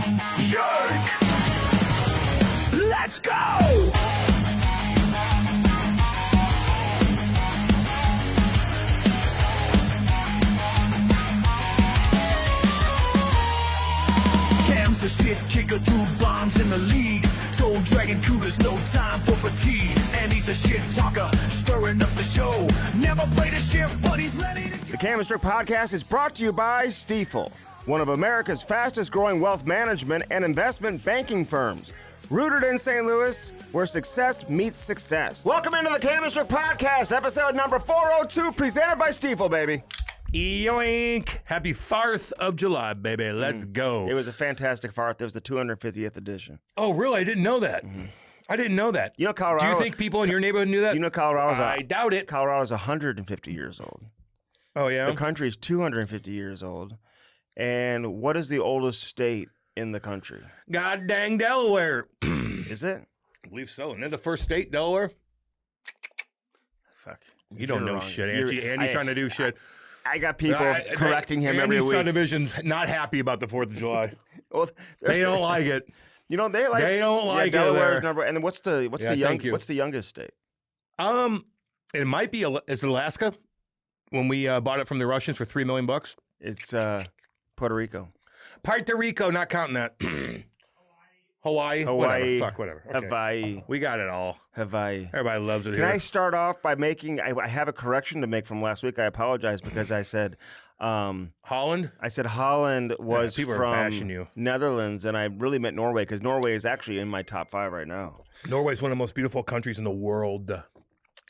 Jerk! Let's go! Cam's a shit kicker, 2 bombs in the lead. Soul Dragon Cougar's no time for fatigue. And he's a shit talker, stirring up the show. Never played a shift, but he's ready to go. The Cam and Strick Podcast is brought to you by Stifel, one of America's fastest growing wealth management and investment banking firms. Rooted in St. Louis, where success meets success. Welcome into the Cam and Strick Podcast, episode number 402, presented by Stifel, baby. Yoink! Happy 4th of July, baby. Let's go. It was a fantastic fart. It was the 250th edition. Oh, really? I didn't know that. I didn't know that. You know Colorado? Do you think people in your neighborhood knew that? Do you know Colorado's? I doubt it. Colorado's 150 years old. Oh, yeah? The country is 250 years old. And what is the oldest state in the country? God dang Delaware. Is it? I believe so. Isn't it the first state, Delaware? Fuck. You don't know wrong. shit, Andy's trying to do shit. I got people correcting him every Andy's week. subdivision's not happy about the 4th of July. Well, They don't like it. You know they like. They don't like it Delaware there. is number. And then what's the youngest state? It might be, it's Alaska, when we bought it from the Russians for $3 million. It's Puerto Rico. Puerto Rico, not counting that. Hawaii. Whatever. Fuck, whatever. Okay. Hawaii. We got it all. Hawaii. Everybody loves it Can here. I start off by making? I have a correction to make from last week. I apologize because I said. Holland? I said Holland was people are from bashing you. Netherlands, and I really meant Norway because Norway is actually in my top 5 right now. Norway's one of the most beautiful countries in the world.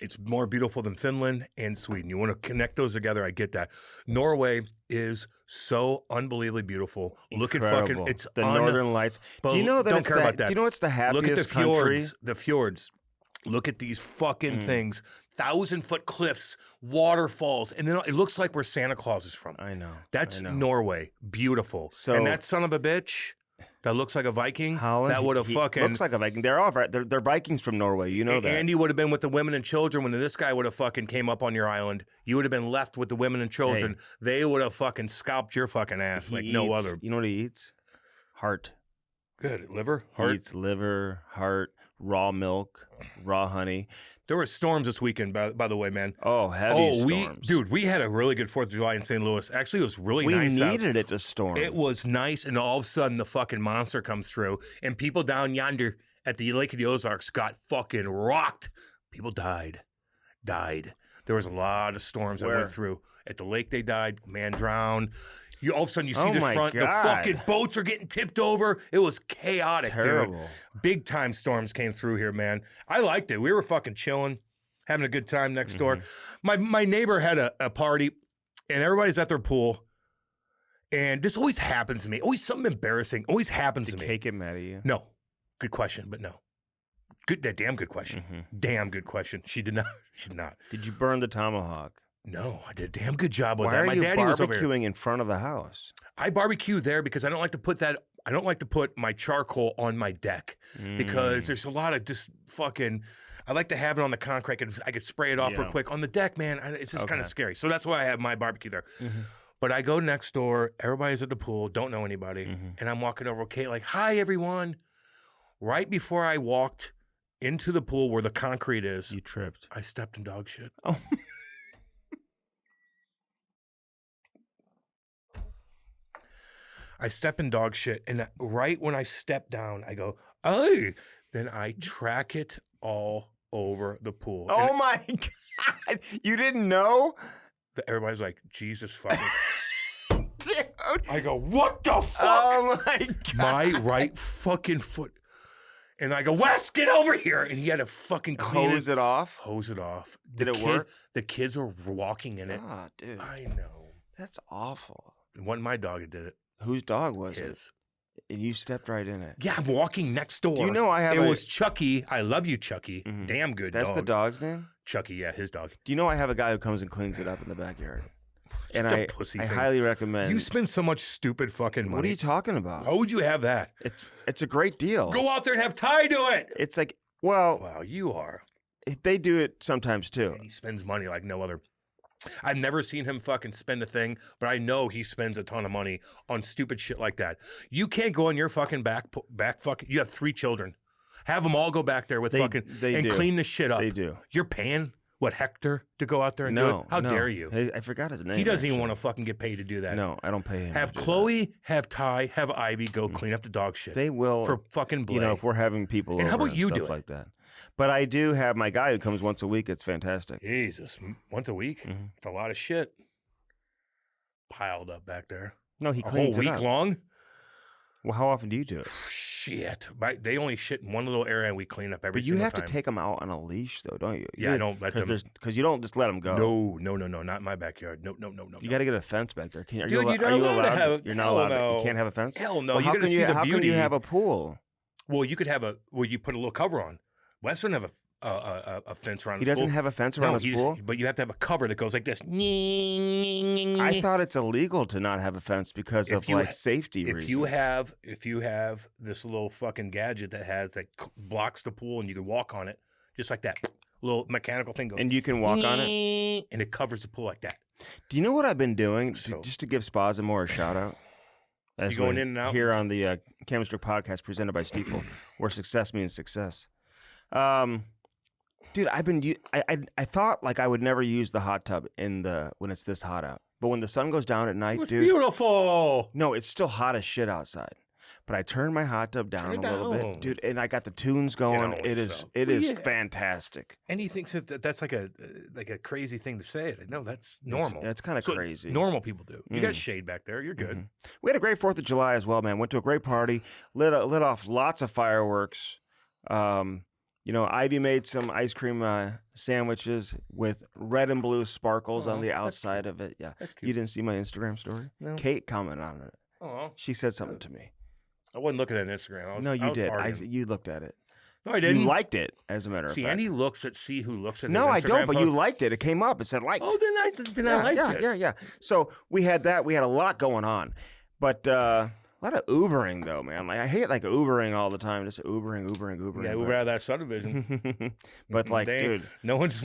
It's more beautiful than Finland and Sweden. You want to connect those together, I get that. Norway is so unbelievably beautiful. Look at Incredible. it's the Northern Lights. Do you know that? Don't it's care about that. Do you know it's the happiest Look at the country? fjords. The fjords. Look at these fucking things. 1,000-foot cliffs, waterfalls, and then it looks like where Santa Claus is from. I know. That's I know. Norway. Beautiful. So- and that son of a bitch that looks like a Viking, Holland. that would have he fucking... looks like a Viking. They're all right. They're Vikings from Norway. You know that. Andy would have been with the women and children when this guy would have fucking came up on your island. You would have been left with the women and children. Hey. They would have fucking scalped your fucking ass like no other. You know what he eats? Heart. Good. Liver? He Heart? eats liver, heart, raw milk, raw honey. There were storms this weekend, by the way, man. Oh, heavy storms. We had a really good 4th of July in St. Louis. Actually, it was really we nice out. needed it to storm. It was nice, and all of a sudden, the fucking monster comes through, and people down yonder at the Lake of the Ozarks got fucking rocked. People died. There was a lot of storms that Where? went through. At the lake, they died. Man drowned. All of a sudden, you see Oh the my front. God. The fucking boats are getting tipped over. It was chaotic, Terrible. dude. Big time storms came through here, man. I liked it. We were fucking chilling, having a good time next door. My neighbor had a party, and everybody's at their pool. And this always happens to me. Always something embarrassing. Always happens Did to me. Kate get mad at you? No. Good question, but no. Damn good question. Damn good question. She did not. She did not. Did you burn the tomahawk? No, I did a damn good job with Why that. are My you daddy was over here. barbecuing in front of the house? I barbecue there because I don't like to put that. I don't like to put my charcoal on my deck because there's a lot of just fucking. I like to have it on the concrete. I could spray it off real quick. On the deck, man, it's just kind of scary. So that's why I have my barbecue there. But I go next door. Everybody's at the pool. Don't know anybody. And I'm walking over. Okay, like, hi, everyone. Right before I walked into the pool where the concrete is, You tripped. I stepped in dog shit. Oh. I step in dog shit, and right when I step down, I go, "Oh!" Then I track it all over the pool. Oh And my God! You didn't know? everybody's like, "Jesus fucking!" Dude. I go, "What the fuck?" Oh my God! My right fucking foot, and I go, "Wes, get over here!" And he had to fucking clean Hose it off. Hose it off. Did it work? The kids were walking in it. Ah, dude, I know. that's awful. It wasn't my dog that did it. Whose dog was His. it? And you stepped right in it. Yeah, I'm walking next door. Do you know I have It a- was Chucky. I love you, Chucky. Mhm. Damn good That's dog. the dog's name? Chucky, yeah, his dog. Do you know I have a guy who comes and cleans it up in the backyard? And Such a I pussy I thing. highly recommend. You spend so much stupid fucking money. What are you talking about? How would you have that? It's a great deal. Go out there and have Ty do it. It's like, well, Wow, you are. they do it sometimes too. He spends money like no other. I've never seen him fucking spend a thing, but I know he spends a ton of money on stupid shit like that. You can't go on your fucking back fucking. You have 3 children. Have them all go back there with They do. clean this shit up. They do. You're paying Hector to go out there and do it? How dare you? I forgot his name. He doesn't even want to fucking get paid to do that. No, I don't pay him. Have Chloe, have Ty, have Ivy go clean up the dog shit. They will for fucking Blay. if we're having people over how about and you stuff do it? like that. But I do have my guy who comes once a week. It's fantastic. Jesus, once a week? It's a lot of shit piled up back there. No, he A whole cleans it week up. long? Well, how often do you do it? Shit. They only shit in one little area and we clean up every But you single have time. to take them out on a leash, though, don't you? Yeah, I don't let them. Because you don't just let them go. No, not in my backyard. No. You got to get a fence back there. Dude, you're not allowed to have. You're not allowed. You can't have a fence. Hell no. Well, You're gonna see the how beauty. can you have a pool? Well, you could have you put a little cover on. Wes doesn't have a fence around He his pool. doesn't have a fence around his pool? But you have to have a cover that goes like this. I thought it's illegal to not have a fence because of safety reasons. If you have this little fucking gadget that blocks the pool and you can walk on it, just like that little mechanical thing goes. And you can walk on it? And it covers the pool like that. Do you know what I've been doing? Just to give Spazamore a shout out. You going in and out? Here on the Chemistry Podcast presented by Stiefel, where success means success. Dude, I thought like I would never use the hot tub when it's this hot out. But when the sun goes down at night, It's dude. beautiful. No, it's still hot as shit outside. But I turned my hot tub down a little bit, dude, and I got the tunes going. It is fantastic. And he thinks that's like a crazy thing to say. No, that's normal. It's kind of crazy. Normal people do. You got shade back there. You're good. We had a great 4th of July as well, man. Went to a great party. Lit off lots of fireworks. Ivy made some ice cream sandwiches with red and blue sparkles on the outside of it. Yeah. You didn't see my Instagram story? No. Kate commented on it. Oh. She said something to me. I wasn't looking at Instagram. No, you did. Partying. You looked at it. No, I didn't. You liked it, as a matter of fact. Andy see who looks at No, his I don't, Instagram but post. you liked it. It came up. It said liked. Oh, then I liked it. Yeah. So we had that. We had a lot going on. But a lot of Ubering, though, man. Like I hate Ubering all the time. Just Ubering. Yeah, Uber out of that subdivision. But dude. No one's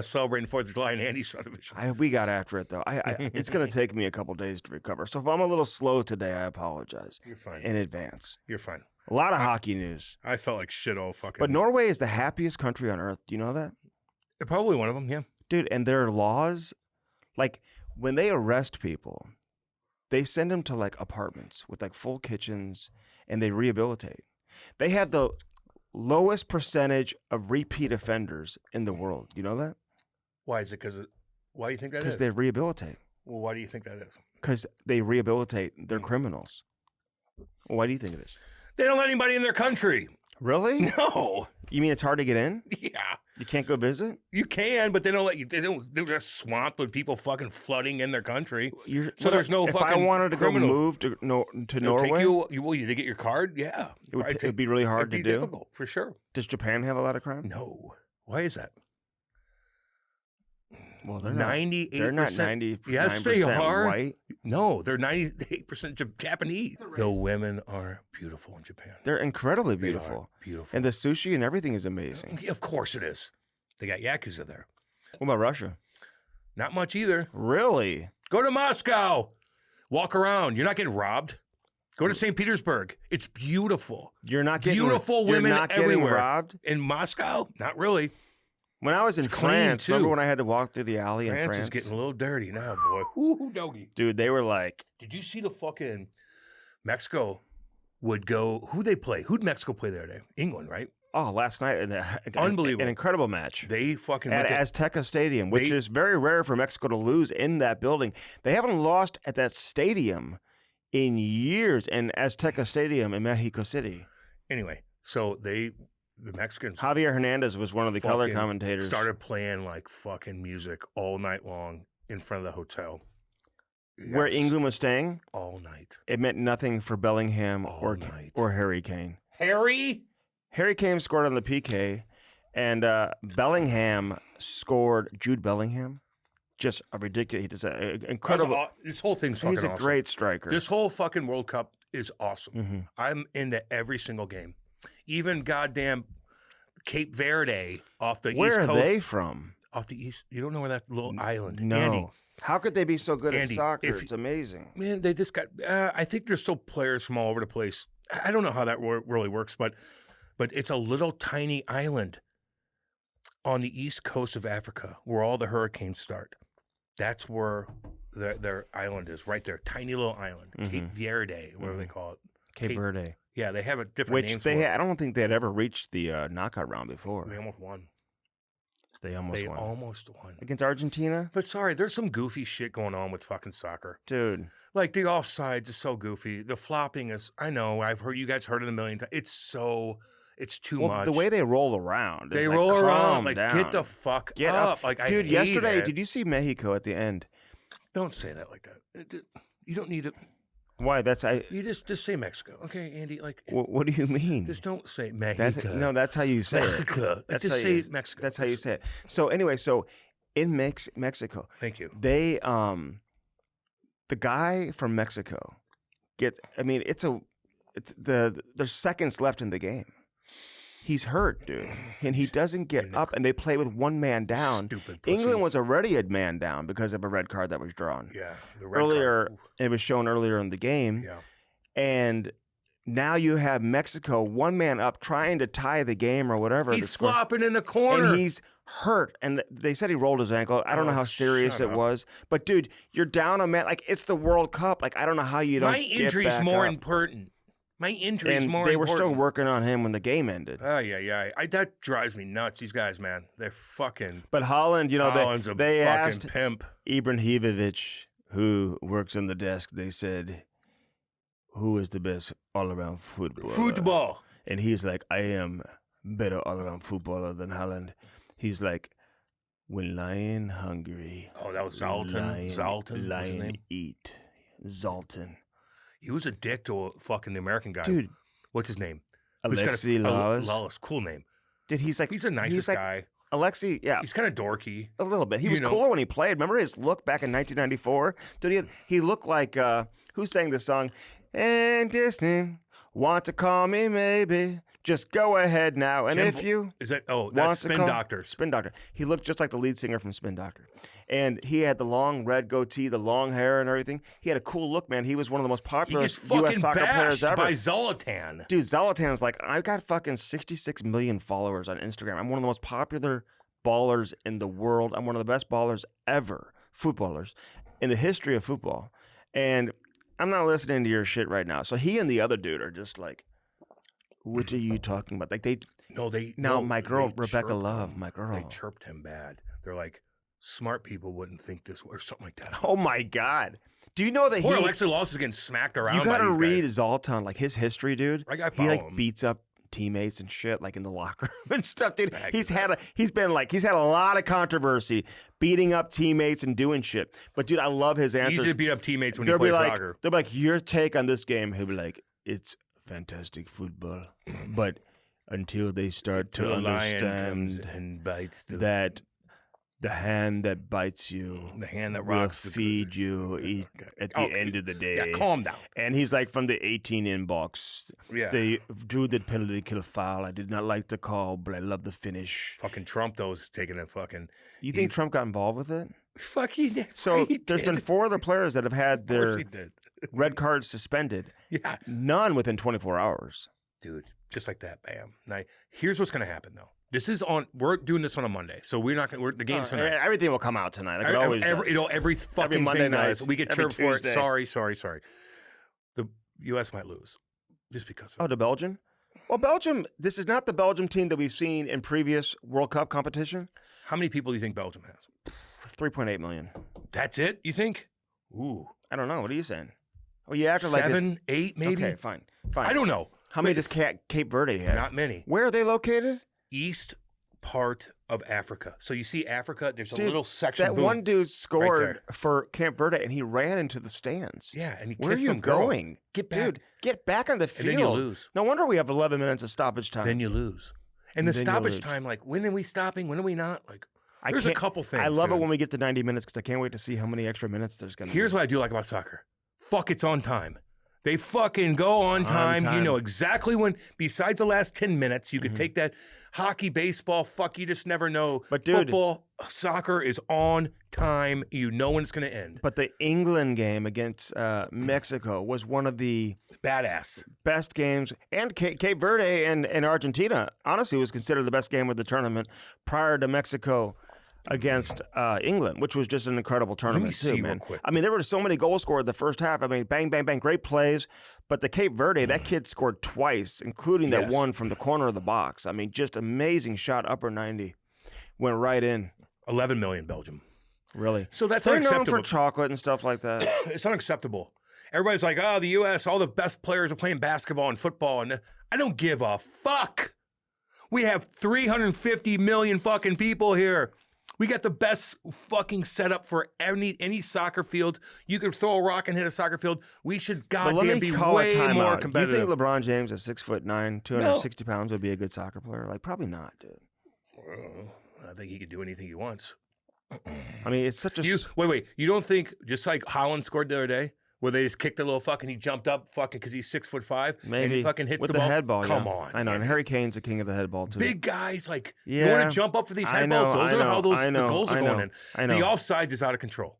celebrating 4th of July in Andy's subdivision. We got after it, though. It's going to take me a couple days to recover. So if I'm a little slow today, I apologize. You're fine. In advance. You're fine. A lot of hockey news. I felt like shit all fucking. But Norway is the happiest country on earth. Do you know that? They're probably one of them, yeah. Dude, and their laws, when they arrest people, they send them to apartments with full kitchens and they rehabilitate. They have the lowest percentage of repeat offenders in the world. You know that? Why is it? Why do you think that is? Because they rehabilitate. Well, why do you think that is? Because they rehabilitate their criminals. Why do you think it is? They don't let anybody in their country. Really? No. You mean it's hard to get in? Yeah. You can't go visit? You can, but they don't let you. They're just swamped with people fucking flooding in their country. There's no if fucking. If I wanted to criminals. go move to Norway, take you to get your card. Yeah, it'd be really hard to do. Difficult for sure. Does Japan have a lot of crime? No. Why is that? Well, they're 98%. They're not 90%. Yes, they are. White. No, they're 98% Japanese. The women are beautiful in Japan. They're incredibly beautiful. Beautiful. And the sushi and everything is amazing. Of course it is. They got Yakuza there. What about Russia? Not much either. Really? Go to Moscow. Walk around. You're not getting robbed. Go to St. Petersburg. It's beautiful. You're not getting beautiful women you're not everywhere. Getting robbed In Moscow? Not really. When I was in France, remember when I had to walk through the alley in France? France is getting a little dirty now, boy. Ooh, doggy. Dude, they were like... Did you see the fucking... Mexico would go... Who'd they play? Who'd Mexico play the other day? England, right? Oh, last night. Unbelievable. An incredible match. They fucking... At Azteca Stadium, which is very rare for Mexico to lose in that building. They haven't lost at that stadium in years, in Azteca Stadium in Mexico City. Anyway, so the Mexicans... Javier Hernandez was one of the color commentators. Started playing fucking music all night long in front of the hotel. Where England was staying? All night. It meant nothing for Bellingham or Harry Kane. Harry Kane scored on the PK, and Bellingham scored. Jude Bellingham, just a ridiculous. He does an incredible. This whole thing's fucking awesome. He's a great striker. This whole fucking World Cup is awesome. Mm-hmm. I'm into every single game, even goddamn Cape Verde off the East Coast. Where are they from? off the east. You don't know where that little island? No. Andy, How could they be so good Andy, at soccer? if- It's amazing. man, they just got. I think there's still players from all over the place. I don't know how that really works, but it's a little tiny island on the east coast of Africa where all the hurricanes start. That's where their island is, right there. Tiny little island, Cape Verde, whatever they call it. Cape Verde. Yeah, they have a different name Which for it. I don't think they had ever reached the knockout round before. They almost won. They almost won. Against Argentina? But sorry, there's some goofy shit going on with fucking soccer. Dude. Like the offsides is so goofy. The flopping is, I know, I've heard you guys heard it a million times. It's too much. The way they roll around. They is roll like, around, like, down. get the fuck Get up. Like, dude, I hate yesterday, it. did you see Mexico at the end? Don't say that like that. You don't need it. Why? You just say Mexico. Okay, Andy, like. What do you mean? Just don't say Mexico. That's how you say Mexico. it. That's just how say you, Mexico. That's how you say it. So anyway, in Mexico. Thank you. They the guy from Mexico gets. I mean, there's seconds left in the game. He's hurt, dude, and he doesn't get up. And they play with one man down. Stupid pussy. England was already a man down because of a red card that was drawn. Yeah, the red card. It was shown earlier in the game. Yeah. And now you have Mexico one man up trying to tie the game or whatever. He's flopping in the corner. And he's hurt. And they said he rolled his ankle. I don't know how serious it was. But, dude, you're down a man. Like, it's the World Cup. Like, I don't know how you don't get back up. My injury's more important. My injury's more important. They were still working on him when the game ended. Oh, yeah. That drives me nuts, these guys, man. They're fucking... But Holland, Holland's they a asked fucking pimp. Ibrahimovic, who works on the desk, they said, who is the best all-around footballer? Football. And he's like, I am better all-around footballer than Holland. He's like, when lion hungry. Oh, that was Zoltan. Zoltan. Lion eat. Zoltan. He was a dick to the American guy. Dude. What's his name? Alexi Lalas. Lalas. Cool name. Dude, he's the nicest guy. Alexi, yeah. He's kind of dorky. A little bit. He was cooler when he played. Remember his look back in 1994? Dude, he looked like, who sang this song? And Disney, want to call me maybe. Just go ahead now. And if you... Is that... Oh, that's Spin Doctor. Spin Doctor. He looked just like the lead singer from Spin Doctor. And he had the long red goatee, the long hair and everything. He had a cool look, man. He was one of the most popular U.S. soccer players ever. By Zoltan. Dude, Zolatan's like, I've got fucking 66 million followers on Instagram. I'm one of the most popular ballers in the world. I'm one of the best ballers ever, footballers, in the history of football. And I'm not listening to your shit right now. So he and the other dude are just like, what are you talking about? Like my girl, Rebecca Love, my girl. They chirped him bad. They're like, smart people wouldn't think this or something like that. Oh my God. Do you know that Poor Alexi Lalas is getting smacked around. You gotta by these read guys. Zoltan, like his history, dude. I follow he him. Beats up teammates and shit, like in the locker room and stuff, dude. He's had a lot of controversy beating up teammates and doing shit. But dude, I love his answers. It's easy to beat up teammates when you play soccer. They'll be like, your take on this game. He'll be like, it's fantastic football, but until they start to understand and bites that the hand that bites you, the hand that will rocks feed you at the end of the day. Yeah, calm down. And he's like, from the 18 inbox, they drew the penalty kill foul. I did not like the call, but I love the finish. Fucking Trump, those taking a fucking. You think Trump got involved with it? Fuck, he did. So there's been 4 other players that have had their red cards suspended. Yeah, none within 24 hours. Dude, just like that, bam. Now, here's what's gonna happen though. This is on. We're doing this on a Monday, so we're not gonna. The game's tonight. Everything will come out tonight. Like it always does. Every fucking Monday thing night, does. We get chirped for it. Sorry. The U.S. might lose, just because. To Belgium? Well, Belgium. This is not the Belgium team that we've seen in previous World Cup competition. How many people do you think Belgium has? 3.8 million. That's it? You think? Ooh. I don't know. What are you saying? Oh, you acted like 7, 8, maybe. Okay, fine. I don't know. How many does Cape Verde have? Not many. Where are they located? East part of Africa. So you see Africa, there's a little section. That one dude scored for Cape Verde and he ran into the stands. Yeah, and he Where are kissed you some girl. going? Get back. Dude, get back on the field. And then you lose. No wonder we have 11 minutes of stoppage time. Then you lose. And the stoppage time, like, when are we stopping? When are we not? Like, there's a couple things. I love it when we get to 90 minutes because I can't wait to see how many extra minutes there's going to be. Here's what I do like about soccer. Fuck, it's on time. They fucking go on time. You know exactly when, besides the last 10 minutes, you could take that. Hockey, baseball, fuck, you just never know. But dude, football, soccer is on time. You know when it's going to end. But the England game against Mexico was one of the badass best games. And Cape Verde and Argentina, honestly, was considered the best game of the tournament prior to Mexico against England, which was just an incredible tournament too, man. I mean, there were so many goals scored the first half. I mean, bang, bang, bang, great plays. But the Cape Verde, that kid scored twice, including that one from the corner of the box. I mean, just amazing shot, upper 90. Went right in. 11 million, Belgium. Really? So that's They're unacceptable. known for chocolate and stuff like that. It's unacceptable. Everybody's like, oh, the U.S., all the best players are playing basketball and football. And I don't give a fuck. We have 350 million fucking people here. We got the best fucking setup for any soccer field. You could throw a rock and hit a soccer field. We should goddamn be way more competitive. Do you think LeBron James at 6'9", 260 pounds would be a good soccer player? Like, probably not, dude. I think he could do anything he wants. I mean, it's such a... Wait. You don't think, just like Holland scored the other day, where they just kicked the little fucking, he jumped up fucking because he's 6'5", maybe, and he fucking hits with the ball. Head ball. Come on. I know, and Harry Kane's the king of the head ball, too. Big guys, like, you want to jump up for these head balls? Those are how the goals are going in. I know. The offsides is out of control.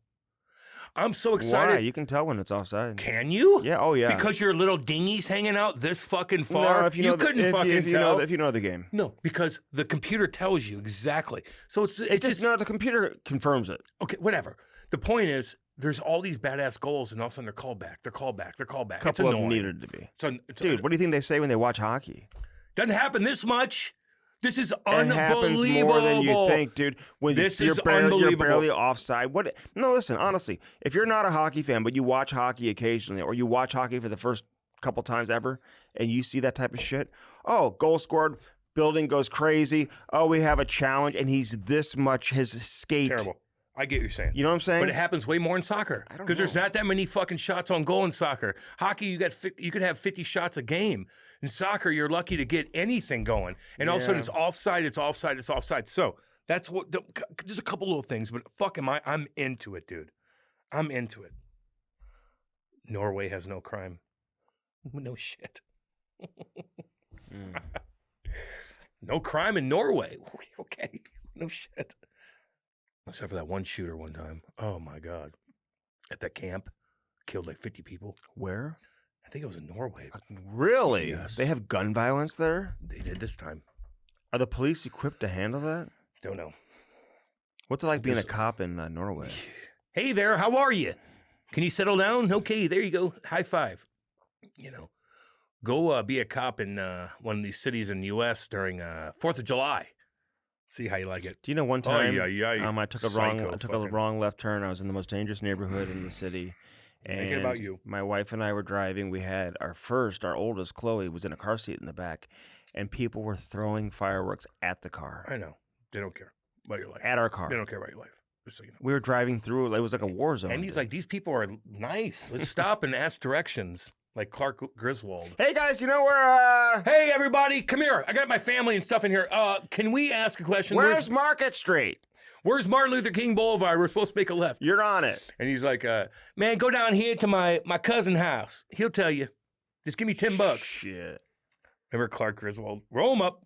I'm so excited. Why? You can tell when it's offside. Can you? Yeah. Oh, yeah. Because your little dingies hanging out this fucking far. No, if you couldn't fucking tell. If you know the game. No, because the computer tells you exactly. So it's just no. The computer confirms it. Okay, whatever. The point is, there's all these badass goals, and all of a sudden they're called back. They're called back. They're called back. Couple of them needed to be. Dude, what do you think they say when they watch hockey? Doesn't happen this much. This is unbelievable. It happens more than you think, dude. When you're barely offside. No, listen, honestly, if you're not a hockey fan, but you watch hockey occasionally, or you watch hockey for the first couple times ever, and you see that type of shit, oh, goal scored, building goes crazy, oh, we have a challenge, and he's this much his skate. Terrible. I get what you're saying. You know what I'm saying? But it happens way more in soccer. Because there's not that many fucking shots on goal in soccer. Hockey, you could have 50 shots a game. In soccer, you're lucky to get anything going. And all of a sudden, it's offside, it's offside, it's offside. So that's what, just a couple little things, but fuck I'm into it, dude. I'm into it. Norway has no crime. No shit. No crime in Norway. Okay. No shit. Except for that one shooter one time. Oh, my God. At that camp. Killed like 50 people. Where? I think it was in Norway. Really? Yes. They have gun violence there? They did this time. Are the police equipped to handle that? Don't know. What's it like being a cop in Norway? Hey there, how are you? Can you settle down? Okay, there you go. High five. You know, go be a cop in one of these cities in the U.S. during 4th of July. See how you like it. Do you know one time I took a wrong left turn. I was in the most dangerous neighborhood in the city. And thinking about you. My wife and I were driving. We had our oldest, Chloe, was in a car seat in the back, and people were throwing fireworks at the car. I know. They don't care about your life. At our car. They don't care about your life. Just so you know. We were driving through. It was like a war zone. And he's like, these people are nice. Let's stop and ask directions. Like Clark Griswold. Hey, guys, you know where... Hey, everybody, come here. I got my family and stuff in here. Can we ask a question? Where's Market Street? Where's Martin Luther King Boulevard? We're supposed to make a left. You're on it. And he's like, man, go down here to my cousin's house. He'll tell you. Just give me $10. Shit. Remember Clark Griswold? Roll him up.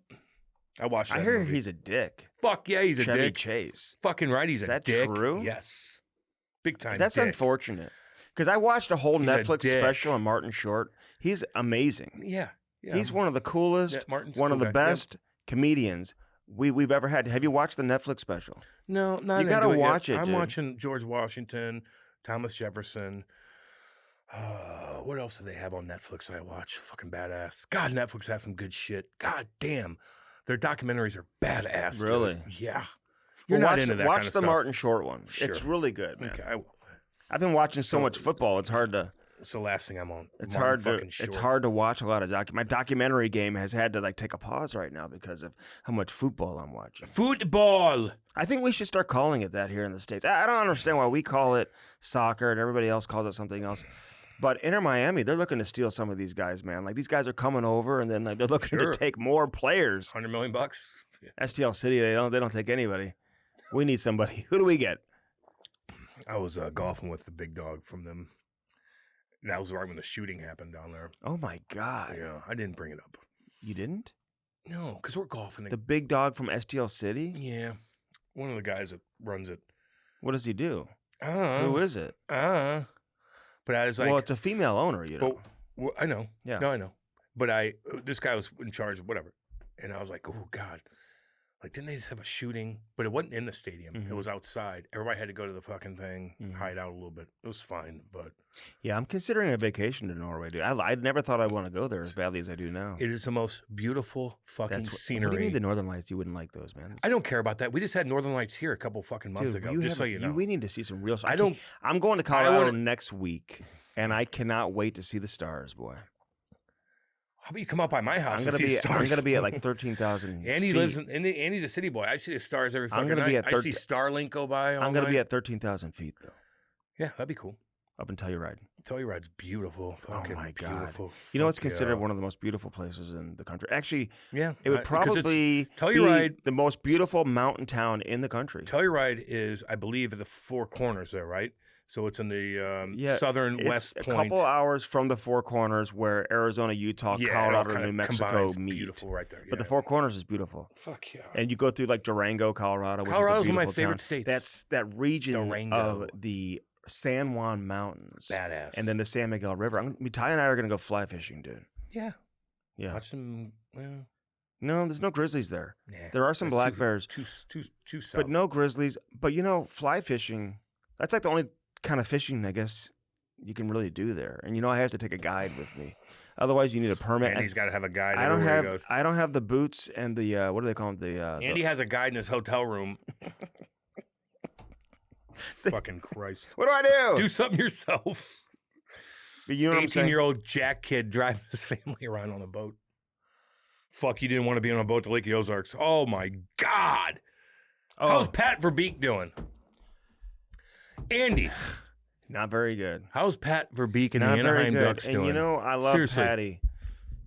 I watched that I hear movie. he's a dick. Fuck yeah, he's a Chevy dick. Chase. Fucking right, he's a dick. Is that true? Yes. Big time That's dick. unfortunate. Because I watched a whole He's Netflix a special on Martin Short. He's amazing. Yeah. He's one of the coolest, Martin's one cool of the guy. best comedians we've ever had. Have you watched the Netflix special? No, not You got to watch it, I'm dude. watching George Washington, Thomas Jefferson. What else do they have on Netflix I watch? Fucking badass. God, Netflix has some good shit. God damn. Their documentaries are badass. Dude. Really? Yeah. You're not into that Watch kind of the stuff. Martin Short one. Sure. It's really good, man. Okay, I will. I've been watching so much football. It's hard to. It's the last thing I'm on. It's Martin hard to. fucking Short. It's hard to watch a lot of My documentary game has had to take a pause right now because of how much football I'm watching. Football. I think we should start calling it that here in the States. I don't understand why we call it soccer and everybody else calls it something else. But Inter Miami, they're looking to steal some of these guys, man. Like these guys are coming over and then they're looking to take more players. $100 million. Yeah. STL City, they don't take anybody. We need somebody. Who do we get? I was golfing with the big dog from them, And that was right when the shooting happened down there. Oh my God. Yeah, I didn't bring it up. You didn't? No, because we're golfing. The big dog from STL City? Yeah, one of the guys that runs it. What does he do? Uh, Who is it? But I was like, well, it's a female owner, you know. well, I know. Yeah. No, I know. But this guy was in charge of whatever. And I was like, oh, God. Like, didn't they just have a shooting? But it wasn't in the stadium. It was outside. Everybody had to go to the fucking thing, hide out a little bit. It was fine, but... Yeah, I'm considering a vacation to Norway, dude. I never thought I'd want to go there as badly as I do now. It is the most beautiful fucking scenery. What do you mean the Northern Lights? You wouldn't like those, man? I don't care about that. We just had Northern Lights here a couple fucking months ago, just so you know. We need to see some real stuff. I don't... I'm going to Colorado next week, and I cannot wait to see the stars, boy. How about you come out by my house? I'm gonna be at like 13,000. Andy lives Andy's a city boy. I see the stars every fucking night. I see Starlink go by. I'm gonna be at 13,000 feet though. Yeah, that'd be cool. Up in Telluride. Telluride's beautiful. Fucking oh my beautiful. God. You know, it's considered one of the most beautiful places in the country. Actually, yeah, it would probably be the most beautiful mountain town in the country. Telluride is, I believe, at the Four Corners there, right? So it's in the southern west point. A couple hours from the Four Corners where Arizona, Utah, Colorado, and New Mexico meet. Beautiful right there. But the Four Corners is beautiful. Fuck yeah. And you go through like Durango, Colorado. Colorado's one of my favorite states. That's that region of the San Juan Mountains. Badass. And then the San Miguel River. Ty and I are going to go fly fishing, dude. Yeah. Yeah. Watch them. No, there's no grizzlies there. Nah, there are some black bears. Too south. But no grizzlies. But you know, fly fishing, that's like the only kind of fishing, I guess, you can really do there. And you know, I have to take a guide with me. Otherwise, you need a permit. Andy's got to have a guide. I don't have the boots and the what do they call them? Andy has a guide in his hotel room. Fucking Christ! What do I do? Do something yourself. But you know what I'm saying? 18-year-old Jack kid driving his family around on a boat. Fuck, you didn't want to be on a boat to Lake of the Ozarks. Oh my God! Oh. How's Pat Verbeek doing? Andy. Not very good. How's Pat Verbeek and the Anaheim Ducks doing? And you know, I love Patty.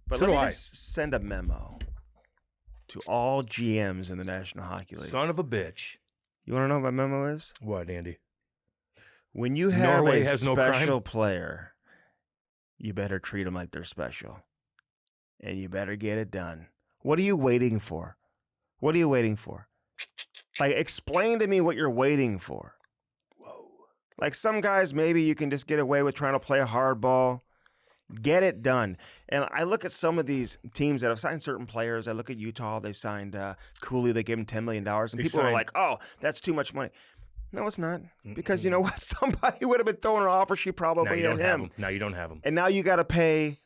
But so let me just send a memo to all GMs in the National Hockey League. Son of a bitch. You want to know what my memo is? What, Andy? When you have a special player, you better treat them like they're special. And you better get it done. What are you waiting for? What are you waiting for? Like, explain to me what you're waiting for. Like some guys, maybe you can just get away with trying to play a hard ball. Get it done. And I look at some of these teams that have signed certain players. I look at Utah. They signed Cooley. They gave him $10 million. And people are like, oh, that's too much money. No, it's not. Because you know what? Somebody would have been throwing an offer sheet probably at him. Now you don't have him. And now you got to pay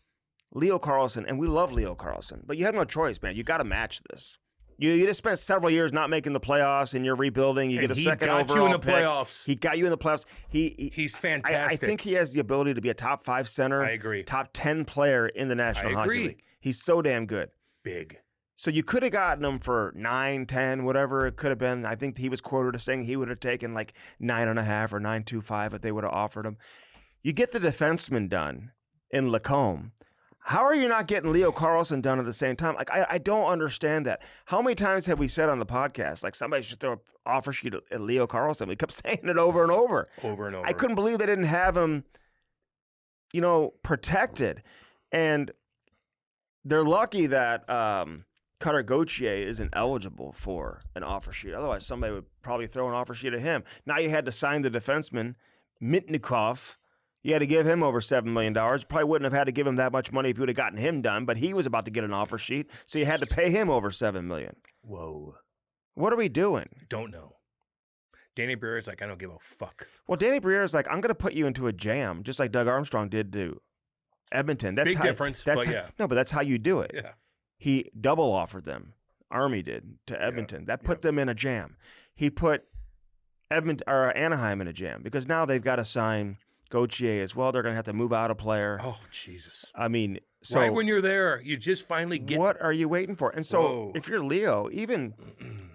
Leo Carlsson. And we love Leo Carlsson. But you have no choice, man. You got to match this. You just spent several years not making the playoffs, and you're rebuilding. You get a second overall pick. He got you in the playoffs. He got you in the playoffs. He's fantastic. I think he has the ability to be a top 5 center. I agree. Top 10 player in the National Hockey League. He's so damn good. Big. So you could have gotten him for 9, 10, whatever it could have been. I think he was quoted as saying he would have taken like 9.5 or 9.25 if they would have offered him. You get the defenseman done in Lacombe. How are you not getting Leo Carlsson done at the same time? Like, I don't understand that. How many times have we said on the podcast, like, somebody should throw an offer sheet at Leo Carlsson? We kept saying it over and over. Over and over. I couldn't believe they didn't have him, you know, protected. And they're lucky that Cutter Gauthier isn't eligible for an offer sheet. Otherwise, somebody would probably throw an offer sheet at him. Now you had to sign the defenseman, Mitnikov. You had to give him over $7 million. Probably wouldn't have had to give him that much money if you would have gotten him done, but he was about to get an offer sheet, so you had to pay him over $7 million. Whoa. What are we doing? Don't know. Danny Briere's like, I don't give a fuck. Well, Danny Briere's like, I'm going to put you into a jam, just like Doug Armstrong did to Edmonton. That's big difference, but yeah. No, but that's how you do it. Yeah. He double offered them. Army did to Edmonton. That put them in a jam. He put Anaheim in a jam because now they've got to sign Gauthier as well. They're going to have to move out a player. Oh, Jesus. I mean, so right when you're there, you just finally get... What are you waiting for? And so if you're Leo, even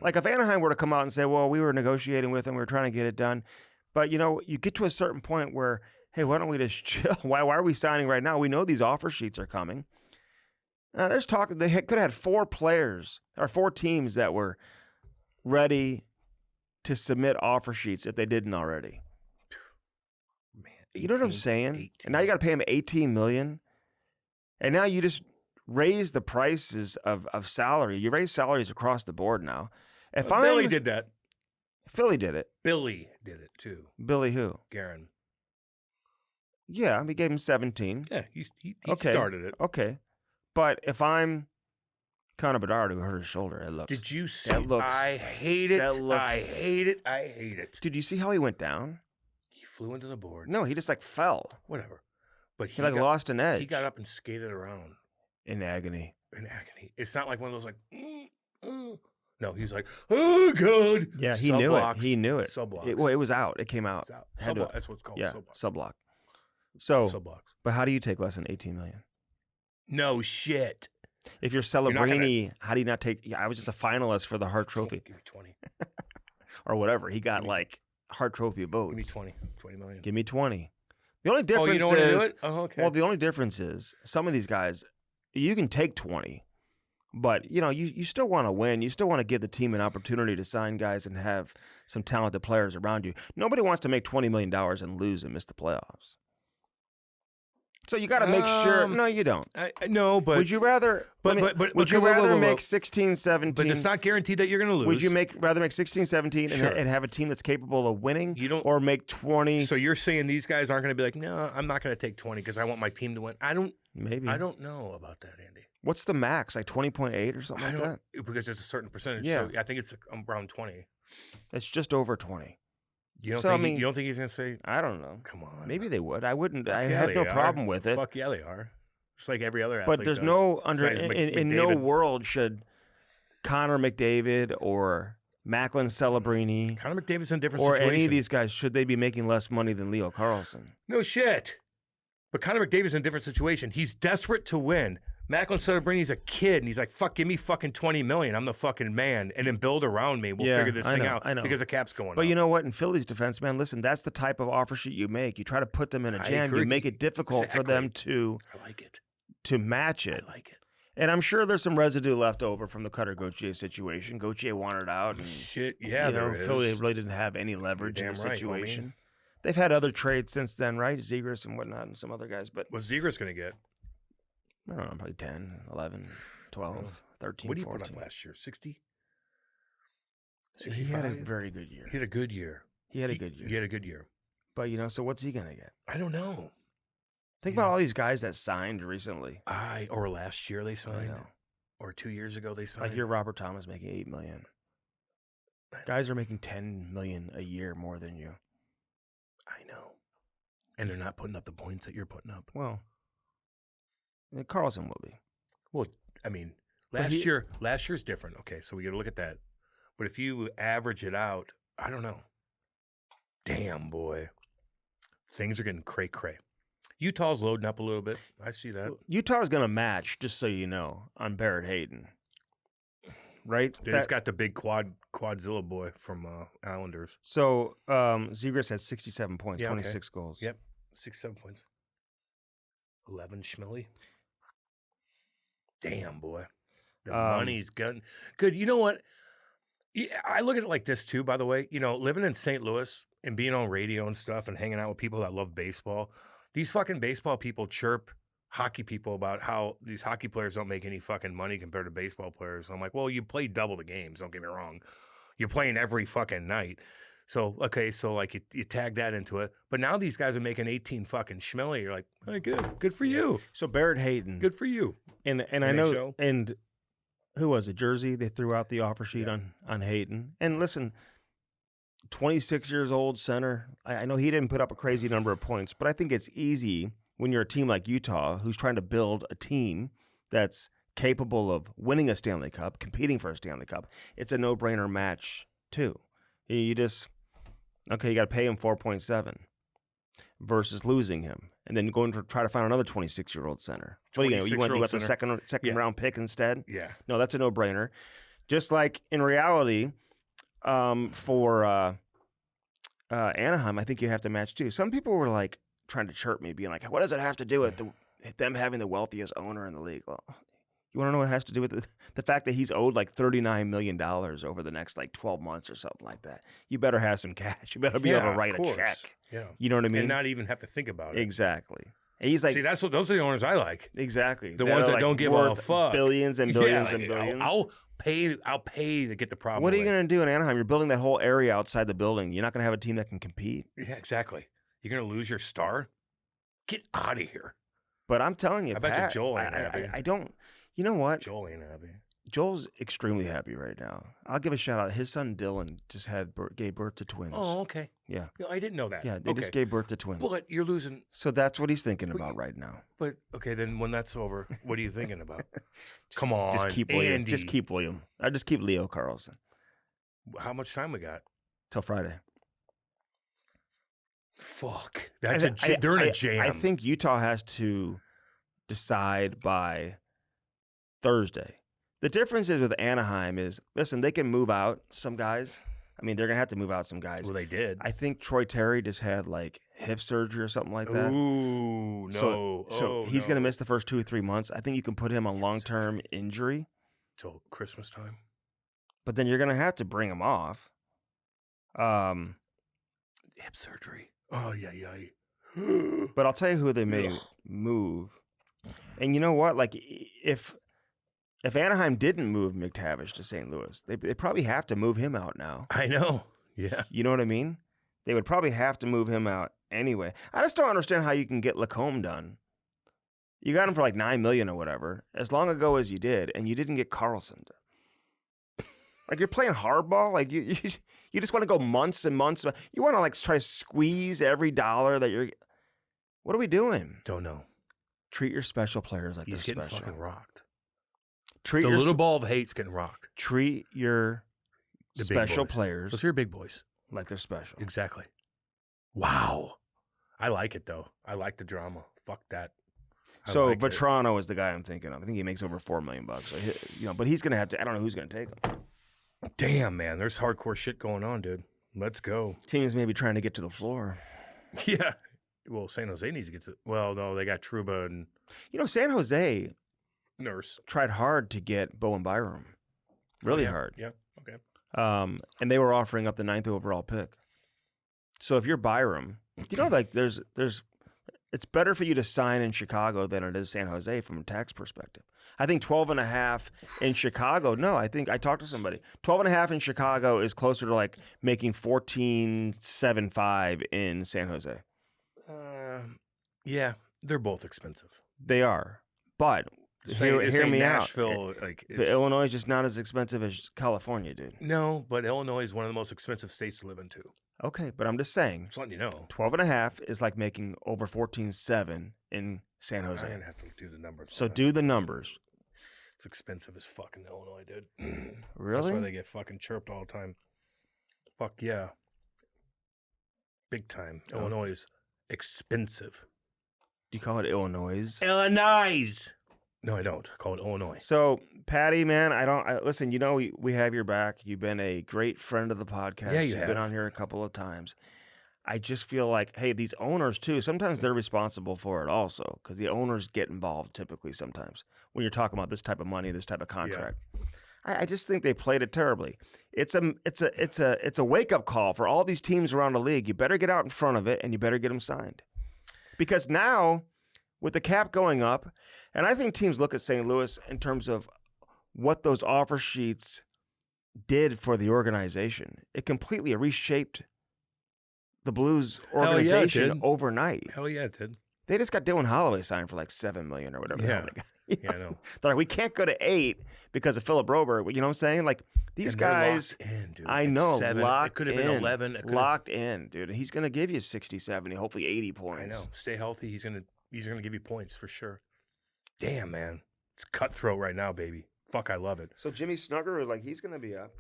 like if Anaheim were to come out and say, well, we were negotiating with him, we were trying to get it done. But, you know, you get to a certain point where, hey, why don't we just chill? Why are we signing right now? We know these offer sheets are coming. There's talk. They could have had 4 players or 4 teams that were ready to submit offer sheets if they didn't already. You know what I'm saying? 18. And now you got to pay him $18 million. And now you just raise the prices of salary. You raise salaries across the board now. If Billy did that. Philly did it. Billy did it too. Billy who? Guerin. Yeah, we gave him 17. Yeah, he Okay. started it. Okay. But if I'm Connor Bedard who hurt his shoulder, it looks... Did you see? That looks... I hate it. that looks- I hate it. I hate it. Did you see how he went down? He flew into the boards. No, he just like fell. Whatever. But He like lost an edge. He got up and skated around in agony. in agony. It's not like one of those like, No, he was like, oh, God. Yeah, he knew it. He knew it. Sub-blocks. Well, it was out. It came out. It's out. Had to- Sub-block. That's what it's called. Yeah, Sub-block. sub-block. So, Sub-blocks. but how do you take less than 18 million? No shit. If you're Celebrini, how do you not take? Yeah, I was just a finalist for the Hart Trophy Give me 20. or whatever. He got like Hart Trophy votes. Give me 20. 20 million. Give me 20. The only difference you don't want to do is, it? Oh, okay. well, the only difference is some of these guys, you can take 20, but you still want to win. You still want to give the team an opportunity to sign guys and have some talented players around you. Nobody wants to make $20 million and lose and miss the playoffs. So you got to make sure. No, you don't. No, but would you rather? Would you rather make 16, 17? But it's not guaranteed that you're going to lose. Would you rather make 16, 17 and have a team that's capable of winning? You don't, or make 20? So you're saying these guys aren't going to be like, no, I'm not going to take 20 because I want my team to win. Maybe. I don't know about that, Andy. What's the max? Like 20.8 or something like that? Because it's a certain percentage. Yeah. So I think it's around 20. It's just over 20. You don't So, think I mean, you don't think he's going to say? I don't know. Come on. Maybe they would. I wouldn't. I Yeah, have they no are. problem with it. Fuck yeah, they are. Just like every other athlete But there's does. no Besides in no McDavid. world should Connor McDavid or Macklin Celebrini Connor McDavid's in a different or situation. any of these guys, should they be making less money than Leo Carlson? No shit. But Connor McDavid's in a different situation. He's desperate to win. Macklin Celebrini, a kid, and he's like, fuck, give me fucking 20 million. I'm the fucking man. And then build around me. We'll figure this thing out. I know. Because the cap's going But up. you know what? In Philly's defense, man, listen, that's the type of offer sheet you make. You try to put them in a jam. You make it difficult for them to I like it. to match it. I like it. And I'm sure there's some residue left over from the Cutter Gauthier situation. Gauthier wanted out. And, Shit, yeah, there is. Philly really didn't have any leverage in You're the damn right, situation. homie. They've had other trades since then, right? Zegras and whatnot and some other guys. But What's Zegras going to get? I don't know, probably 10, 11, 12, 13, What did he 14. put up last year? 60? He had a very good year. He had a good year. He had a good year. He had a good year. But, so what's he going to get? I don't know. Think about all these guys that signed recently. Or last year they signed. know. Or 2 years ago they signed. Like your Robert Thomas making $8 million. Guys are making $10 million a year more than you. I know. And they're not putting up the points that you're putting up. Well, Carlson will be. Well, I mean, But last year's different. Okay, so we got to look at that. But if you average it out, I don't know. Damn, boy. Things are getting cray-cray. Utah's loading up a little bit. I see that. Utah's going to match, just so you know, on Barrett Hayden. Right? They just got the big quadzilla boy from Islanders. So Zegras had 67 points, Yeah, 26 goals. Yep, 6-7 points. 11 Schmilly. Damn, boy. The money's good. You know what? I look at it like this, too, by the way. Living in St. Louis and being on radio and stuff and hanging out with people that love baseball, these fucking baseball people chirp hockey people about how these hockey players don't make any fucking money compared to baseball players. I'm like, well, you play double the games. Don't get me wrong. You're playing every fucking night. So, okay, so like you tag that into it. But now these guys are making 18 fucking schmilly. You're like, hey, good for you. So Barrett Hayden. Good for you. And I know, and who was it? Jersey? They threw out the offer sheet on Hayden. And listen, 26 years old center. I know he didn't put up a crazy number of points, but I think it's easy when you're a team like Utah who's trying to build a team that's capable of winning a Stanley Cup, competing for a Stanley Cup. It's a no-brainer match, too. You just, you got to pay him 4.7 versus losing him and then going to try to find another 26-year-old center. What do you want the second round pick instead? Yeah. No, that's a no-brainer. Just like in reality, for Anaheim, I think you have to match too. Some people were like trying to chirp me, being like, what does it have to do with them having the wealthiest owner in the league? Well, You want to know what it has to do with the fact that he's owed like $39 million over the next like 12 months or something like that? You better have some cash. You better be able to write a check. Yeah. You know what I mean? And not even have to think about it. Exactly. And he's like, see, those are the owners I like. Exactly. The ones that like don't give a worth fuck. Billions and billions and billions. I'll pay to get the problem. What are you going to do in Anaheim? You're building that whole area outside the building. You're not going to have a team that can compete. Yeah, exactly. You're going to lose your star? Get out of here. But I'm telling you, I bet you Pat, Joel ain't happy. I don't. You know what? Joel ain't happy. Joel's extremely happy right now. I'll give a shout out. His son Dylan just gave birth to twins. Oh, okay. Yeah. No, I didn't know that. Yeah, they just gave birth to twins. But you're losing. So that's what he's thinking about right now. But okay, then when that's over, what are you thinking about? Come on, just keep William. Andy. Just keep William. I just keep Leo Carlson How much time we got? till Friday. Fuck. They're in a jam. I think Utah has to decide by Thursday. The difference is with Anaheim is, listen, they can move out some guys. I mean, they're going to have to move out some guys. Well, they did. I think Troy Terry just had like hip surgery or something like that. Ooh, no. So he's going to miss the first 2 or 3 months. I think you can put him on long-term injury. Till Christmas time. But then you're going to have to bring him off. Hip surgery. Oh, yeah. But I'll tell you who they may move. And you know what? Like, if Anaheim didn't move McTavish to St. Louis, they probably have to move him out now. I know. Yeah. You know what I mean? They would probably have to move him out anyway. I just don't understand how you can get Lacombe done. You got him for like $9 million or whatever, as long ago as you did, and you didn't get Carlson done. Like, you're playing hardball. Like, you just want to go months and months. You want to like try to squeeze every dollar that you're. What are we doing? Don't know. Treat your special players like He's they're getting special. fucking rocked. Treat The your little ball of hate's getting rocked. Treat your The big special boys. players Those are your big boys. like they're special. Exactly. Wow. I like it though. I like the drama. Fuck that. So like it. Vetrano is the guy I'm thinking of. I think he makes over $4 million. So but he's gonna have to. I don't know who's gonna take him. Damn, man, there's hardcore shit going on, dude. Let's go. Teams maybe trying to get to the floor. Yeah. Well, San Jose needs to get to. Well, no, they got Trouba and San Jose Nurse. tried hard to get Bowen Byram, really hard. Yeah. Okay. And they were offering up the 9th overall pick. So if you're Byram, like there's it's better for you to sign in Chicago than it is San Jose from a tax perspective. I think 12.5 in Chicago. No, I think I talked to somebody. 12.5 in Chicago is closer to like making 14.75 in San Jose. Yeah, they're both expensive. They are, but hear me Nashville, out. Like But Illinois is just not as expensive as California, dude. No, but Illinois is one of the most expensive states to live in too. Okay, but I'm just saying. Just letting you know. 12.5 is like making over 14.7 in San Jose. I'm gonna have to do the numbers. So do the numbers. It's expensive as fucking Illinois, dude. Really? That's why they get fucking chirped all the time. Fuck yeah. Big time. Oh. Illinois is expensive. Do you call it Illinois? Illinois. No, I don't. I call it Illinois. So, Patty, man, listen, we have your back. You've been a great friend of the podcast. Yeah, You've been on here a couple of times. I just feel like, hey, these owners too, sometimes they're responsible for it also, because the owners get involved typically sometimes when you're talking about this type of money, this type of contract. Yeah. I just think they played it terribly. It's a wake-up call for all these teams around the league. You better get out in front of it, and you better get them signed. Because now, with the cap going up, and I think teams look at St. Louis in terms of what those offer sheets did for the organization. It completely reshaped the Blues organization overnight. Hell yeah, it did. They just got Dylan Holloway signed for like $7 million or whatever. Yeah. Yeah, I know. They're like, we can't go to 8 because of Philip Rober. You know what I'm saying? Like, these guys, locked in, dude. I know, 7. locked it could have in, been 11. Locked in, dude. And he's going to give you 60, 70, hopefully 80 points. I know. Stay healthy. He's gonna give you points for sure. Damn, man. It's cutthroat right now, baby. Fuck, I love it. So Jimmy Snugger, like, he's going to be up.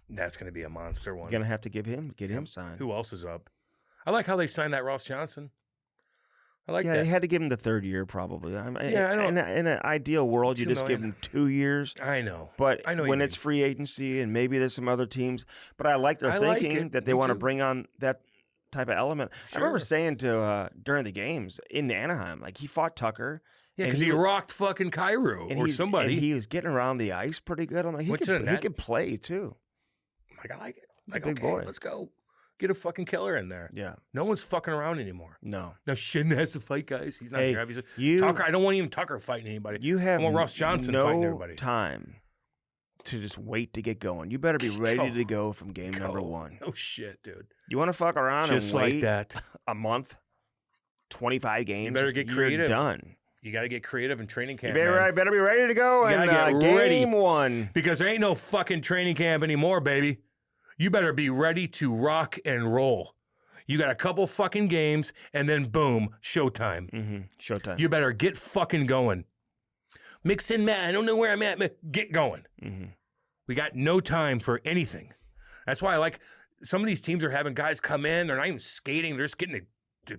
That's going to be a monster one. You're going to have to get him signed. Who else is up? I like how they signed that Ross Johnson. I like that. Yeah, they had to give him the 3rd year probably. I know. In an ideal world, you just give him 2 years. I know. But I know when it's free agency and maybe there's some other teams, but I like their thinking that they want to bring on that type of element. Sure. I remember saying to during the games in Anaheim, like he fought Tucker. Yeah, because he rocked fucking Cairo or somebody. And he was getting around the ice pretty good. I'm like, he could play too. Like, I like it. He's a big boy. Let's go. Get a fucking killer in there. Yeah. No one's fucking around anymore. No. Now Shin has to fight guys. He's not here. Tucker, I don't want even Tucker fighting anybody. You have I want Ross Johnson fighting everybody. Time to just wait to get going. You better be ready to go from game number 1. Oh shit, dude. You want to fuck around just and wait like that. a month, 25 games? You better get creative. You're done. You got to get creative in training camp. You better be ready to go in game 1. Because there ain't no fucking training camp anymore, baby. You better be ready to rock and roll. You got a couple fucking games, and then boom, showtime. Mm-hmm. Showtime. You better get fucking going. Mix in, man. I don't know where I'm at. Get going. Mm-hmm. We got no time for anything. That's why I like some of these teams are having guys come in. They're not even skating. They're just getting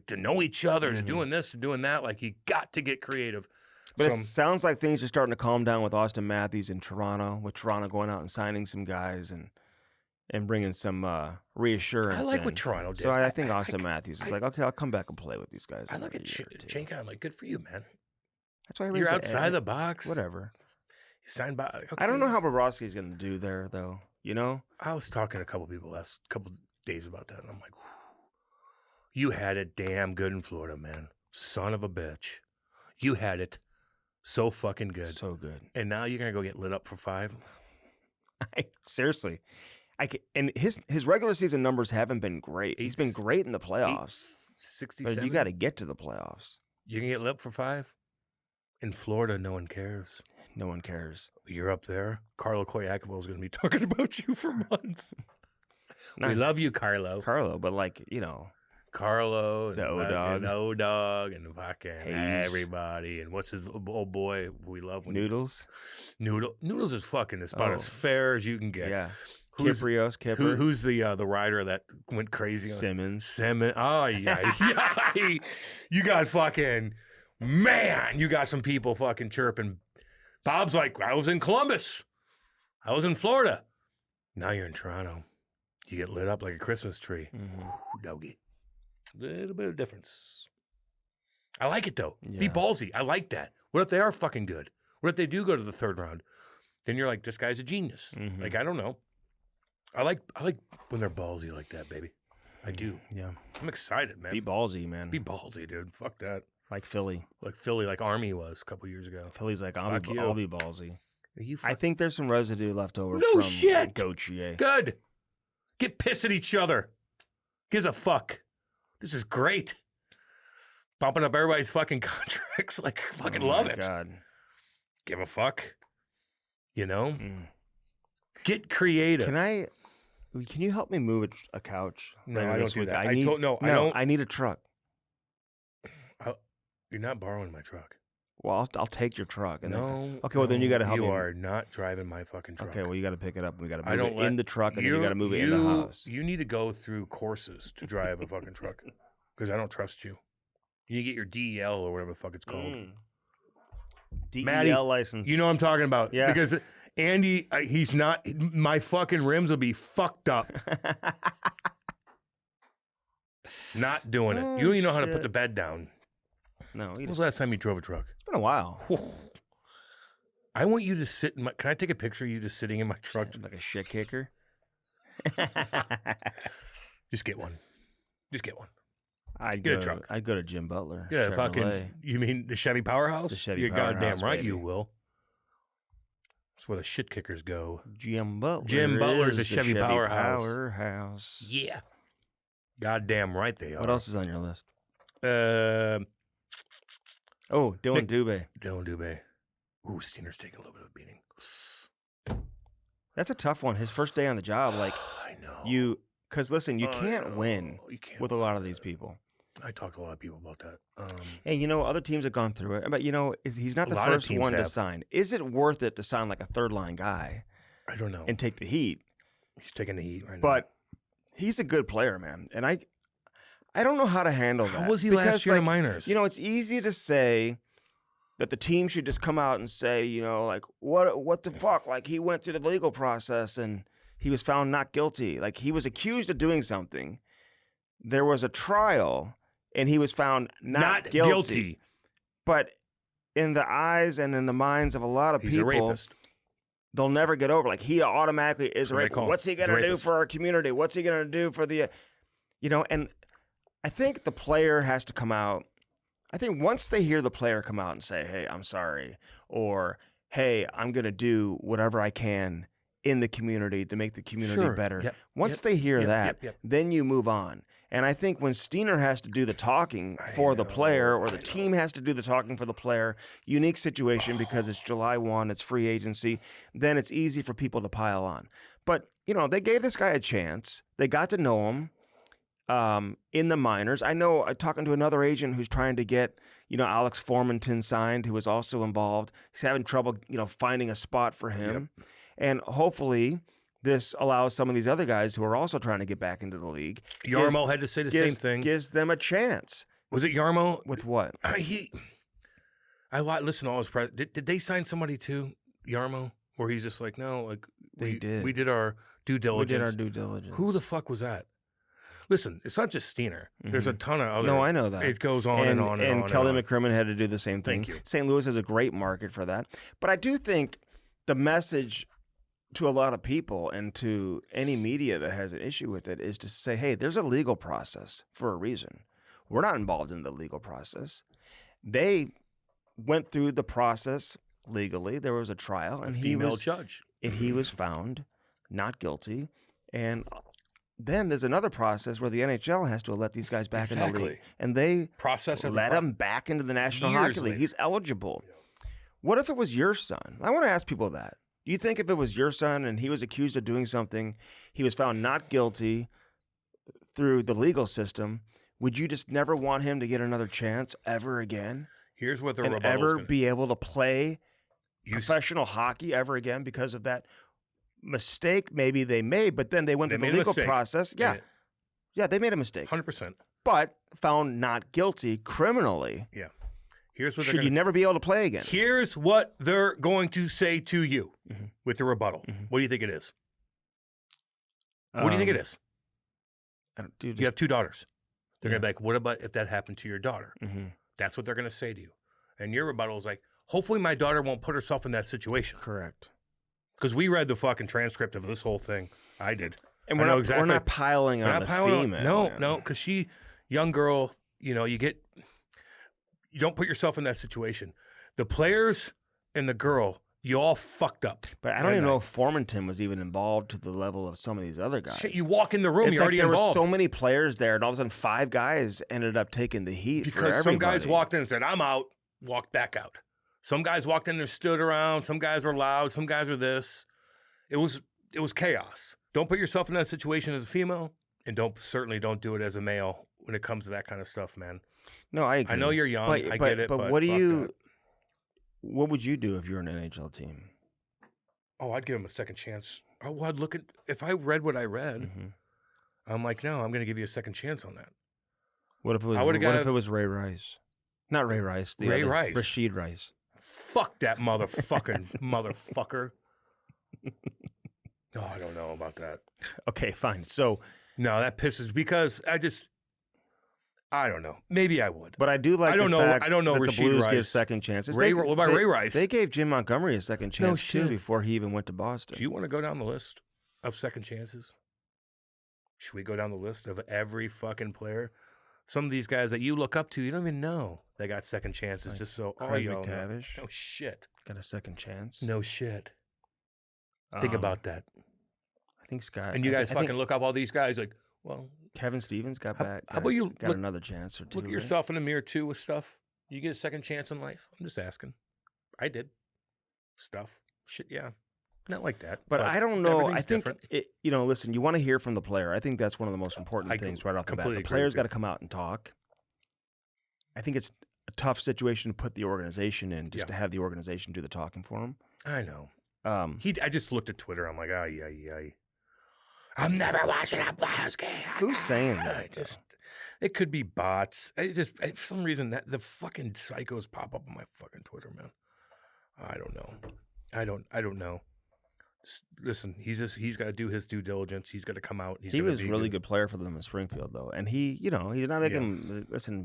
to know each other. They're doing this, they're doing that. Like, you got to get creative. But it sounds like things are starting to calm down with Austin Matthews in Toronto, with Toronto going out and signing some guys and bringing some reassurance. I like what Toronto did. So I think Austin Matthews is like, okay, I'll come back and play with these guys. I look at Chenka. I'm like, good for you, man. That's why you're outside the box. Whatever. You signed by. Okay. I don't know how Bobrovsky's going to do there, though. You know? I was talking to a couple people last couple days about that, and I'm like, you had it damn good in Florida, man. Son of a bitch. You had it so fucking good. So good. And now you're going to go get lit up for 5? Seriously. And his regular season numbers haven't been great. He's been great in the playoffs. 67. But you got to get to the playoffs. You can get lit up for 5? In Florida, no one cares. No one cares. You're up there. Carlo Koyakovo is going to be talking about you for months. We love you, Carlo. Carlo, but like, you know. Carlo, the O-Dog. And O-Dog, and fucking everybody. And what's his old boy we love? Noodles? Noodles is fucking about as fair as you can get. Yeah. Kipper. Who's the rider that went crazy? Simmons. Oh, yeah. You got fucking, man, you got some people fucking chirping. Bob's like, I was in Columbus. I was in Florida. Now you're in Toronto. You get lit up like a Christmas tree. Mm-hmm. Doggy. A little bit of difference. I like it, though. Yeah. Be ballsy. I like that. What if they are fucking good? What if they do go to the 3rd round? Then you're like, this guy's a genius. Mm-hmm. Like, I don't know. I like when they're ballsy like that, baby. I do. Yeah. I'm excited, man. Be ballsy, man. Be ballsy, dude. Fuck that. Like Philly. Like Army was a couple years ago. Philly's like, I'll be ballsy. I think there's some residue left over from shit. Gauthier. Good. Get pissed at each other. Gives a fuck. This is great. Bumping up everybody's fucking contracts. Like, fucking love it. God. Give a fuck. You know? Get creative. Can you help me move a couch? No, I don't do that. I need a truck. You're not borrowing my truck. Well, I'll take your truck. Well, then you got to help me. You are not driving my fucking truck. Okay, well, you got to pick it up. And we got to move it in the truck, and then you got to move it in the house. You need to go through courses to drive a fucking truck, because I don't trust you. You need to get your DEL or whatever the fuck it's called. DEL Maddie, license. You know what I'm talking about. Yeah. Because Andy, he's not, my fucking rims will be fucked up. Not doing it. You don't even know how to put the bed down. No. When was the last time you drove a truck? It's been a while. I want you to sit in my... Can I take a picture of you just sitting in my truck? Like a shit kicker? Just get one. I'd get a truck. I'd go to Jim Butler. Yeah, fucking... You mean the Chevy Powerhouse? The Chevy You're Powerhouse, goddamn right baby. You will. That's where the shit kickers go. Jim Butler. Jim Butler's a Chevy Powerhouse. Powerhouse. Yeah. Goddamn right they are. What else is on your list? Dylan Dubé. Dylan Dubé. Ooh, Steiner's taking a little bit of a beating. That's a tough one. His first day on the job, like I know. Because listen, you can't win with a lot of these people. I talked to a lot of people about that. Hey, other teams have gone through it, but he's not the first one to sign. Is it worth it to sign like a 3rd-line guy? I don't know. And take the heat. He's taking the heat right now. But he's a good player, man, and I don't know how to handle that. How was he last year in the minors? It's easy to say that the team should just come out and say, like, what the fuck? Like, he went through the legal process and he was found not guilty. Like, he was accused of doing something. There was a trial and he was found not guilty. But in the eyes and in the minds of a lot of He's a people, rapist. they'll never get over. Like, he automatically is That's what a they rapist. call him. What's he He's a going to do rapist. for our community? What's he going to do for the, and I think the player has to come out. I think once they hear the player come out and say, hey, I'm sorry, or hey, I'm going to do whatever I can in the community to make the community Sure. better. Yep. Once Yep. they hear Yep. that, Yep. Yep. then you move on. And I think when Steiner has to do the talking for the player, or the team has to do the talking for the player, unique situation because it's July 1, it's free agency, then it's easy for people to pile on. But, they gave this guy a chance. They got to know him in the minors. I know talking to another agent who's trying to get, Alex Formanton signed, who was also involved. He's having trouble, finding a spot for him. Yep. And hopefully this allows some of these other guys who are also trying to get back into the league. Yarmo had to say the same thing. Gives them a chance. Was it Yarmo? With what? I listened to all his press. Did they sign somebody too, Yarmo? Where he's just like, no, like we did our due diligence. We did our due diligence. Who the fuck was that? Listen, it's not just Steiner. Mm-hmm. There's a ton of other. No, I know that. It goes on and on and on. And Kelly McCrimmon had to do the same thing. Thank you. St. Louis is a great market for that. But I do think the message to a lot of people and to any media that has an issue with it is to say, hey, there's a legal process for a reason. We're not involved in the legal process. They went through the process legally. There was a trial, and he was found not guilty. And then there's another process where the NHL has to let these guys back in the league, and they let him back into the National Hockey League. He's eligible. Yeah. What if it was your son? I want to ask people that. Do you think if it was your son and he was accused of doing something, he was found not guilty through the legal system, would you just never want him to get another chance ever again? Here's what the and ever be able to play professional hockey ever again because of that mistake maybe they made, but then they went through the legal process. Yeah. Yeah, they made a mistake. 100%. But found not guilty criminally. Yeah. Here's what you never be able to play again? Here's what they're going to say to you with the rebuttal. What do you think it is? What do you think it is? You have 2 daughters. They're going to be like, what about if that happened to your daughter? That's what they're going to say to you. And your rebuttal is like, hopefully my daughter won't put herself in that situation. Correct. Because we read the fucking transcript of this whole thing. I did. And we're not piling on the female. No, because young girl, you don't put yourself in that situation. The players and the girl, you all fucked up. But I don't even know if Formanton was even involved to the level of some of these other guys. Shit, you walk in the room, you're already involved. There were so many players there, and all of a sudden 5 guys ended up taking the heat because some guys walked in and said, I'm out, walked back out. Some guys walked in and stood around. Some guys were loud. Some guys were this. It was chaos. Don't put yourself in that situation as a female, and certainly don't do it as a male when it comes to that kind of stuff, man. No, I agree. I know you're young. I get it. But what would you do if you're an NHL team? Oh, I'd give him a second chance. Oh, I'd look at if I read what I read. I'm like, no, I'm going to give you a second chance on that. What if it was Ray Rice? Not Ray Rice. Ray Rice. Rashid Rice. Fuck that motherfucker. Oh, I don't know about that. Okay, fine. So no, that pisses because I don't know. Maybe I would, but I do like. I don't know that Rashid the Blues Rice. give second chances. What about Ray Rice? They gave Jim Montgomery a second chance too before he even went to Boston. Do you want to go down the list of second chances? Should we go down the list of every fucking player? Some of these guys that you look up to, you don't even know they got second chances. Just so Craig McTavish. No shit. Got a second chance. No shit. Think about that. I think Scott. And you guys fucking look up all these guys like, well, Kevin Stevens got back. How about you got another chance or two? Look at yourself in the mirror too with stuff. You get a second chance in life. I'm just asking. I did. Stuff. Shit, yeah. Not like that. But I don't know. I think, listen, you want to hear from the player. I think that's one of the most important things right off the bat. The player's got to come out and talk. I think it's a tough situation to put the organization in, just to have the organization do the talking for him. I know. I just looked at Twitter. I'm like, ay. I'm never watching a Blues game. Who's saying that? It could be bots. For some reason, the fucking psychos pop up on my fucking Twitter, man. I don't know. I don't know. Listen, he's got to do his due diligence. He's got to come out. He was a really good player for them in Springfield, though, and he's not making. Listen,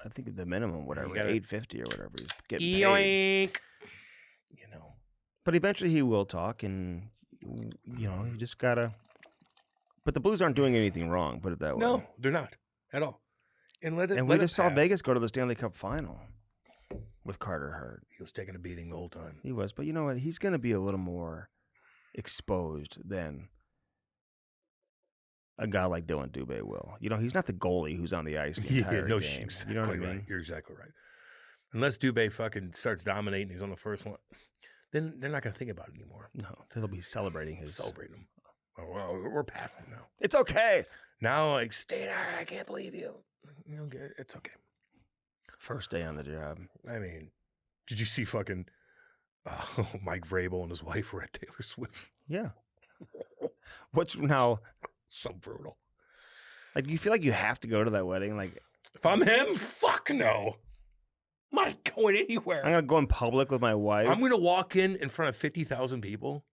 I think the minimum, whatever, gotta- $850 or whatever. He's getting paid. Yoink. You know. But eventually he will talk, and you just gotta. But the Blues aren't doing anything wrong. Put it that way. No, they're not at all. And let it. And let we it just saw pass. Vegas go to the Stanley Cup final with Carter Hart. He was taking a beating the whole time. He was, but you know what? He's going to be a little more exposed than a guy like Dylan Dubé will. He's not the goalie who's on the ice the entire game. Exactly You know what I right. mean? You're exactly right. Unless Dubé fucking starts dominating, he's on the first one, then they're not going to think about it anymore. No, they'll be celebrating his. Celebrate him. Oh, well, we're past it now. It's okay. Now, like, stay there. I can't believe you. It's okay. First day on the job. I mean, did you see fucking Mike Vrabel and his wife were at Taylor Swift's? Yeah. What's now? So brutal. Like, you feel like you have to go to that wedding? Like, If I'm him, fuck no. I'm not going anywhere. I'm gonna go in public with my wife. I'm going to walk in front of 50,000 people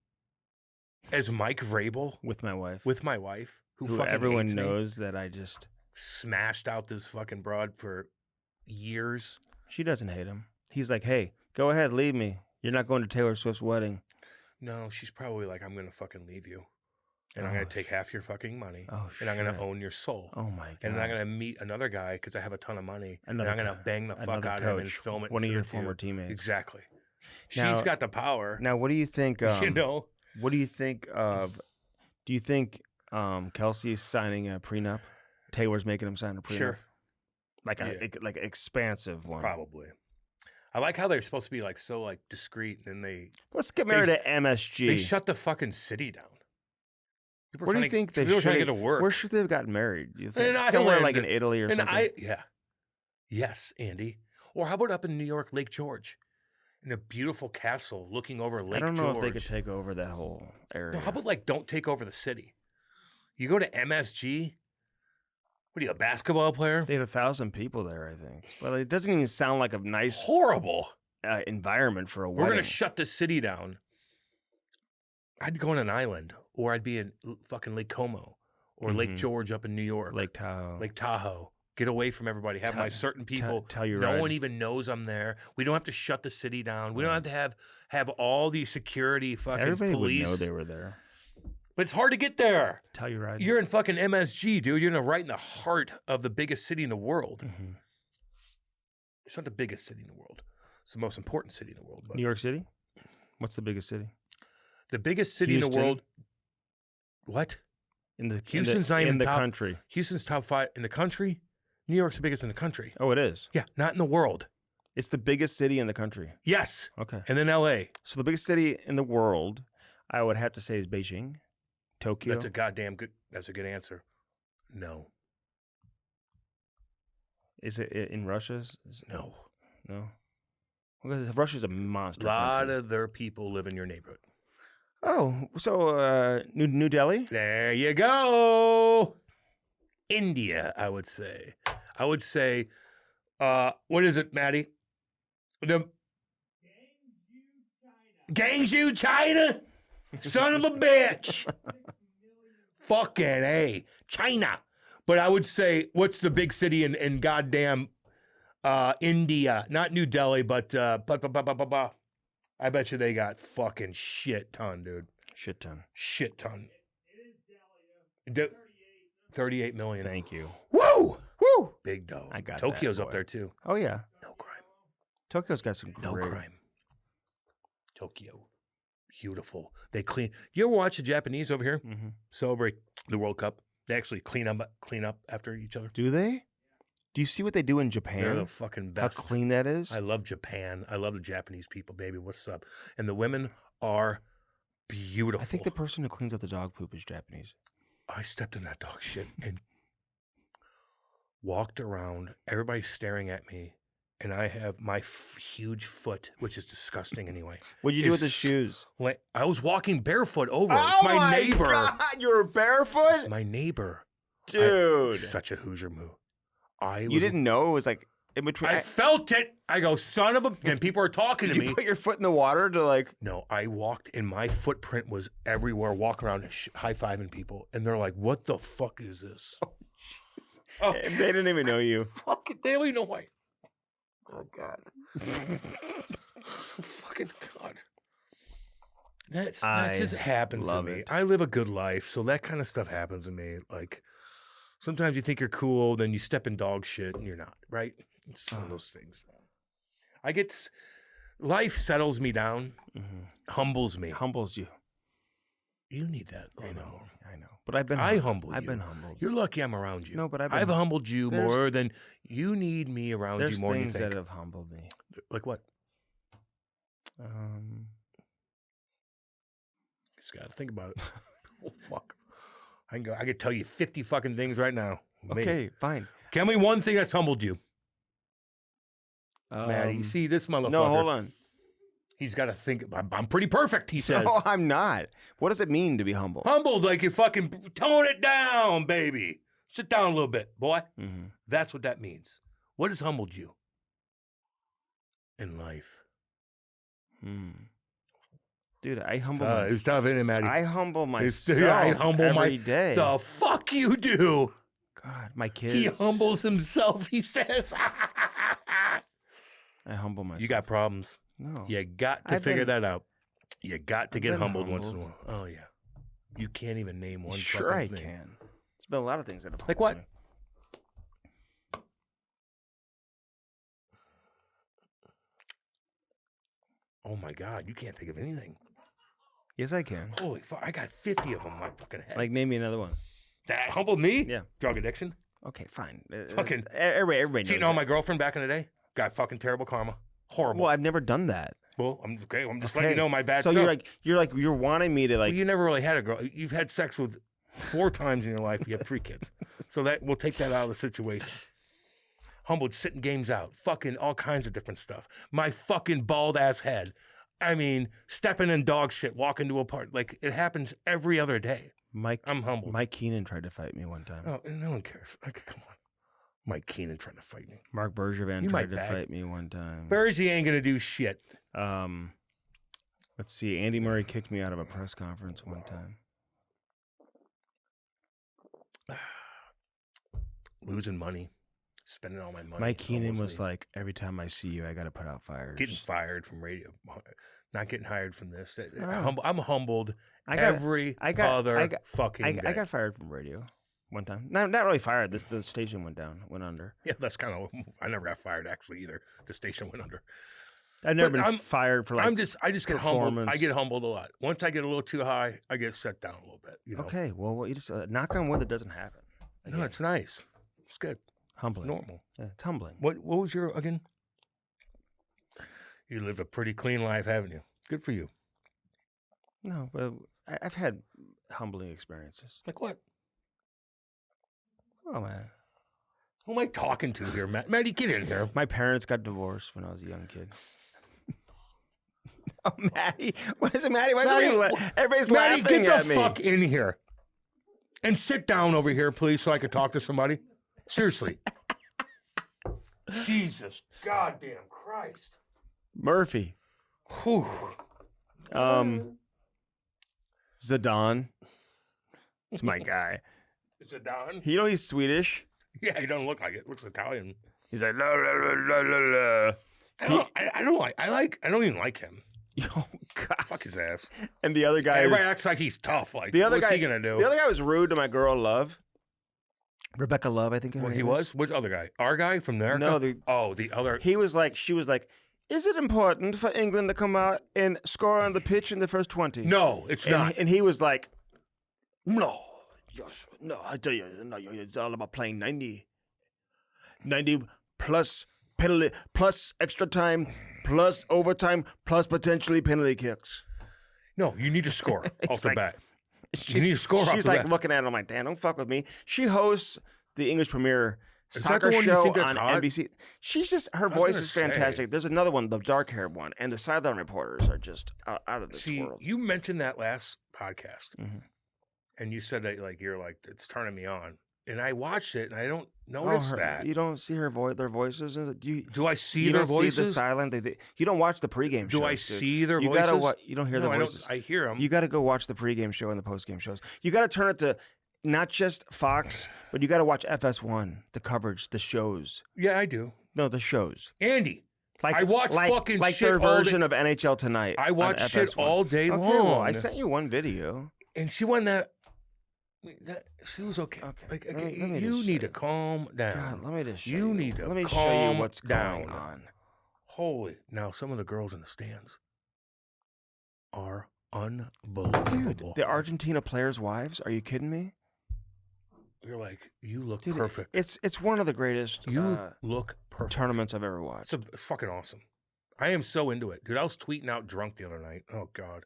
as Mike Vrabel with my wife. with my wife, who who fucking everyone hates me, knows that I just. smashed out this fucking broad for years. She doesn't hate him. He's like, hey, go ahead, leave me. You're not going to Taylor Swift's wedding. No, she's probably like, I'm going to fucking leave you. And I'm Oh, going to take half your fucking money. Oh, And I'm going to shit. own your soul. Oh my god. And then I'm going to meet another guy because I have a ton of money. Another and I'm going co- to bang the fuck another out of him and coach, film it. one of and your send it to former you. teammates. Exactly. Now- She's got the power. Now, what do you think? You know? What do you think of? Do you think Kelsey's signing a prenup? Taylor's making him sign a prenup. Sure. Like like an expansive one. Probably. I like how they're supposed to be like so like discreet, and then Let's get married to MSG. they shut the fucking city down. People are Where do you trying to- think they people are should trying to get to work? Where should they have gotten married? You think? In Somewhere Ireland. like in Italy or And something. Yes, Andy. Or how about up in New York, Lake George, in a beautiful castle looking over Lake I don't know George? if they could take over that whole area. No, how about like don't take over the city? You go to MSG. What are you, a basketball player? They had 1,000 people there, I think. Well, it doesn't even sound like a nice Horrible. environment for a We're wedding. gonna shut the city down. I'd go on an island, or I'd be in fucking Lake Como, or Lake Mhm. George up in New York, Lake Tahoe. Lake Tahoe. Get away from everybody. Have my certain people. Tell you No right. one even knows I'm there. We don't have to shut the city down. We don't have to have all these security fucking Everybody police. would know they were there. But it's hard to get there. Tell you right. You're in fucking MSG, dude. You're right in the heart of the biggest city in the world. Mhm. It's not the biggest city in the world. It's the most important city in the world. But New York City? What's the biggest city? the biggest city in the Houston? world. What? in Houston's not even the top- country. Houston's top 5 in the country. New York's the biggest in the country. Oh, it is. Yeah, not in the world. It's the biggest city in the country. Yes. Okay. And then LA. So the biggest city in the world, I would have to say, is Beijing, Tokyo. That's a good answer. No. Is it in Russia? No. No. Because Russia's a monster. A lot country. of their people live in your neighborhood. Oh, so New Delhi? There you go. India, I would say. What is it, Maddie? The Gangzhou, China? Son of a bitch. Fucking A. China. But I would say, what's the big city in goddamn India? Not New Delhi, but I bet you they got fucking shit ton, dude. Shit ton. Shit ton. 38 million. Thank you. Woo! Woo! Big dough. I got that, Tokyo's up boy. there too. Oh, yeah. No crime. Tokyo's got some great... No crime. Tokyo. Beautiful. They clean. You ever watch the Japanese over here Mm-hmm. celebrate the World Cup? They actually clean up after each other. Do they? Do you see what they do in They're Japan? the fucking How best. clean that is? I love Japan. I love the Japanese people, baby. What's up? And the women are beautiful. I think the person who cleans up the dog poop is Japanese. I stepped in that dog shit and walked around. Everybody's staring at me, and I have my huge foot, which is disgusting anyway. What'd you do with the Is- shoes? Like, I was walking barefoot over. It's my neighbor. God, you were barefoot? It's my neighbor. Dude. Such a Hoosier move. You didn't know it was like in between. I felt it. I go, son of a. Then people are talking to Did me. you put your foot in the water to like. No, I walked, and my footprint was everywhere, walking around, high-fiving people, and they're like, "What the fuck is this?" Oh, They didn't even know you. fuck it. They don't even know why. Oh God. Fucking God. That just happens to me. I live a good life, so that kind of stuff happens to me. Like, sometimes you think you're cool, then you step in dog shit, and you're not, right? It's one of those things. Life settles me down, humbles me. Humbles you. You need that. I know. But I've been humble you. I've been humbled. You're lucky I'm around you. No, but I've humbled you more than you need me around you more than you think. There's things that have humbled me. Like what? Just gotta think about it. Oh, fuck. I could tell you 50 fucking things right now. Okay, fine. Tell me one thing that's humbled you. Maddie, see this motherfucker. No, hold on. He's got to think. I'm pretty perfect, he says. No, I'm not. What does it mean to be humble? Humbled, like you fucking tone it down, baby. Sit down a little bit, boy. Mm-hmm. That's what that means. What has humbled you in life? Dude, I humble it's tough, isn't it, Maddie? I humble myself every day. The fuck you do? God, my kids. He humbles himself, he says. I humble myself. You got problems. No. You got to figure that out. You got to get humbled once in a while. Oh, yeah. You can't even name one Sure I fucking thing. can. There's been a lot of things that have Like what? me. Oh, my God. You can't think of anything. Yes, I can. Holy fuck. I got 50 of them in my fucking head. Like, name me another one. That humbled me? Yeah. Drug addiction? Okay, fine. Fucking everybody knows cheating on my girlfriend back in the day? Got fucking terrible karma. Horrible. Well, I've never done that. Well, I'm just letting you know my bad so stuff. you're wanting me to like. Well, you never really had a girl. You've had sex with 4 times in your life. You have 3 kids. So that we'll take that out of the situation. Humbled, sitting games out, fucking all kinds of different stuff. My fucking bald ass head. I mean, stepping in dog shit, walking to a park. Like, it happens every other day. I'm humbled. Mike Keenan tried to fight me one time. Oh, no one cares. Like, come on. Mike Keenan trying to fight me. Mark Bergevin tried to fight me one time. Bergie ain't gonna do shit. Let's see. Andy Murray kicked me out of a press conference one time. Losing money, spending all my money. Mike Keenan was like, every time I see you, I got to put out fires. Getting fired from radio, not getting hired from this. Oh. I'm humbled fucking day. I got fired from radio one time. Not really fired. The station went under. Yeah, that's kind of. I never got fired actually either. The station went under. I've never been fired for like. I just get humbled. I get humbled a lot. Once I get a little too high, I get set down a little bit. You know? Okay, well, you just knock on wood that doesn't happen. Again. No, it's nice. It's good. Humbling. Normal. Yeah, it's humbling. What was your again? You live a pretty clean life, haven't you? Good for you. No, but I've had humbling experiences. Like what? Oh man. Who am I talking to here, Matt? Matty, get in here. My parents got divorced when I was a young kid. Oh, Matty. What is it, Matty? Everybody's laughing get at the me. fuck in here. And sit down over here, please, so I could talk to somebody. Seriously. Jesus goddamn Christ. Murphy. Whew. Zidane. It's my guy. Zidane? You know he's Swedish? Yeah, he doesn't look like it. Looks Italian. He's like, la, la, la, la, la. I don't even like him. Oh, God. Fuck his ass. And the other guy Everybody acts like he's tough. Like, the other what's guy, he gonna do? The other guy was rude to my girl, Love. Rebecca Love, I think. Well, he was? Which other guy? Our guy from there? No, the other. She was like, is it important for England to come out and score on the pitch in the first 20? No, it's not. And he was like, no, I tell you, no, it's all about playing 90 plus penalty, plus extra time, plus overtime, plus potentially penalty kicks. No, you need to score off the bat. You need to score off the bat. She's like looking at him like, damn, don't fuck with me. She hosts the English Premier soccer one show you think on hot? NBC. She's just, her voice is fantastic. There's another one, the dark-haired one, and the sideline reporters are just out of this world. You mentioned that last podcast, and you said that you're like, it's turning me on. And I watched it, and I don't notice that. You don't see their voices? Do I see their voices? You don't see the silent? You don't watch the pregame shows. Do I see their voices? You don't hear their voices. I hear them. You got to go watch the pregame show and the postgame shows. You got to turn it to not just Fox, but you got to watch FS1, the coverage, the shows. Yeah, I do. No, the shows. Andy, I watch fucking like shit their all version day. of NHL Tonight. I watch on shit FS1. all day okay, long. Well, I sent you one video. And she won that. She was okay. Okay. Like, Let me you just need show to calm down. God, let me just show You you. need to let me show calm you what's down. going on. Holy. Now, some of the girls in the stands are unbelievable. Dude, the Argentina players' wives? Are you kidding me? You're like, you look Dude, perfect. It's one of the greatest You look perfect. tournaments I've ever watched. It's fucking awesome. I am so into it. Dude, I was tweeting out drunk the other night. Oh, God.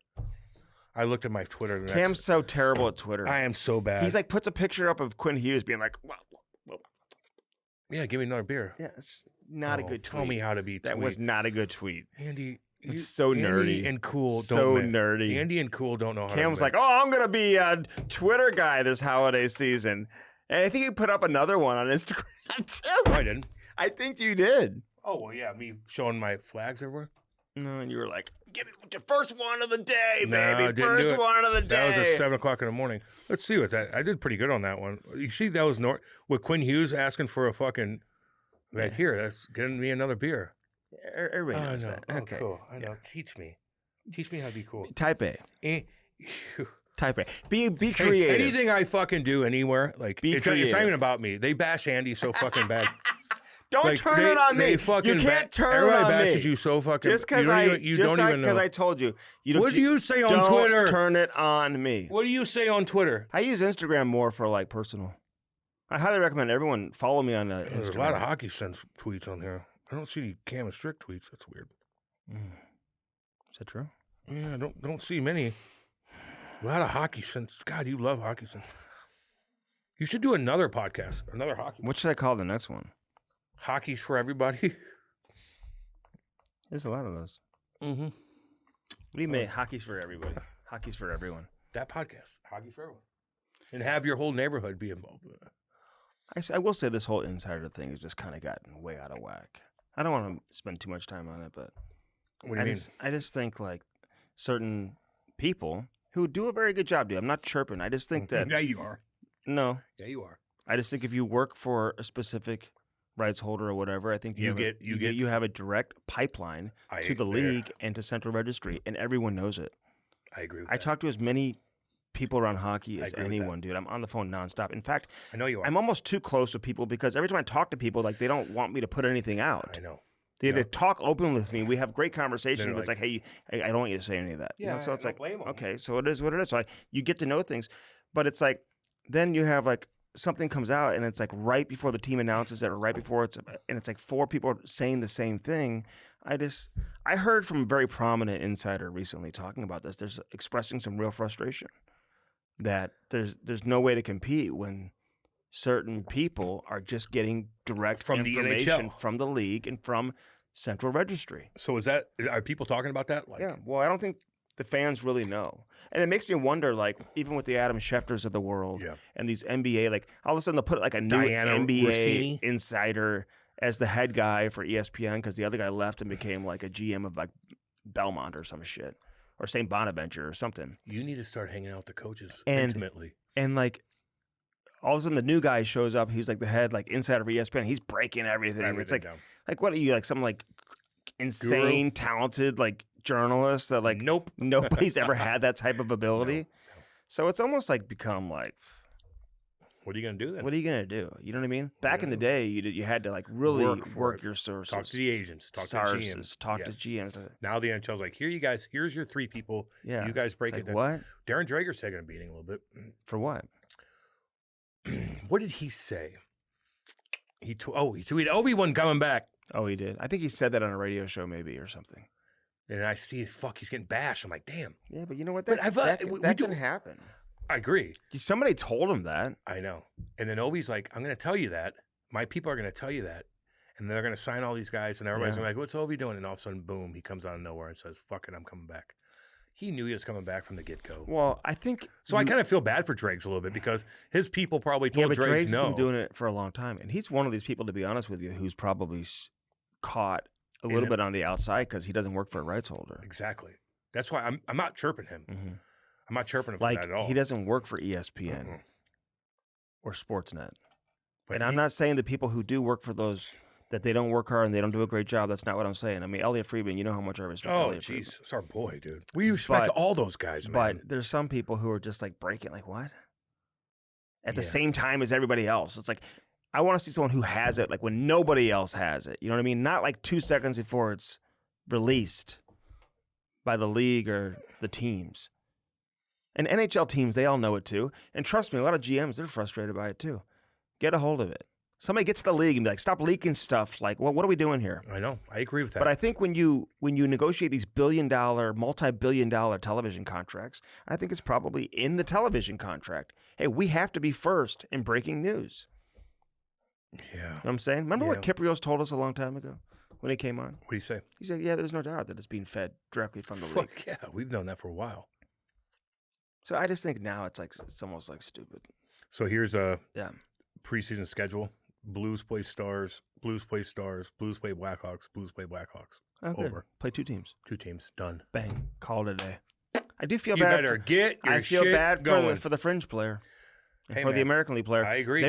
I looked at my Twitter. The Cam's so terrible at Twitter. I am so bad. He's like, puts a picture up of Quinn Hughes being like, whoa. Yeah, give me another beer. Yeah, it's not a good tweet. Tell me how to be That was not a good tweet. Andy, It's so nerdy. Andy and Cool So don't nerdy. Andy and Cool don't know how Cam was to like, mix. oh, I'm going to be a Twitter guy this holiday season. And I think he put up another one on Instagram, too. No, I didn't. I think you did. Oh, well, yeah, me showing my flags everywhere. No, and you were like, give it the first one of the day, No, baby. didn't do First it. one of the day. That was at 7 o'clock in the morning. Let's see what that. I did pretty good on that one. You see, that was with Quinn Hughes asking for a fucking, like, here, that's getting me another beer. Everybody I knows know. that. Oh, Okay. cool. I know. Yeah. Teach me how to be cool. Type A. Eh. Type A. Be Hey, creative. anything I fucking do anywhere, like Be it's not creative. even about me. They bash Andy so fucking bad. Don't Like, turn it on they me. fucking You can't turn it everybody on bashes me. you so fucking. Just because you don't even know. I told you. Don't, What do you say on don't Twitter? turn it on me. What do you say on Twitter? I use Instagram more for like personal. I highly recommend everyone follow me on There's Instagram. a lot of hockey sense tweets on here. I don't see any Cam and Strick tweets. That's weird. Is that true? Yeah, I don't see many. A lot of hockey sense. God, you love hockey sense. You should do another podcast, another hockey. What should I call the next one? Hockey's for everybody. There's a lot of those. Mm-hmm. What do you mean? Hockey's for everybody. Hockey's for everyone. That podcast, Hockey's for everyone, and have your whole neighborhood be involved with it. I will say this whole insider thing has just kind of gotten way out of whack. I don't want to spend too much time on it, but What do you mean? I just think like certain people who do a very good job, dude. I'm not chirping. I just think that Yeah, you are. no. Yeah, you are. I just think if you work for a specific rights holder or whatever, I think you have a direct pipeline to the league and to Central Registry, and everyone knows it. I agree with I that. talk to as many people around hockey as agree with anyone, dude. I'm on the phone nonstop. In fact, I know you are. I'm almost too close with people because every time I talk to people, like they don't want me to put anything out. I know. They Yeah. talk openly with me. We have great conversations, They're but it's like, hey, I don't want you to say any of that. You know? Yeah, So it's I like, don't blame 'em. okay, so it is what it is. So you get to know things, but it's like, then you have like something comes out and it's like right before the team announces it or right before and it's like four people are saying the same thing. I heard from a very prominent insider recently talking about this. There's expressing some real frustration that there's no way to compete when certain people are just getting direct From the information NHL. from the league and from Central Registry. So are people talking about that? Like, Yeah, well, I don't think the fans really know. And it makes me wonder, like, even with the Adam Schefters of the world Yeah. and these NBA, like, all of a sudden they'll put like a new Diana NBA Rossini? insider as the head guy for ESPN because the other guy left and became like a GM of like Belmont or some shit or St. Bonaventure or something. You need to start hanging out with the coaches And- intimately. And like, all of a sudden the new guy shows up. He's like the head like insider for ESPN. He's breaking everything. It's Everything like, down. what are you, like some like insane, talented like journalist that like Nope. nobody's ever had that type of ability. No. So it's almost like become like, What are you gonna do then? what are you gonna do? You know what I mean? Back in the gonna day, you had to like really Work for work it. your sources, Talk to the agents. Talk to the sources, GMs. talk Yes. to GMs. Now the NHL's like, here you guys. Here's your three people. Yeah, You guys break it's it like, down. what Darren Drager's taking a beating a little bit. for what? What did he say? He tweeted Obi-Wan coming back, Oh, he did. I think he said that on a radio show, maybe or something. and I see he's getting bashed. I'm like, damn. Yeah, but you know what? But That, I've, that, we that do- can happen. I agree. Somebody told him that. I know. And then Ovi's like, I'm going to tell you that. My people are going to tell you that. And they're going to sign all these guys, and everybody's Yeah. gonna be like, what's Ovi doing? And all of a sudden, boom, he comes out of nowhere and says, fuck it, I'm coming back. He knew he was coming back from the get-go. Well, I think So I kind of feel bad for Dregs a little bit because his people probably yeah, told but Dregs Drake's no. been doing it for a long time, and he's one of these people, to be honest with you, who's probably caught a little bit on the outside because he doesn't work for a rights holder. Exactly. That's why I'm not chirping him. Mm-hmm. I'm not chirping him for Like that at all. he doesn't work for ESPN. Mm-mm. or Sportsnet. But And I'm not saying the people who do work for those that they don't work hard and they don't do a great job. That's not what I'm saying. I mean, Elliot Friedman, you know how much I respect Elliot Friedman. jeez, it's our boy, dude. We respect all those guys, man. But there's some people who are just like breaking, like what? At the same time as everybody else. It's like, I want to see someone who has it, like when nobody else has it. You know what I mean? Not like 2 seconds before it's released by the league or the teams. And NHL teams, they all know it too. And trust me, a lot of GMs, they're frustrated by it too. Get a hold of it. Somebody gets to the league and be like, stop leaking stuff. Like, well, what are we doing here? I know. I agree with that. But I think when you negotiate these billion-dollar, multi-billion-dollar television contracts, I think it's probably in the television contract. Hey, we have to be first in breaking news. Yeah. You know what I'm saying? Remember what Kiprios told us a long time ago when he came on? What do you say? He said, yeah, there's no doubt that it's being fed directly from the league. Yeah, we've known that for a while. So I just think now it's almost like stupid. So here's a Yeah. preseason schedule. Blues play Stars. Blues play Stars. Blues play Blackhawks. Blues play Blackhawks. Oh, good. Over. Play 2 teams. 2 teams. Done. Bang. Call it a day. I do feel You bad. better get your I feel shit bad going. for the fringe player. And Hey, for the man, American League player. I agree.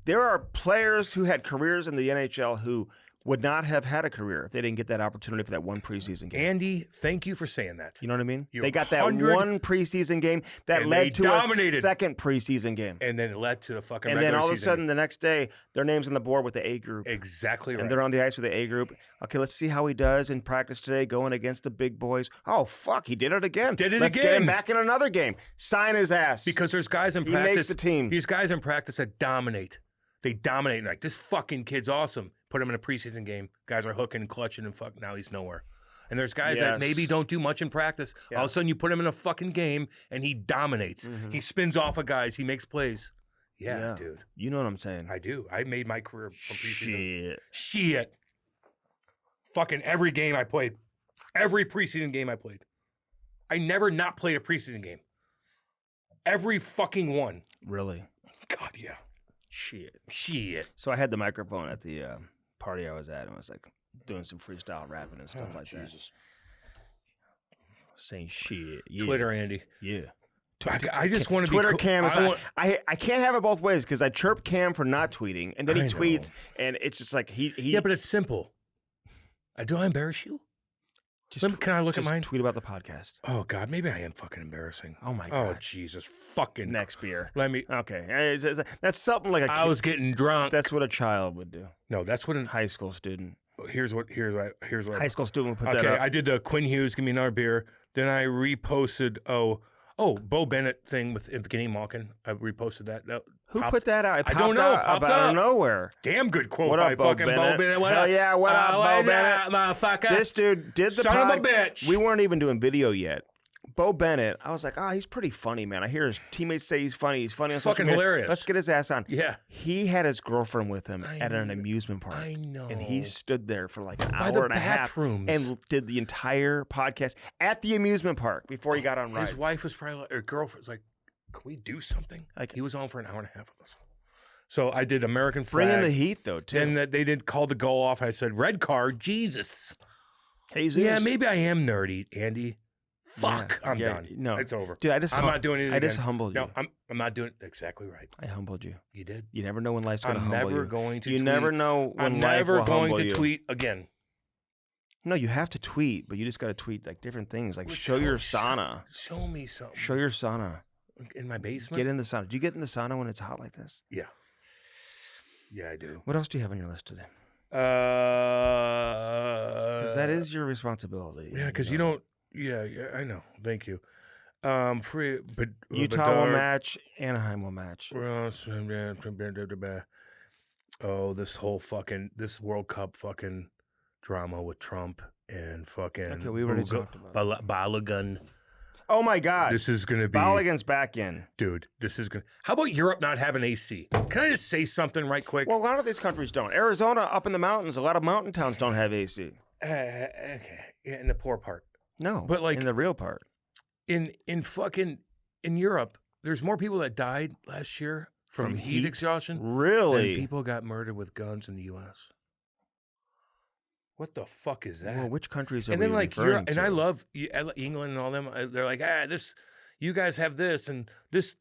There are players who had careers in the NHL who would not have had a career if they didn't get that opportunity for that one preseason game. Andy, thank you for saying that. You know what I mean? You're They got that 100 one preseason game that and led they to dominated. a second preseason game. And then it led to the fucking And then regular all of a season. sudden, the next day, their name's on the board with the A group. Exactly right. And they're on the ice with the A group. Okay, let's see how he does in practice today going against the big boys. Oh, fuck, he did it again. Let's get him back in another game. Sign his ass. Because there's guys in He practice. makes the team. These guys in practice that dominate. They dominate. Like, this fucking kid's awesome. Put him in a preseason game. Guys are hooking, clutching, and fuck, now he's nowhere. And there's guys that maybe don't do much in practice. Yeah. All of a sudden, you put him in a fucking game, and he dominates. Mhm. He spins off of guys. He makes plays. Yeah, dude. You know what I'm saying? I do. I made my career from preseason. Shit. Shit. Fucking every game I played. Every preseason game I played. I never not played a preseason game. Every fucking one. Really? God, yeah. Shit. So I had the microphone at the party I was at, and I was like doing some freestyle rapping and stuff like that. Saying shit. Yeah. Twitter, Andy. Yeah. I just want to be Twitter cool. Cam is I can't have it both ways because I chirp Cam for not tweeting, and then he I tweets, know. and it's just like he Yeah, but it's simple. Do I embarrass you? Can I look at mine? Tweet about the podcast. Oh God, maybe I am fucking embarrassing. Oh my Oh God. Jesus, fucking Next beer. Let me. Okay. That's something like a I kid. was getting drunk. That's what a child would do. No, that's what. High school student. Here's what. High school student would put that Okay, up. I did the Quinn Hughes. Give me another beer. Then I reposted. Bo Bennett thing with Evgeny Malkin. I reposted that. Who put that out? It I don't popped know. out Popped out up. of nowhere. Damn good quote What by up, Bo fucking Bennett? Bo Bennett. What Hell up? yeah, what up, Bo What's Bennett? up, motherfucker? This dude did the Son of a bitch. We weren't even doing video yet. Bo Bennett, I was like, he's pretty funny, man. I hear his teammates say he's funny. He's funny on social Fucking media. hilarious. Let's get his ass on. Yeah. He had his girlfriend with him I at an know. amusement park. I know. And he stood there for like an By the hour and a half bathrooms. and did the entire podcast at the amusement park before he got on rides. His wife was probably like, or girlfriend was like, can we do something? Like- He was on for an hour and a half with us. So I did American Bring flag. in the heat, though, too. Then they did call the goal off. I said, red card, Jesus. Jesus. Yeah, maybe I am nerdy, Andy. Fuck, I'm Yeah, done. no. It's over. Dude, I'm not doing it again. I just humbled you. No, I'm not doing it. Exactly right. I humbled you. You did. You never know when life's going to I'm humble you. never going to You tweet. never know when I'm life never will going humble to you. tweet again. No, you have to tweet, but you just got to tweet like different things. Like show your sauna. Show me something. Show your sauna. In my basement? Get in the sauna. Do you get in the sauna when it's hot like this? Yeah. Yeah, I do. What else do you have on your list today? Because Because that is your responsibility. Yeah, because you don't. Yeah, I know. Thank you. But Utah will match. Anaheim will match. Oh, this World Cup fucking drama with Trump and fucking. Okay, we already talked about it. Balogun. Oh my God! This is gonna be. Balogun's back in. Dude, this is gonna. How about Europe not having AC? Can I just say something right quick? Well, a lot of these countries don't. Arizona, up in the mountains, a lot of mountain towns don't have AC. Okay, in the poor part. No, But, like- in the real part. In Europe, there's more people that died last year from heat exhaustion Really? than people got murdered with guns in the U.S. What the fuck is that? Well, which countries are and then we like referring Europe, and to? I love England and all them. They're like, this, you guys have this and this.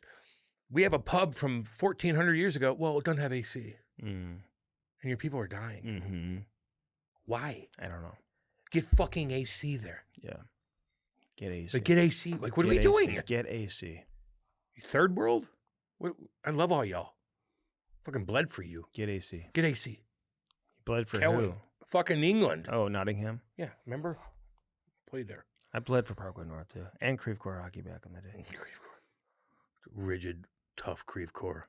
We have a pub from 1400 years ago. Well, it doesn't have AC. Mm. And your people are dying. Mm-hmm. Why? I don't know. Get fucking AC there. Yeah. Get AC. Like, get AC. Like, what are we doing? Get AC. Third world? What? I love all y'all. Fucking bled for you. Get AC. Get AC. You bled for Kelly. who? Fucking England. Oh, Nottingham? Yeah, remember? Played there. I bled for Parkway North, too. And Creve Coeur hockey back in the day. Creve Coeur. Rigid, tough Creve Coeur.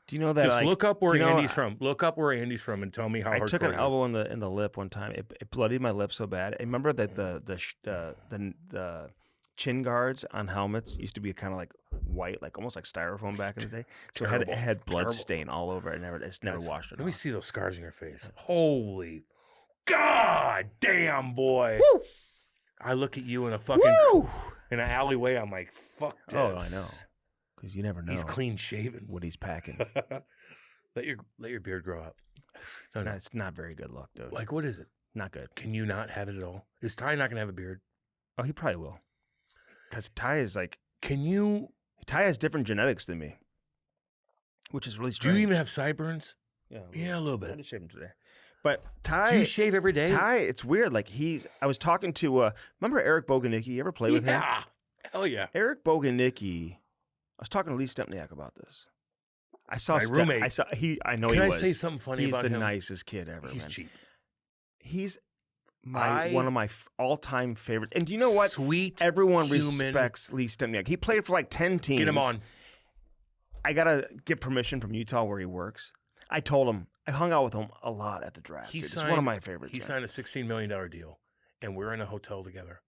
Do you know that? Just look up where Andy's from. Look up where Andy's from and tell me how hardcore. I took an elbow in the lip one time. It bloodied my lip so bad. I remember that the chin guards on helmets used to be kind of like white, like almost like styrofoam back in the day. So it had blood stain all over it. I just never washed it off. Let me see those scars in your face. Holy God damn, boy. Woo! I look at you in a fucking in an alleyway. I'm like, fuck this. Oh, I know. Because you never know. He's clean shaven. What he's packing. Let your beard grow up. No, it's not very good look, dude. Like, what is it? Not good. Can you not have it at all? Is Ty not gonna have a beard? Oh, he probably will. Because Ty is like, Ty has different genetics than me, which is really strange. Do you even have sideburns? Yeah, a little bit. I had to shave him today. But Ty, do you shave every day? Ty, it's weird. Like I was talking to, remember Eric Boganicki? You ever play with him? Yeah, hell yeah. Eric Boganicki. I was talking to Lee Stempniak about this. I saw my roommate. I know Can he I was. say something funny about him? He's the nicest kid ever. He's man. cheap. He's one of my all-time favorites. And do you know what? Sweet. Everyone human. respects Lee Stempniak. He played for like 10 teams. Get him on. I gotta get permission from Utah where he works. I told him. I hung out with him a lot at the draft. It's one of my favorites. He signed a $16 million deal, and we're in a hotel together,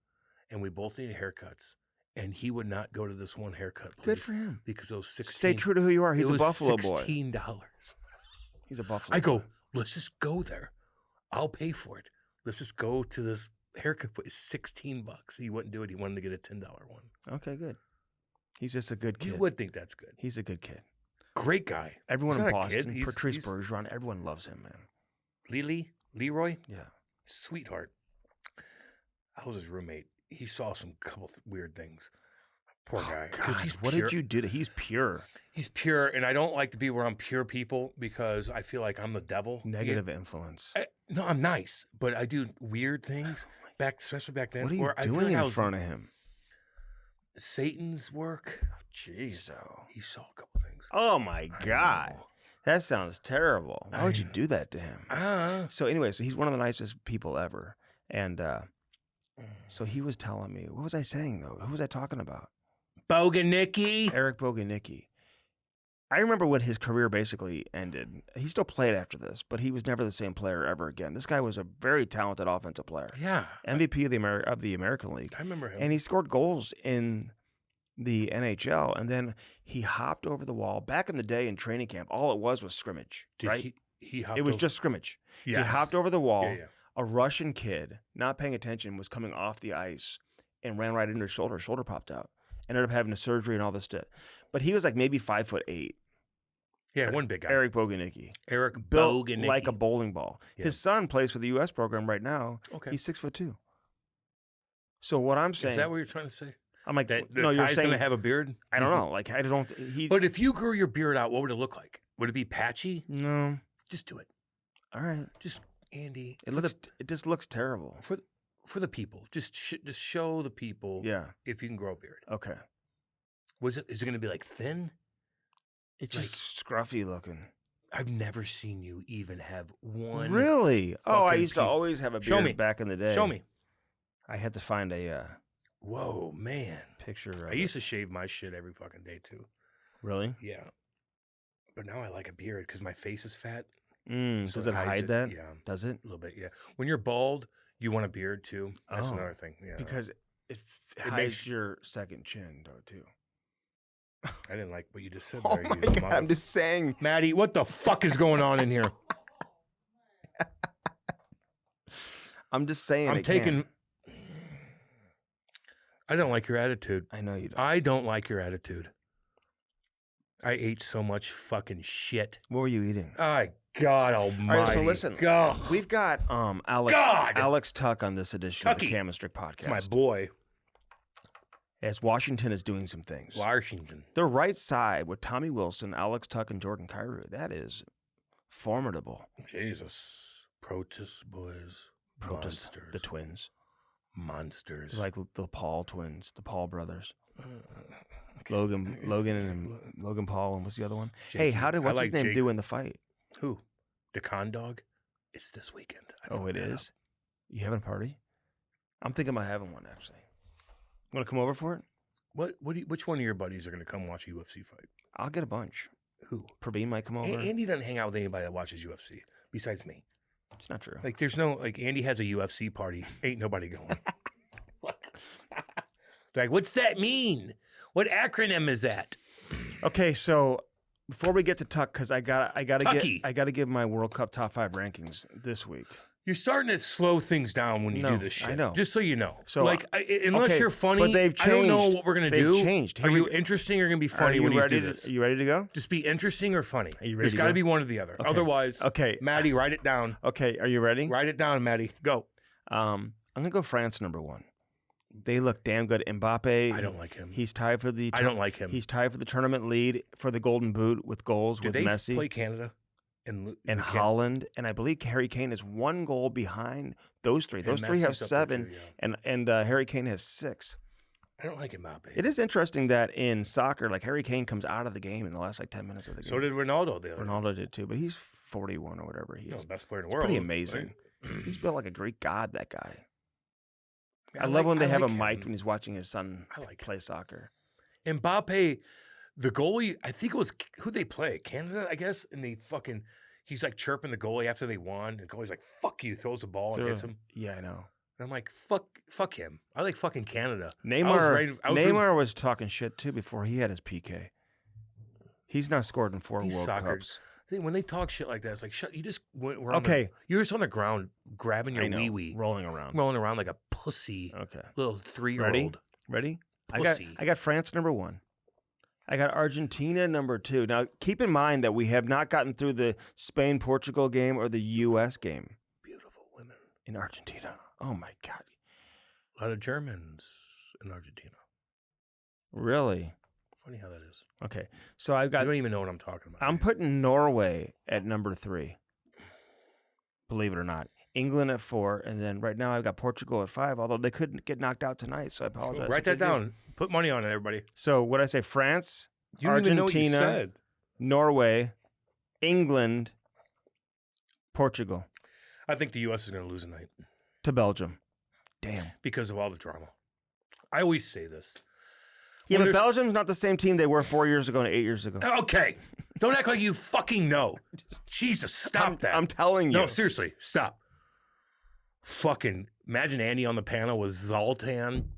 and we both needed haircuts. And he would not go to this one haircut place. Good for him. Because those 16. Stay true to who you are. He's a Buffalo boy. $16. He's a Buffalo. I go, let's just go there. I'll pay for it. Let's just go to this haircut place. $16. He wouldn't do it. He wanted to get a $10 one. Okay, good. He's just a good kid. You would think that's good. He's a good kid. Great guy. Everyone in Boston, Patrice Bergeron, everyone loves him, man. Leroy? Yeah. Sweetheart. I was his roommate. He saw couple weird things. Poor guy. God, what did you do to? He's pure. He's pure, and I don't like to be around pure people because I feel like I'm the devil. Negative influence. No, I'm nice, but I do weird things. Especially back then. What are you doing in front of him? Satan's work. Jeez, oh. He saw a couple things. Oh my God. That sounds terrible. Why would you do that to him? So anyway, he's one of the nicest people ever. And so he was telling me, what was I saying though? Who was I talking about? Boganicki. Eric Boganicki. I remember when his career basically ended. He still played after this, but he was never the same player ever again. This guy was a very talented offensive player. Yeah. MVP of the American League. I remember him. And he scored goals in the NHL, and then he hopped over the wall. Back in the day in training camp, all it was scrimmage, right? He it was just scrimmage. Yes. He hopped over the wall. Yeah. A Russian kid, not paying attention, was coming off the ice and ran right into his shoulder. Shoulder popped out. Ended up having a surgery and all this shit. But he was like maybe 5'8". Yeah, one big guy. Eric Boganicki. Built like a bowling ball. Yeah. His son plays for the U.S. program right now. Okay. He's 6'2". So what I'm saying... Is that what you're trying to say? I'm like, no, you're saying... going to have a beard? I don't know. Like, I don't... But if you grew your beard out, what would it look like? Would it be patchy? No. Just do it. All right. Just, Andy... It just looks terrible. For the people. Just show the people if you can grow a beard. Okay. Is it going to be like thin? It's just scruffy looking. I've never seen you even have one. Really? Oh, I used to always have a beard back in the day. Show me. I had to find a... Whoa, man. Picture. I used to shave my shit every fucking day too. Really? Yeah. But now I like a beard because my face is fat. So does it hide that? Yeah. Does it? A little bit, yeah. When you're bald, you want a beard too. That's another thing. Yeah. Because it hides your second chin, though, too. I didn't like what you just said Oh there. my God, I'm just saying. Maddie, what the fuck is going on in here? I'm just saying. I don't like your attitude. I know you don't. I don't like your attitude. I ate so much fucking shit. What were you eating? God almighty. All right, so listen. God. We've got Alex Tuch on this edition of the Camistrick podcast. It's my boy. as Washington is doing some things. Washington. The right side with Tommy Wilson, Alex Tuch, and Jordan Kyrou. That is formidable. Jesus. Protest boys. Protest Monsters. the twins. Monsters. They're like the Paul twins, the Paul brothers. Okay. Logan and Logan Paul, and what's the other one? Jake, Hey, how did what's his name Jake. do in the fight? Who? The Con Dog? It's this weekend. It is? You having a party? I'm thinking about having one, actually. Want to come over for it? Which one of your buddies are going to come watch a UFC fight? I'll get a bunch. Who? Praveen might come over. Andy doesn't hang out with anybody that watches UFC besides me. It's not true. Like, there's no, like, Andy has a UFC party. Ain't nobody going. Like, what's that mean? What acronym is that? Okay, so before we get to Tuck, because I gotta give my World Cup top 5 rankings this week. You're starting to slow things down when you do this shit. I know. Just so you know. So, like, unless you're funny, but they've I don't know changed. what we're gonna They've do. changed. Are you interesting or gonna be funny when you do this? Are you ready to go? Just be interesting or funny. Are you ready There's to got to go? be one or the other. Okay. Otherwise, Okay, Maddie, write it down. Okay, are you ready? Write it down, Maddie. Go. I'm gonna go France number 1. They look damn good. Mbappe. I don't like him. He's tied for the. I don't like him. He's tied for the tournament lead for the Golden Boot with goals Do with they Messi play Canada and Holland, and I believe Harry Kane is 1 goal behind those 3. Those 3 have Messi's up there 7, too, yeah. and Harry Kane has 6. I don't like Mbappe. It is interesting that in soccer, like Harry Kane comes out of the game in the last 10 minutes of the game. So did Ronaldo. The other Ronaldo did too, but he's 41 or whatever he is. No, best player in the It's world. pretty amazing. right? He's built like a Greek god. That guy. Yeah, I love when they have like him mic'd him. when he's watching his son I like play soccer. Mbappe, the goalie, I think it was who they play, Canada, I guess, and he's like chirping the goalie after they won. The goalie's like, "Fuck you," throws the ball and hits him. Yeah, I know. And I'm like, "Fuck him." I like fucking Canada. Neymar was talking shit too before he had his PK. He's not scored in 4 He's World soccer. Cups. See, when they talk shit like that, it's like, shut. You just you're just on the ground grabbing your I know, wee wee, rolling around. rolling around like a pussy Okay. little 3-year-old. Ready? Pussy. I got France number 1. I got Argentina number 2. Now, keep in mind that we have not gotten through the Spain-Portugal game or the U.S. game Beautiful women. in Argentina. Oh, my God. A lot of Germans in Argentina. Really? Funny how that is. Okay. So I've I got. don't even know what I'm talking about. I'm putting Norway at number 3. Believe it or not. England at 4. And then right now I've got Portugal at 5, although they couldn't get knocked out tonight. So I apologize. Write that down. Put money on it, everybody. So what did I say? France, You don't even know Argentina, what you said. Norway, England, Portugal I think the U.S. is going to lose tonight to Belgium. Damn. because of all the drama. I always say this. Yeah, When but there's- Belgium's not the same team they were 4 years ago and 8 years ago. Okay. Don't act like you fucking know. Jesus, stop that. I'm telling you. No, seriously, stop. Fucking imagine Andy on the panel with Zoltan.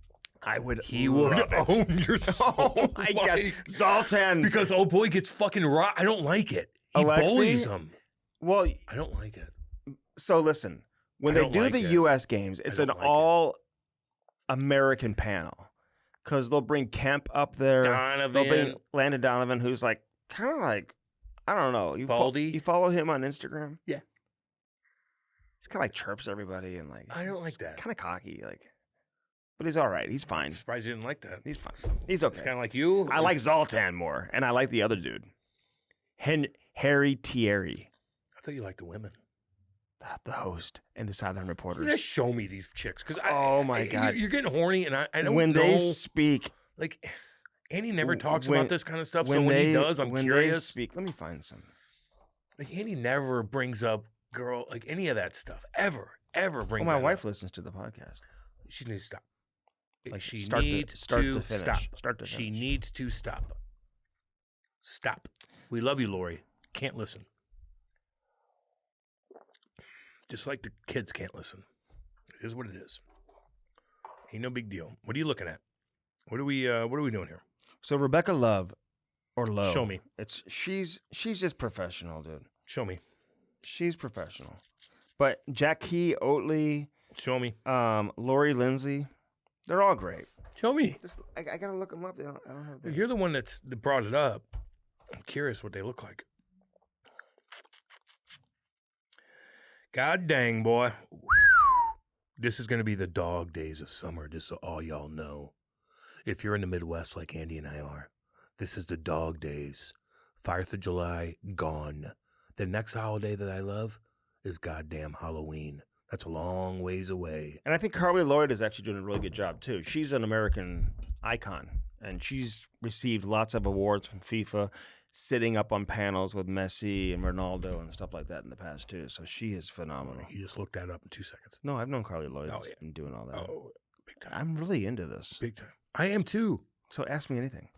I would. He would love it. own your soul. Oh my God, Zoltan. Because oh boy gets fucking raw. I don't like it. He Alexei? bullies him. Well, I don't like it. so listen, when I they don't do like the it. U.S. games, it's an don't like it. all American panel because they'll bring Kemp up there. Donovan. They'll bring Landon Donovan, who's like kind of like I don't know. Baldy? You follow him on Instagram? Yeah. He's kind of like chirps everybody and like I don't like that. Kind of cocky, like, but he's all right. He's fine. I'm surprised you didn't like that. He's fine. He's okay. It's kind of like you. I like Zoltan more, and I like the other dude, Harry Thierry, I thought you liked the women. the host and the Southern Reporters. Just show me these chicks, because Oh, my God. you're getting horny, and I don't when know. they speak, Like, Andy never talks when- about this kind of stuff. when So when they he does, I'm when curious. they speak, let me find some. Like Andy never brings up like any of that stuff ever brings. my that wife up. listens to the podcast. She needs to stop. Like She start needs to start to to finish. stop. Start to She finish. needs to stop. Stop. We love you, Lori. Can't listen. Just like the kids can't listen. It is what it is. Ain't no big deal. What are you looking at? What are we doing here? So Rebecca Love, or Lowe. Show me. She's just professional, dude. Show me. She's professional. But Jackie Oatley, Show me. Lori Lindsay, they're all great. Show me. I gotta look them up. I don't have. You're the one that brought it up. I'm curious what they look like. God dang, boy. This is going to be the dog days of summer, just so all y'all know. If you're in the Midwest like Andy and I are, this is the dog days. 4th of July, gone. The next holiday that I love is goddamn Halloween. That's a long ways away. And I think Carly Lloyd is actually doing a really good job, too. She's an American icon, and she's received lots of awards from FIFA, sitting up on panels with Messi and Ronaldo and stuff like that in the past, too. So she is phenomenal. You just looked that up in 2 seconds. No, I've known Carly Lloyd. Oh, yeah. Been doing all that. Oh, big time. I'm really into this. Big time. I am, too. So ask me anything.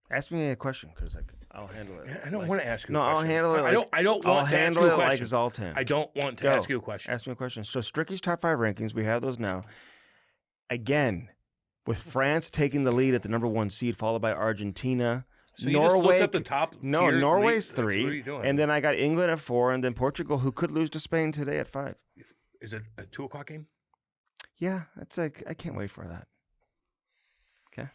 Ask me a question, because I'll handle it. I don't want to ask you No, a question. I'll handle it. I don't I'll want to ask handle you a it like question. Zoltan. I don't want to Go. ask you a question. Ask me a question. So Stricky's top 5 rankings, we have those now. Again, with France taking the lead at the number 1 seed, followed by Argentina. So you Norway, just looked up the top No, tier Norway's league? What are 3. you doing? And then I got England at 4, and then Portugal, who could lose to Spain today at 5. Is it a 2 o'clock game? Yeah, that's like, I can't wait for that. Okay.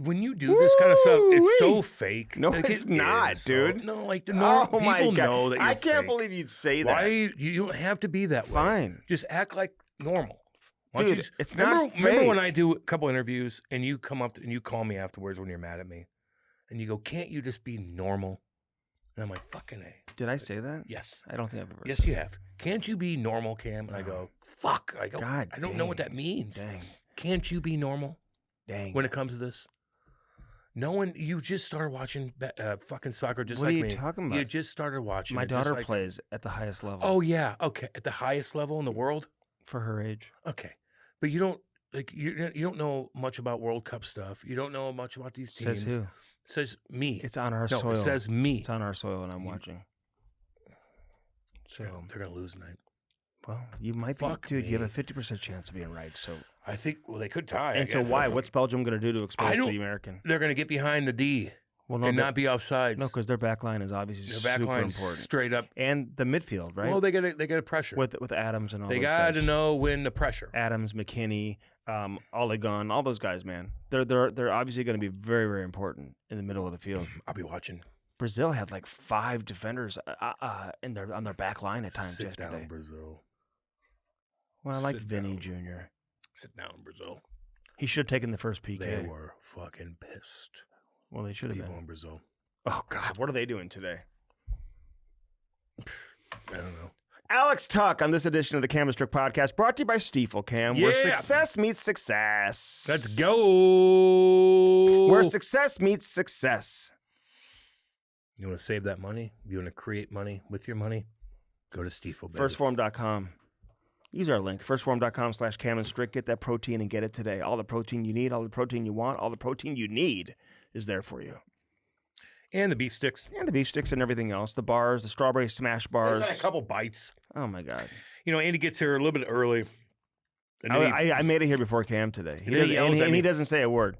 When you do this kind of stuff, it's so fake. No, Like, it's it not, is. dude. No, like the Oh my people God. know that you're I can't fake. believe you'd say Why that. you don't have to be that way. Fine. Just act like normal. Why don't Dude, you just- it's remember, not remember when fake. I do a couple interviews and you come up and you call me afterwards when you're mad at me, and you go, "Can't you just be normal?" And I'm like, "Fucking A." Did I say that? Yes. I don't think I've ever Yes, said you have. Can't you be normal, Cam? And I go, "Fuck." I go, God I don't know what dang. that means. Dang. Can't you be normal Dang. when it comes to this? No one. You just started watching fucking soccer just What like are you me. talking You about? just started watching. My it just daughter like- plays at the highest level. Oh yeah. Okay. At the highest level in the world. For her age. Okay. But you don't you don't know much about World Cup stuff. You don't know much about these teams. Says who? Says me. It's on our no, soil. it says me. It's on our soil, and I'm watching. So, They're gonna lose tonight. well, you might Fuck be, dude. You have me. a 50% chance of being right. So, I think. Well, they could tie. I and so guess. why? What's Belgium going to do to expose don't- the American? They're gonna get behind the D Well, and they- not be offsides. no, because their back line is obviously their back super line's important, straight up. and the midfield, right? Well, they get a pressure. with Adams and all. They those got to guys. know when the pressure. Adams, McKinney, Olegun, all those guys, man. They're obviously going to be very, very important in the middle of the field. I'll be watching. Brazil had like 5 defenders on their back line at times Sit yesterday. down, Brazil. Well, I like Sit Vinny down. Jr. Sit down, Brazil. He should have taken the first PK. They were fucking pissed. Well, they should have People been. in Brazil. Oh God, what are they doing today? I don't know. Alex Tuch on this edition of the Cam and Strick podcast, brought to you by Stiefel, Cam, where Yeah. success meets success. Let's go. Where success meets success. You want to save that money? You want to create money with your money? Go to Stiefel, baby. Firstform.com. Use our link, firstform.com/Cam and Strick. Get that protein and get it today. All the protein you need, all the protein you want, all the protein you need is there for you. And the beef sticks. And the beef sticks and everything else. The bars, the strawberry smash bars. Just had a couple bites. Oh, my God. You know, Andy gets here a little bit early. And then, I made it here before Cam today. And then he yells at and me. he doesn't say a word.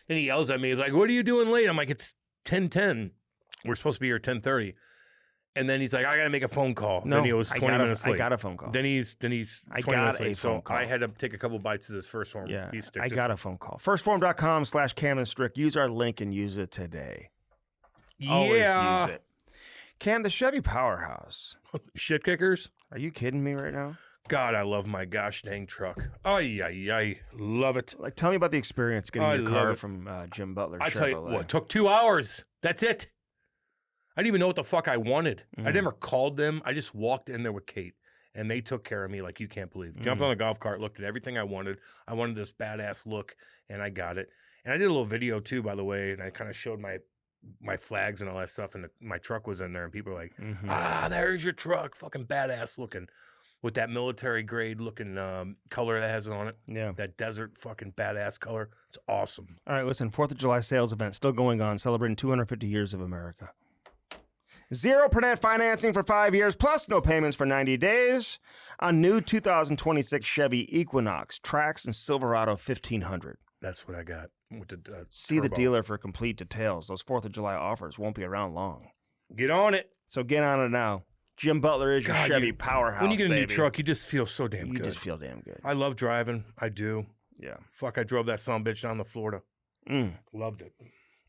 then he yells at me. He's like, "What are you doing late?" I'm like, "It's 10:10. We're supposed to be here at 10:30." And then he's like, "I got to make a phone call." No, then he was 20 minutes late. I got a phone call. Then he's 20 minutes late. So phone call. I had to take a couple bites of this first form Yeah, beef stick. I got a phone call. Firstform.com/Cam and Strick. Use our link and use it today. Always Yeah. use it. Cam, the Chevy Powerhouse. Shit kickers. Are you kidding me right now? God, I love my gosh dang truck. I love it. Like, tell me about the experience getting I your love car it. from Jim Butler. I tell you Chevrolet. what, it took 2 hours. That's it. I didn't even know what the fuck I wanted. I Mm. never called them. I just walked in there with Kate, and they took care of me like you can't believe. Jumped on the golf cart, looked at everything I wanted. I wanted this badass look, and I got it. And I did a little video too, by the way, and I kind of showed my flags and all that stuff, and my truck was in there, and people were like, Mhm. there's your truck, fucking badass looking, with that military grade looking color that has on it, Yeah. that desert fucking badass color. It's awesome. All right, listen, 4th of July sales event still going on, celebrating 250 years of America. 0% financing for 5 years, plus no payments for 90 days on new 2026 Chevy Equinox, Trax, and Silverado 1500. That's what I got with the See the turbo. dealer for complete details. Those 4th of July offers won't be around long. Get on it. So get on it now. Jim Butler is your God, Chevy you- powerhouse, When you get a new baby. truck, you just feel so damn You good. just feel damn good. I love driving. I do. Yeah. Fuck, I drove that sumbitch down to Florida. Mm. Loved it.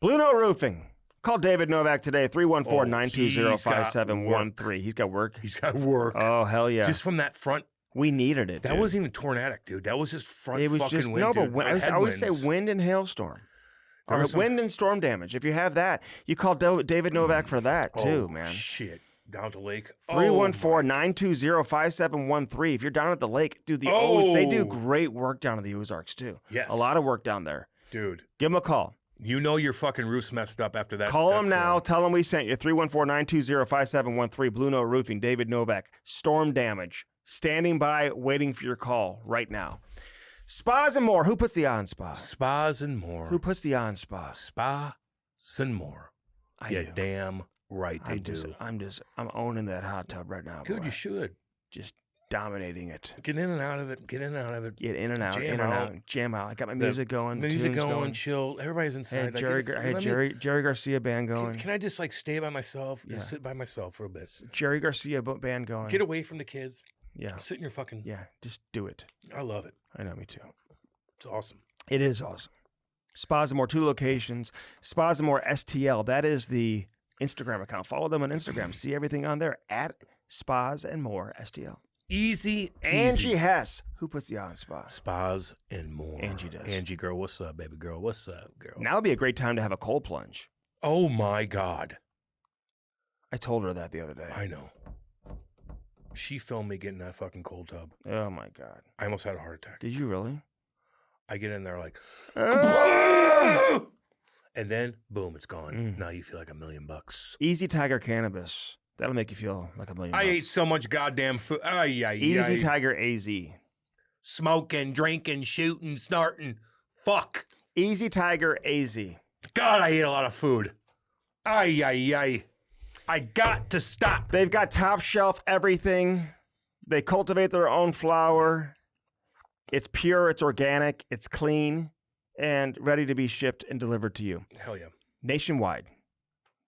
Blue Note Roofing. Call David Novak today, 314-920-5713. he's He's got work. He's got work. Oh, hell yeah. Just from that front We needed it. That wasn't even tornadic, dude. That was just front It was fucking just wind. no, dude. but I always say wind and hailstorm. There Or was some- wind and storm damage. If you have that, you call David Novak for that too, man. Shit. Down at the lake. 314-920-5713. If you're down at the lake, dude, they do great work down in the Ozarks too. Yes. A lot of work down there. Dude. Give them a call. You know your fucking roof's messed up after that. Call that them now. storm. Tell them we sent you. 314-920-5713. Blue Note Roofing, David Novak. Storm damage. Standing by, waiting for your call right now. Spas and more. Who puts the on spas? Spas and more. Who puts the on spas? Spas and more. I do. Damn right they do. I'm owning that hot tub right now. Dude, boy. you should. Just dominating it. Get in and out of it. Get in and out of it. Get in and out, Jam in and out. out, jam out. I got my music going, Music tunes going, chill. Everybody's inside. I had Jerry Garcia band going. Can I just like stay by myself and Yeah. sit by myself for a bit? Jerry Garcia band going. Get away from the kids. Yeah, Sit in your fucking. yeah. Just do it. I love it. I know, me too. It's awesome. It is awesome. Spas and More, 2 locations. Spas and More STL. That is the Instagram account. Follow them on Instagram. See everything on there at Spas and More STL. Easy. Angie Hess. Who puts the on spa? Spas and more. Angie does. Angie girl, what's up, baby girl? What's up, girl? Now would be a great time to have a cold plunge. Oh my God. I told her that the other day. I know. She filmed me getting that fucking cold tub. Oh my God. I almost had a heart attack. Did you really? I get in there like, Ah! and then boom, it's gone. Mm. Now you feel like $1 million. Easy Tiger Cannabis. That'll make you feel like $1 million. I ate so much goddamn food. Easy Tiger AZ. Smoking, drinking, shooting, snorting. Fuck. Easy Tiger AZ. God, I ate a lot of food. I got to stop. They've got top shelf everything. They cultivate their own flower. It's pure, it's organic, it's clean, and ready to be shipped and delivered to you Hell yeah. nationwide.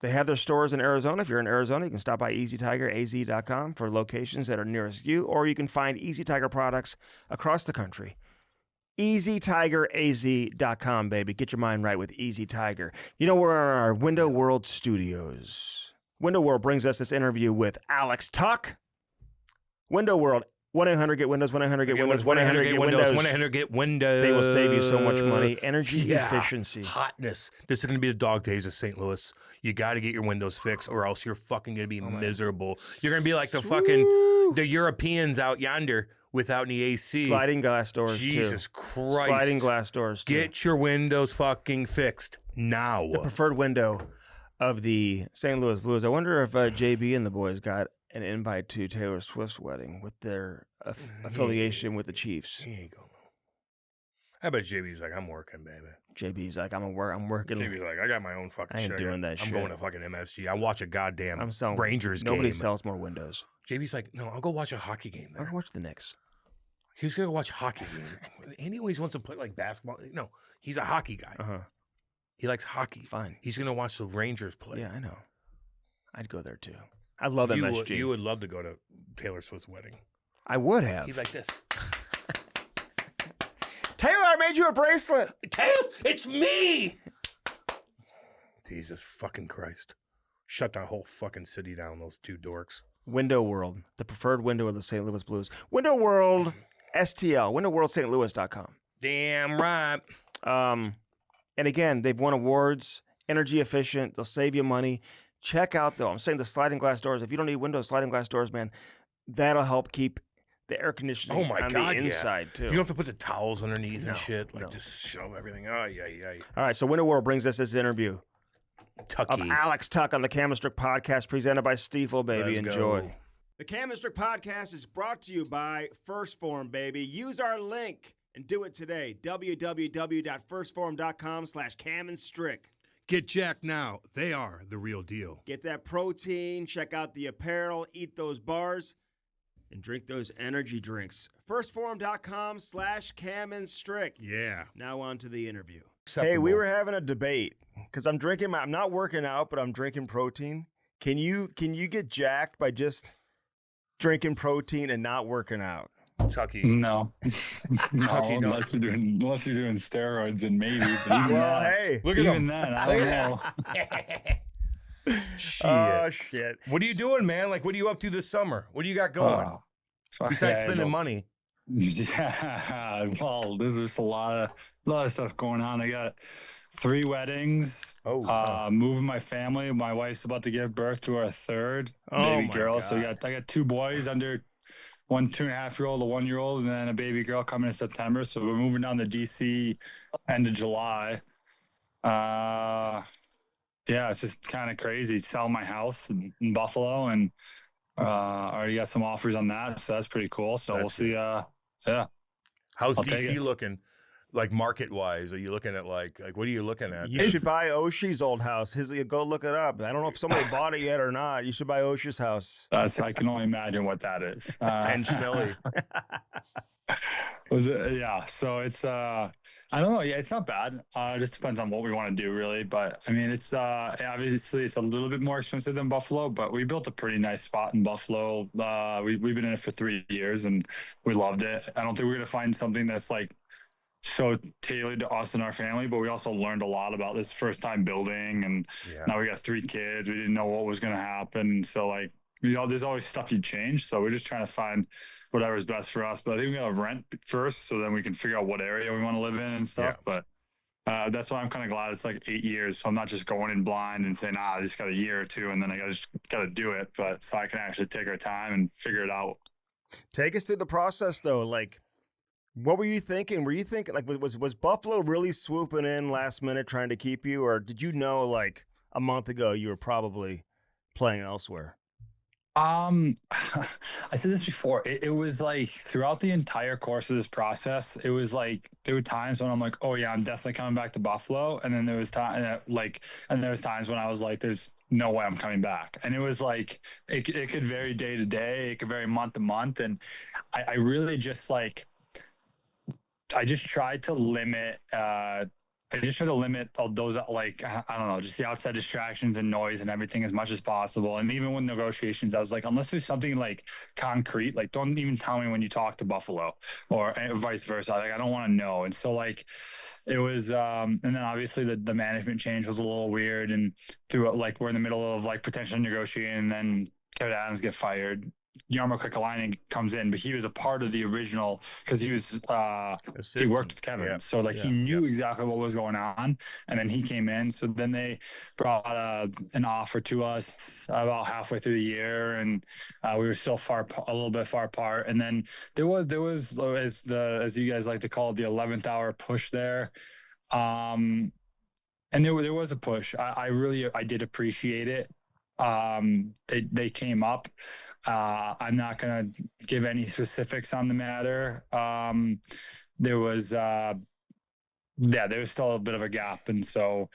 They have their stores in Arizona. If you're in Arizona, you can stop by EasyTigerAZ.com for locations that are nearest you, or you can find Easy Tiger products across the country. EasyTigerAZ.com, baby. Get your mind right with Easy Tiger. You know, we're in our Window World studios. Window World brings us this interview with Alex Tuch. Window World, 1-800-GET-WINDOWS, 1-800-GET-WINDOWS, 1-800-GET-WINDOWS. 1-800-GET-WINDOWS. They will save you so much money. Energy efficiency. Hotness. This is going to be the dog days of St. Louis. You got to get your windows fixed or else you're fucking going to be miserable. You're going to be like the Europeans out yonder without any AC. Sliding glass doors, Jesus too. Christ. Sliding glass doors, too. Get your windows fucking fixed now. The preferred window of the St. Louis Blues. I wonder if JB and the boys got an invite to Taylor Swift's wedding with their affiliation with the Chiefs. He ain't going. I bet JB's like, I'm working, baby. JB's like, I'm working. JB's like, I got my own fucking I ain't shit. doing that I'm shit. going to fucking MSG. I watch a goddamn I'm selling Rangers Nobody game. sells more windows. JB's like, no, I'll go watch a hockey game I'll there. go watch the Knicks. He's going to watch a hockey game. Andy always wants to play like basketball. No, he's a hockey guy. Uh-huh. He likes hockey. Fine. He's going to watch the Rangers play. Yeah, I know. I'd go there, too. I love you MSG. you would love to go to Taylor Swift's wedding. I would have. He's like this. Taylor, I made you a bracelet. Taylor, it's me. Jesus fucking Christ. Shut that whole fucking city down, those two dorks. Window World, the preferred window of the St. Louis Blues. Window World STL, windowworldstlouis.com. Damn right. And again, they've won awards, energy efficient, they'll save you money. Check out, though, I'm saying the sliding glass doors. If you don't need windows, sliding glass doors, man, that'll help keep the air conditioning on the inside, too. You don't have to put the towels underneath No, and shit. Like, no. just shove everything. Oh, yeah. All right, so Window World brings us this interview of Tucky. Alex Tuch on the Camistrick Podcast, presented by Stiefel, baby. Let's Enjoy. go. The Camistrick Podcast is brought to you by First Form, baby. Use our link and do it today. www.firstform.com/Cam&Strick. Get jacked now. They are the real deal. Get that protein, check out the apparel, eat those bars, and drink those energy drinks. Firstform.com/Cam&Strick. Yeah. Now on to the interview. Acceptable. Hey, we were having a debate because I'm not working out, but I'm drinking protein. Can you get jacked by just drinking protein and not working out? Tucky. No, no, Tucky, no. unless you're doing steroids, and maybe. But even Well, that, hey. Look at even him. then, I don't know. Shit. Oh, shit. What are you doing, man? Like, what are you up to this summer? What do you got going? Besides spending money. Yeah, well, there's just a lot of stuff going on. I got 3 weddings. Moving my family. My wife's about to give birth to our 3rd baby girl. So I got 2 boys under 1 2.5-year-old, a 1-year-old, and then a baby girl coming in September. So we're moving down to DC end of July. Yeah, it's just kind of crazy. Sell my house in Buffalo, and already got some offers on that, so that's pretty cool. So we'll see. Yeah. How's DC looking? Like market wise, are you looking at like what are you looking at? You should buy Oshi's old house. Go look it up. I don't know if somebody bought it yet or not. You should buy Oshi's house. I can only imagine what that is. 10 schmilly. Yeah. So it's I don't know. Yeah, it's not bad. It just depends on what we want to do, really. But I mean, it's obviously it's a little bit more expensive than Buffalo, but we built a pretty nice spot in Buffalo. We've been in it for 3 years and we loved it. I don't think we're gonna find something that's like so tailored to us and our family, but we also learned a lot about this first time building, and now we got 3 kids. We didn't know what was going to happen. So like, there's always stuff you change. So we're just trying to find whatever's best for us. But I think we got to rent first, so then we can figure out what area we want to live in and stuff. But that's why I'm kind of glad it's like 8 years. So I'm not just going in blind and saying, I just got a year or 2 and then I just got to do it. But so I can actually take our time and figure it out. Take us through the process though. Like, what were you thinking? Were you thinking like was Buffalo really swooping in last minute trying to keep you, or did you know like a month ago you were probably playing elsewhere? I said this before. It was like throughout the entire course of this process, it was like there were times when I'm like, oh yeah, I'm definitely coming back to Buffalo, and then there was times when I was like, there's no way I'm coming back. And it was like it could vary day to day, it could vary month to month, and I really just like. I just tried to limit all those, like, I don't know, just the outside distractions and noise and everything as much as possible. And even with negotiations, I was like, unless there's something like concrete, like don't even tell me when you talk to Buffalo or vice versa. Like, I don't want to know. And so like, it was, and then obviously the management change was a little weird, and through like, we're in the middle of like potentially negotiating, and then Kevin Adams get fired. Jarmo Kekalainen comes in, but he was a part of the original because he was he worked with Kevin, so like he knew exactly what was going on, and then he came in. So then they brought an offer to us about halfway through the year, and we were still a little bit far apart. And then there was as you guys like to call it, the 11th hour push there. And there was a push. I did appreciate it. They came up. I'm not going to give any specifics on the matter. There was still a bit of a gap. And so,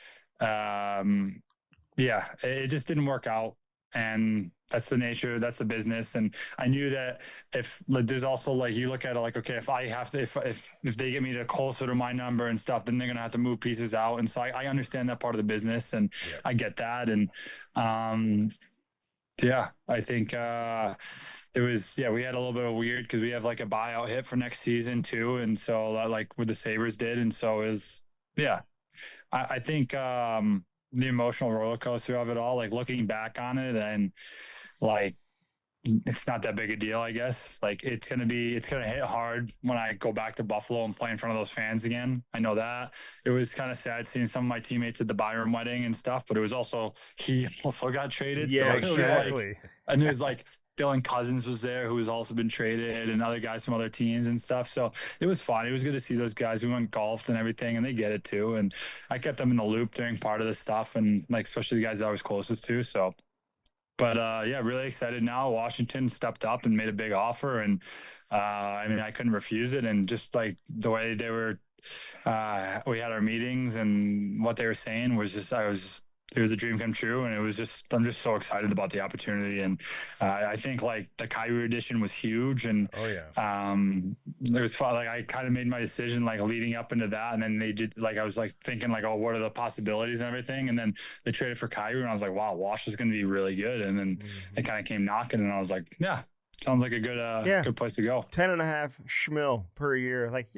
it just didn't work out. And that's the nature, that's the business. And I knew that if like, there's also like, you look at it like, okay, if I have to, if they get me to closer to my number and stuff, then they're going to have to move pieces out. And so I understand that part of the business, and I get that. And, I think, we had a little bit of weird because we have like a buyout hit for next season too. And so like what the Sabres did. And so I think, the emotional roller coaster of it all, like looking back on it, and like it's not that big a deal, I guess. Like it's gonna hit hard when I go back to Buffalo and play in front of those fans again. I know that. It was kind of sad seeing some of my teammates at the Byron wedding and stuff, but it was also he also got traded. Yeah, so exactly. And there's like Dylan Cousins was there, who has also been traded, and other guys from other teams and stuff. So it was fun. It was good to see those guys. We went golfed and everything, and they get it too. And I kept them in the loop during part of the stuff, and like especially the guys I was closest to. So, but really excited now. Washington stepped up and made a big offer, and I couldn't refuse it. And just like the way they were, we had our meetings, and what they were saying was just it was a dream come true, and I'm just so excited about the opportunity. And I think like the Kyrie edition was huge, and it was fun. Like I kind of made my decision like leading up into that, and then they did like I was like thinking like, oh, what are the possibilities and everything, and then they traded for Kyrie, and I was like, wow, Wash is going to be really good. And then they kind of came knocking, and I was like, yeah. Sounds like a good place to go. 10.5 schmil per year. Like,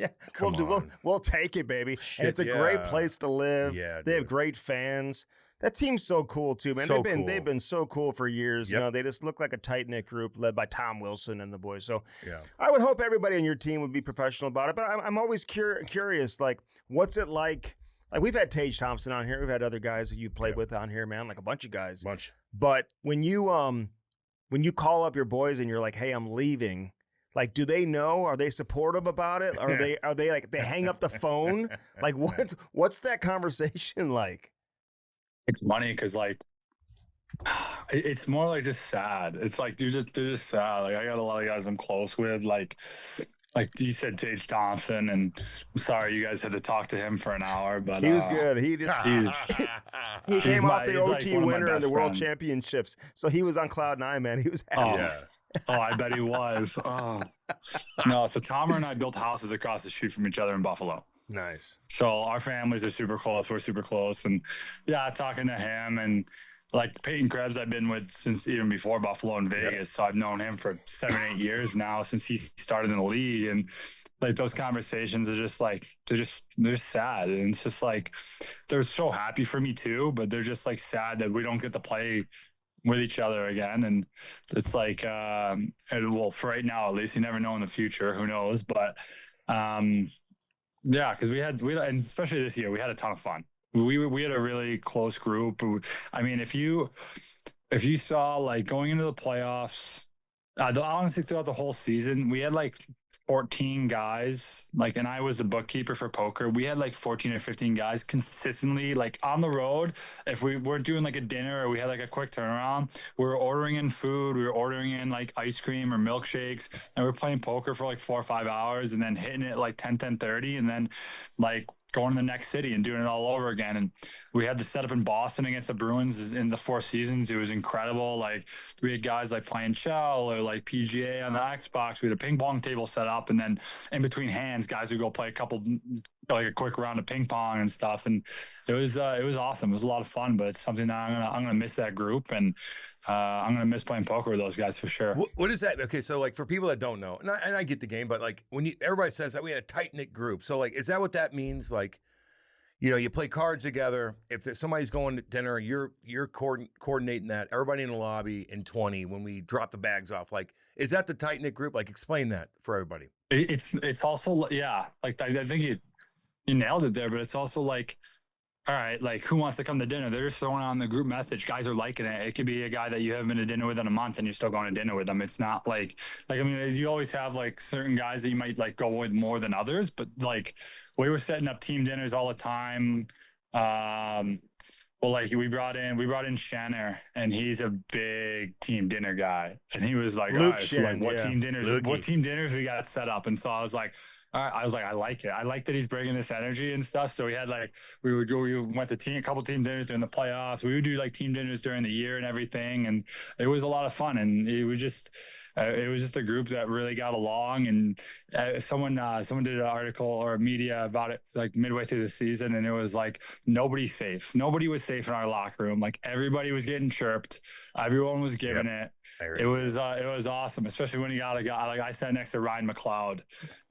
we'll take it, baby. Shit, and it's a great place to live. Yeah, they have great fans. That team's so cool too, man. So They've cool. been so cool for years. Yep. They just look like a tight knit group led by Tom Wilson and the boys. So Yeah. I would hope everybody on your team would be professional about it. But I'm always curious, like, what's it like? Like, we've had Tage Thompson on here, we've had other guys that you played with on here, man, like a bunch of guys. But when you call up your boys and you're like, "Hey, I'm leaving," like, do they know? Are they supportive about it? Are they like they hang up the phone? Like, what's that conversation like? It's funny because like it's more like just sad. It's like they're just sad. Like I got a lot of guys I'm close with, like you said, Tage Thompson, and I'm sorry you guys had to talk to him for an hour, but he was good. He came off the OT winner in the World Championships, so he was on cloud nine, man. He was happy. Oh, I bet he was. Oh no, so Tomer and I built houses across the street from each other in Buffalo. Nice. So our families are super close. We're super close, and yeah, talking to him and like Peyton Krebs, I've been with since even before Buffalo and Vegas. Yep. So I've known him for 7-8 years now since he started in the league, and like those conversations are just like they're sad, and it's just like they're so happy for me too, but they're just like sad that we don't get to play with each other again. And it's like well, for right now at least, you never know in the future, who knows, but yeah, because we had and especially this year we had a ton of fun. We had a really close group. I mean, if you saw like going into the playoffs, honestly throughout the whole season, we had like 14 guys, like, and I was the bookkeeper for poker. We had like 14 or 15 guys consistently, like on the road. If we weren't doing like a dinner or we had like a quick turnaround, we were ordering in food, we were ordering in like ice cream or milkshakes, and we were playing poker for like 4 or 5 hours and then hitting it like 10:30 and then like going to the next city and doing it all over again. And we had the setup in Boston against the Bruins in the Four Seasons. It was incredible. Like we had guys like playing Shell or like PGA on the Xbox. We had a ping pong table set up, and then in between hands, guys would go play a quick round of ping pong and stuff. And it was awesome. It was a lot of fun, but it's something that I'm gonna miss that group, and I'm gonna miss playing poker with those guys for sure. What is that? Okay, so like for people that don't know, and I get the game, but like when everybody says that we had a tight knit group, so like is that what that means? Like, you play cards together. If somebody's going to dinner, you're coordinating that. Everybody in the lobby in 20 when we drop the bags off. Like, is that the tight knit group? Like, explain that for everybody. It's also like I think you nailed it there, but it's also like, all right, like who wants to come to dinner? They're just throwing on the group message. Guys are liking it. It could be a guy that you haven't been to dinner with in a month and you're still going to dinner with them. It's not like I mean, you always have like certain guys that you might like go with more than others, but like we were setting up team dinners all the time. Well, like we brought in Shanner, and he's a big team dinner guy. And he was like, all right, so like what team dinners we got set up? And so I was like, all right, I was like, I like it. I like that he's bringing this energy and stuff. So we had like, we went to a couple team dinners during the playoffs. We would do like team dinners during the year and everything. And it was a lot of fun. And it was just a group that really got along. And someone did an article or media about it like midway through the season, and it was like nobody's safe. Nobody was safe in our locker room. Like everybody was getting chirped. Everyone was giving it. It was awesome, especially when you got a guy like I sat next to Ryan McLeod,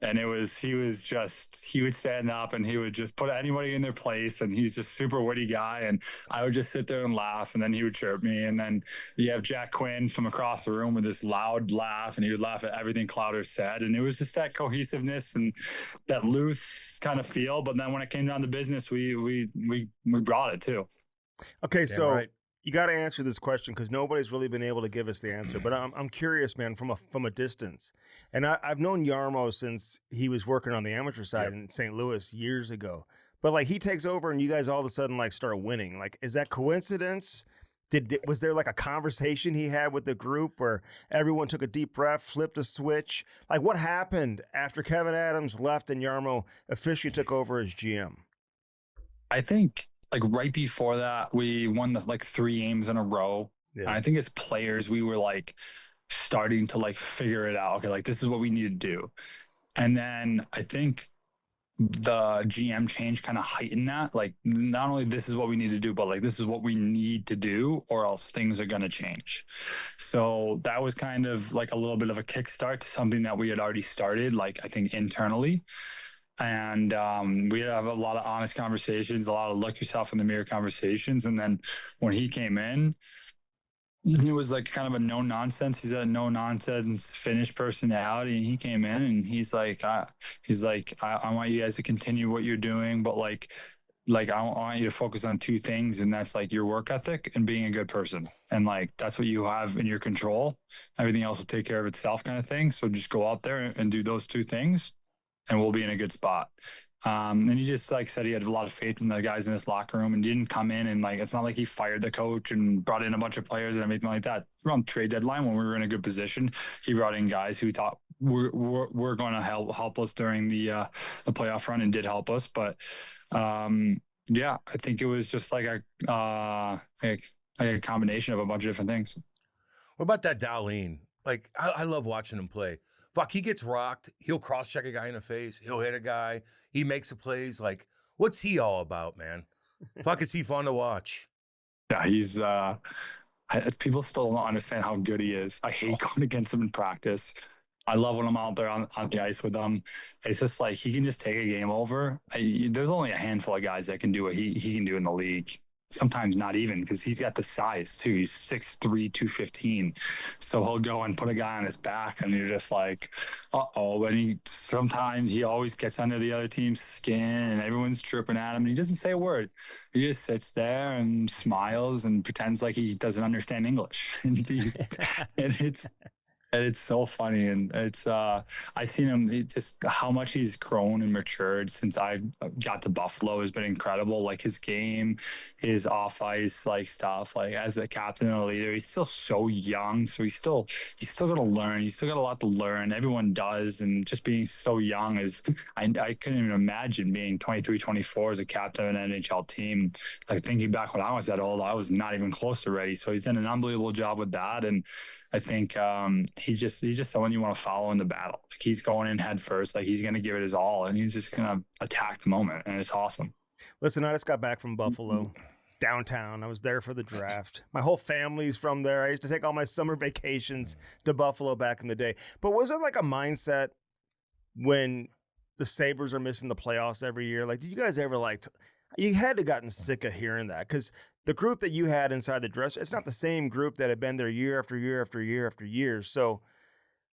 and he would stand up and he would just put anybody in their place, and he's just super witty guy, and I would just sit there and laugh, and then he would chirp me, and then you have Jack Quinn from across the room with this loud laugh, and he would laugh at everything Clowder said, and it was just that cohesiveness and that loose kind of feel. But then when it came down to business, we brought it too. Okay, so right. You got to answer this question because nobody's really been able to give us the answer. But I'm curious, man, from a distance. And I've known Yarmo since he was working on the amateur side in St. Louis years ago. But like he takes over and you guys all of a sudden like start winning. Like, is that coincidence? Was there like a conversation he had with the group where everyone took a deep breath, flipped a switch? Like what happened after Kevin Adams left and Yarmo officially took over as GM? I think like right before that, we won like 3 games in a row. Yeah. And I think as players, we were like starting to like figure it out. Okay, like this is what we need to do. And then I think the GM change kind of heightened that. Like not only this is what we need to do, but like this is what we need to do or else things are going to change. So that was kind of like a little bit of a kickstart to something that we had already started, like I think internally. And we have a lot of honest conversations, a lot of look yourself in the mirror conversations. And then when he came in, he was like kind of a no nonsense. He's a no nonsense Finnish personality, and he came in and he's like, I want you guys to continue what you're doing, but like I want you to focus on two things, and that's like your work ethic and being a good person, and like that's what you have in your control. Everything else will take care of itself, kind of thing. So just go out there and do those two things, and we'll be in a good spot. And he just like said he had a lot of faith in the guys in this locker room, and didn't come in and like it's not like he fired the coach and brought in a bunch of players and everything like that. Around trade deadline when we were in a good position, he brought in guys who thought we're going to help us during the playoff run, and did help us. But yeah, I think it was just like a combination of a bunch of different things. What about that Dowling? Like, I love watching him play. Fuck, he gets rocked. He'll cross-check a guy in the face. He'll hit a guy. He makes the plays. Like, what's he all about, man? Fuck, is he fun to watch? Yeah, he's people still don't understand how good he is. I hate going against him in practice. I love when I'm out there on the ice with him. It's just like he can just take a game over. There's only a handful of guys that can do what he can do in the league. Sometimes not even, because he's got the size too. He's 6'3", 215. So he'll go and put a guy on his back, and you're just like, uh-oh. And sometimes he always gets under the other team's skin, and everyone's tripping at him, and he doesn't say a word. He just sits there and smiles and pretends like he doesn't understand English. And it's so funny, and it's I've seen him just how much he's grown and matured since I got to Buffalo has been incredible. Like his game, his off ice like stuff, like as a captain and a leader, he's still so young, so he's still gonna learn. He's still got a lot to learn. Everyone does, and just being so young is I couldn't even imagine being 23, 24 as a captain of an NHL team. Like thinking back when I was that old, I was not even close to ready. So he's done an unbelievable job with that, and I think he's just someone you want to follow in the battle. Like he's going in head first, like he's going to give it his all, and he's just going to attack the moment, and it's awesome. Listen, I just got back from Buffalo, downtown. I was there for the draft. My whole family's from there. I used to take all my summer vacations to Buffalo back in the day. But was there like a mindset when the Sabres are missing the playoffs every year? Like, did you guys ever you had to have gotten sick of hearing that, because the group that you had inside the dress, it's not the same group that had been there year after year after year after year. So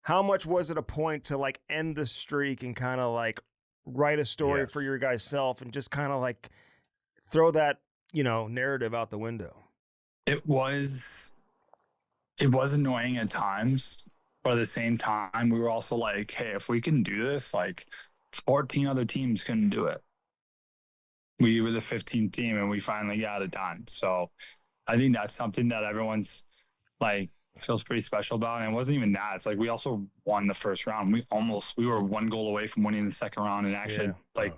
how much was it a point to like end the streak and kind of like write a story for your guys' self and just kind of like throw that, narrative out the window? It was annoying at times, but at the same time, we were also like, hey, if we can do this, like 14 other teams couldn't do it. We were the 15th team, and we finally got it done. So I think that's something that everyone's like feels pretty special about. And it wasn't even that. It's like we also won the first round. We were one goal away from winning the second round. And actually, like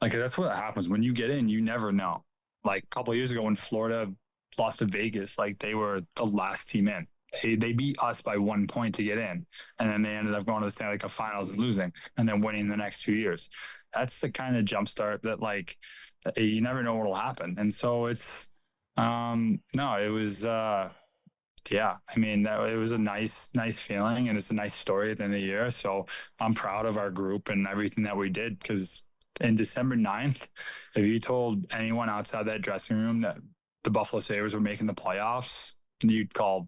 that's what happens when you get in. You never know. Like a couple of years ago when Florida lost to Vegas, like they were the last team in. They beat us by 1 point to get in, and then they ended up going to the Stanley Cup Finals and losing, and then winning the next 2 years. That's the kind of jumpstart that like you never know what'll happen. And so it's no, it was yeah. I mean, it was a nice feeling, and it's a nice story at the end of the year. So I'm proud of our group and everything that we did, because in December 9th, if you told anyone outside that dressing room that the Buffalo Sabres were making the playoffs, you'd call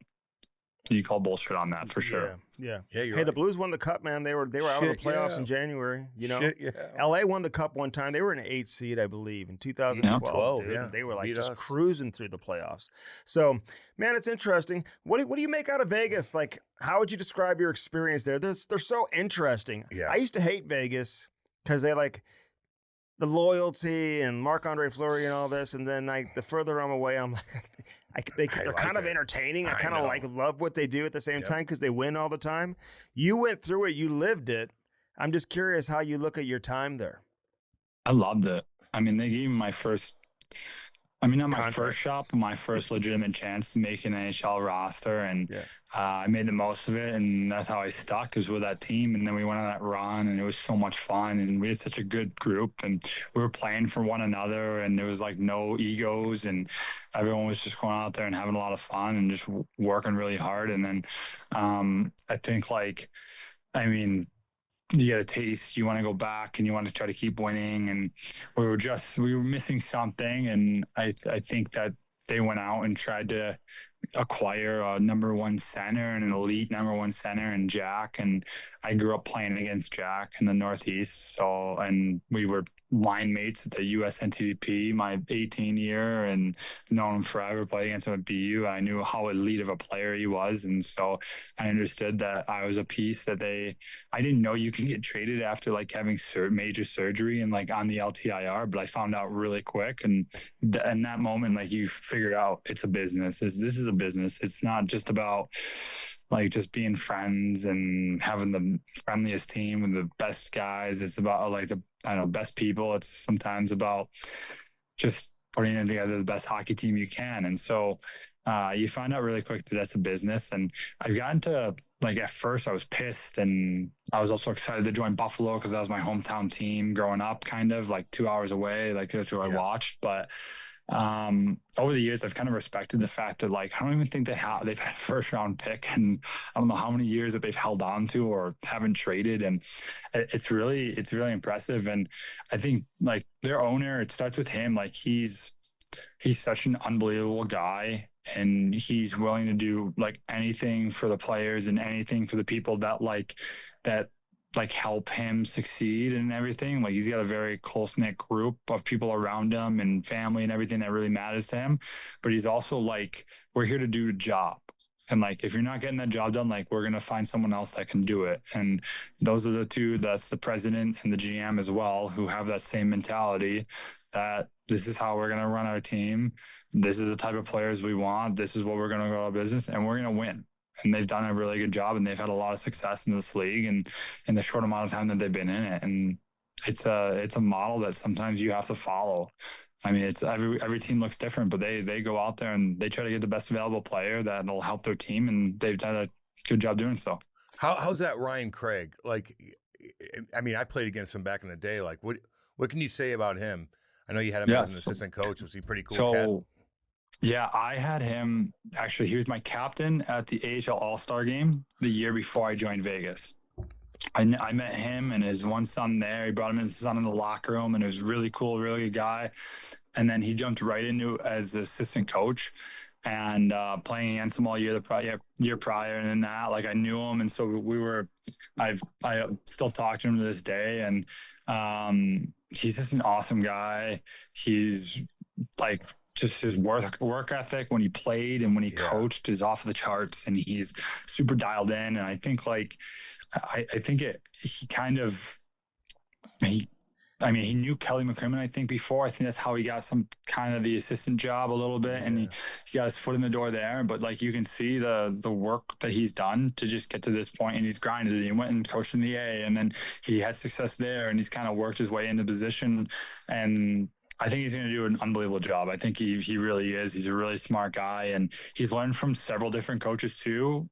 bullshit on that for sure. Yeah. Hey, right. The Blues won the cup, man. They were out of the playoffs in January. LA won the cup one time. They were an 8th seed, I believe, in 2012. They were like just cruising through the playoffs. So, man, it's interesting. What do you make out of Vegas? Like, how would you describe your experience there? They're so interesting. Yeah. I used to hate Vegas because they like the loyalty and Marc-Andre Fleury and all this, and then like the further I'm away, I'm like, they're kind of entertaining. I kind of love what they do at the same time because they win all the time. You went through it, you lived it. I'm just curious how you look at your time there. I loved it. I mean, they gave me my first shot, but my first legitimate chance to make an NHL roster, and I made the most of it, and that's how I stuck, is with that team. And then we went on that run, and it was so much fun, and we had such a good group, and we were playing for one another, and there was like no egos, and everyone was just going out there and having a lot of fun and just working really hard. And then I think you get a taste, you want to go back and you want to try to keep winning. And we were missing something. And I think that they went out and tried to acquire a number one center and an elite number one center in Jack. And I grew up playing against Jack in the Northeast. So, and we were line mates at the US NTDP my 18 year and known him forever, played against him at BU. I knew how elite of a player he was. And so I understood that I was a piece that I didn't know you can get traded after like having major surgery and like on the LTIR, but I found out really quick. And in that moment, like you figured out it's a business. This is a business. It's not just about like just being friends and having the friendliest team and the best guys. It's about like best people. It's sometimes about just putting together the best hockey team you can. And so you find out really quick that that's a business. And I've gotten to like, at first I was pissed, and I was also excited to join Buffalo because that was my hometown team growing up, kind of like 2 hours away. Like that's who I watched. But over the years, I've kind of respected the fact that like I don't even think they've had a first round pick, and I don't know how many years that they've held on to or haven't traded, and it's really impressive. And I think like their owner, it starts with him. Like he's such an unbelievable guy, and he's willing to do like anything for the players and anything for the people that help him succeed and everything. Like he's got a very close-knit group of people around him and family and everything that really matters to him. But he's also like, we're here to do the job. And like, if you're not getting that job done, like we're going to find someone else that can do it. And those are the two, that's the president and the GM as well, who have that same mentality that this is how we're going to run our team. This is the type of players we want. This is what we're going to go out of business, and we're going to win. And they've done a really good job, and they've had a lot of success in this league and in the short amount of time that they've been in it. And it's a model that sometimes you have to follow. I mean, it's every team looks different, but they go out there and they try to get the best available player that'll help their team, and they've done a good job doing so. How's that Ryan Craig? Like, I mean, I played against him back in the day. Like, what can you say about him? I know you had him as an assistant coach. Was he pretty cool? Cat? Yeah, I had him. Actually, he was my captain at the AHL All-Star game the year before I joined Vegas. I met him and his one son there. He brought him his son in the locker room, and it was really cool, really good guy. And then he jumped right into as the assistant coach and playing against him all year prior. And then that, like I knew him, and so I still talk to him to this day, and he's just an awesome guy. He's like, just his work ethic when he played and when he coached is off the charts, and he's super dialed in. And I think he knew Kelly McCrimmon, I think, before. I think that's how he got some kind of the assistant job a little bit, and he got his foot in the door there. But like you can see the work that he's done to just get to this point, and he's grinded it. He went and coached in the A, and then he had success there, and he's kind of worked his way into position. And I think he's going to do an unbelievable job. I think he really is. He's a really smart guy, and he's learned from several different coaches too,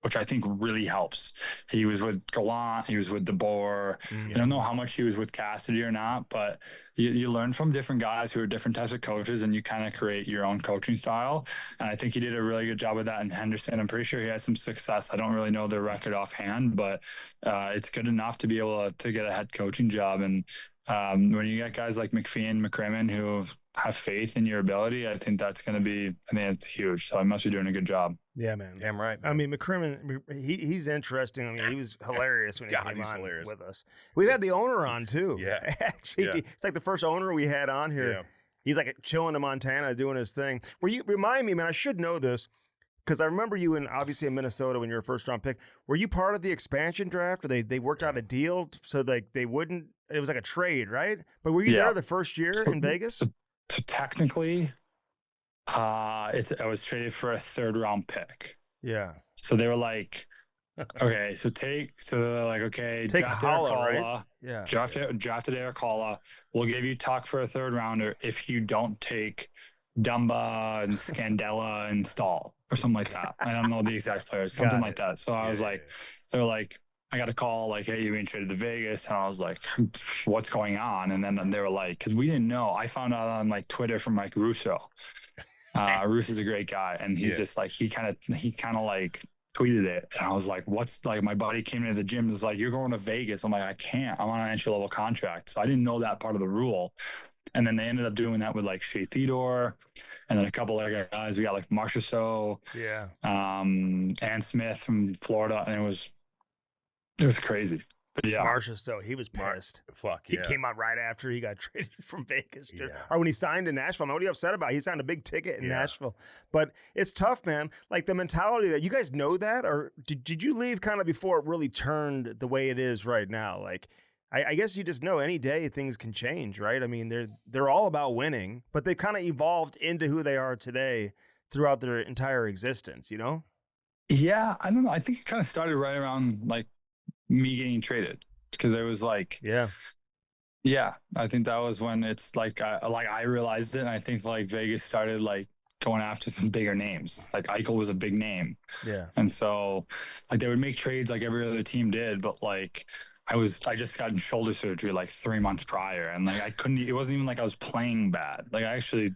which I think really helps. He was with Gallant, he was with DeBoer. I don't know how much he was with Cassidy or not, but you learn from different guys who are different types of coaches, and you kind of create your own coaching style. And I think he did a really good job with that in Henderson. I'm pretty sure he had some success. I don't really know their record offhand, but it's good enough to be able to get a head coaching job. And when you get guys like McPhee and McCrimmon who have faith in your ability, I think it's huge. So I must be doing a good job. Yeah, man. Damn right. I mean, McCrimmon, he's interesting. I mean, he was hilarious when he came on with us. We've had the owner on too. Yeah. Actually, it's like the first owner we had on here. Yeah. He's like chilling in Montana doing his thing. Remind me, man, I should know this, because I remember you obviously in Minnesota when you were a first round pick. Were you part of the expansion draft, or they worked out a deal so they wouldn't? It was like a trade, right? But were you there the first year in Vegas? So technically, I was traded for a third round pick. Yeah. So they were like, okay, take draft Holla, Eric right? Yeah. Drafted Eric Holla. We'll give you Tuch for a third rounder if you don't take Dumba and Scandella and Stahl or something like that. I don't know the exact players, something like that. So I was like, they're like, I got a call like, hey, you being traded to Vegas. And I was like, what's going on? And then they were like, because we didn't know. I found out on like Twitter from Mike Russo. Russo's a great guy. And he's just like, he kind of like tweeted it, and I was like, what's like, my buddy came into the gym and was like, you're going to Vegas. I'm like, I can't, I'm on an entry level contract. So I didn't know that part of the rule. And then they ended up doing that with like Shea Theodore and then a couple other guys. We got like Marcia So, Ann Smith from Florida, and it was crazy. But yeah, Marcia, so he was pissed. Fuck He yeah. came out right after he got traded from Vegas. Yeah. Or when he signed in Nashville. What are you upset about? He signed a big ticket in Yeah. Nashville. But it's tough, man. Like the mentality that you guys know that, or did you leave kind of before it really turned the way it is right now? Like, I guess you just know any day things can change, right? I mean, they're all about winning, but they kind of evolved into who they are today throughout their entire existence, you know? yeah, I don't know. I think it kind of started right around like me getting traded, because it was like, Yeah. I think that was when it's like I realized it, and I think like Vegas started like going after some bigger names. Like Eichel was a big name, Yeah. and so like they would make trades like every other team did, but like I just got shoulder surgery like 3 months prior, and like I couldn't. It wasn't even like I was playing bad. Like I actually,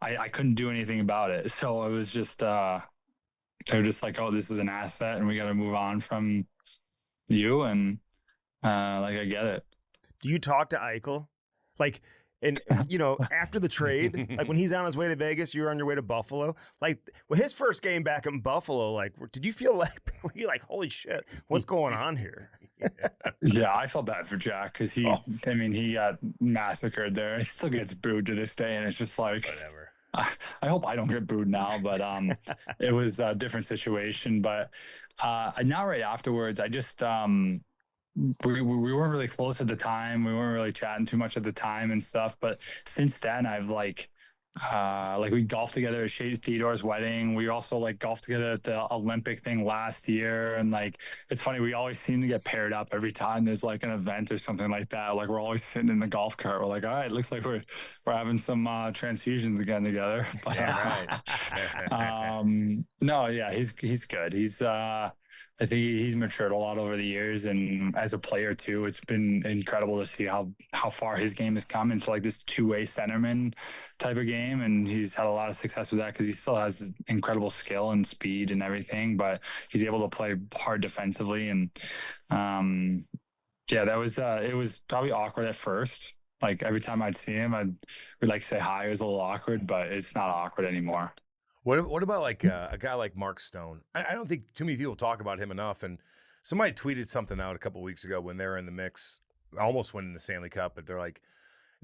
I couldn't do anything about it. So it was just they were just like, oh, this is an asset, and we got to move on from you, and like I get it. Do you talk to Eichel? Like, and you know, after the trade, like when he's on his way to Vegas, you're on your way to Buffalo. Like, well, his first game back in Buffalo, like, did you feel like, were you like, holy shit, what's going on here? Yeah, I felt bad for Jack because I mean, he got massacred there. He still gets booed to this day, and it's just like, Whatever. I hope I don't get booed now, but it was a different situation. But now right afterwards, I just we weren't really close at the time. We weren't really chatting too much at the time and stuff. But since then, I've like we golfed together at Shea Theodore's wedding. We also like golfed together at the Olympic thing last year. And like, it's funny, we always seem to get paired up every time there's like an event or something like that. Like we're always sitting in the golf cart. We're like, all right, looks like we're having some transfusions again together. But, no, yeah, he's good. He's I think he's matured a lot over the years, and as a player too, it's been incredible to see how far his game has come into like this two-way centerman type of game, and he's had a lot of success with that because he still has incredible skill and speed and everything, but he's able to play hard defensively. And that was it was probably awkward at first. Like every time I'd see him, we'd like say hi. It was a little awkward, but it's not awkward anymore. What about like a guy like Mark Stone? I don't think too many people talk about him enough. And somebody tweeted something out a couple of weeks ago when they were in the mix, almost winning the Stanley Cup. But they're like,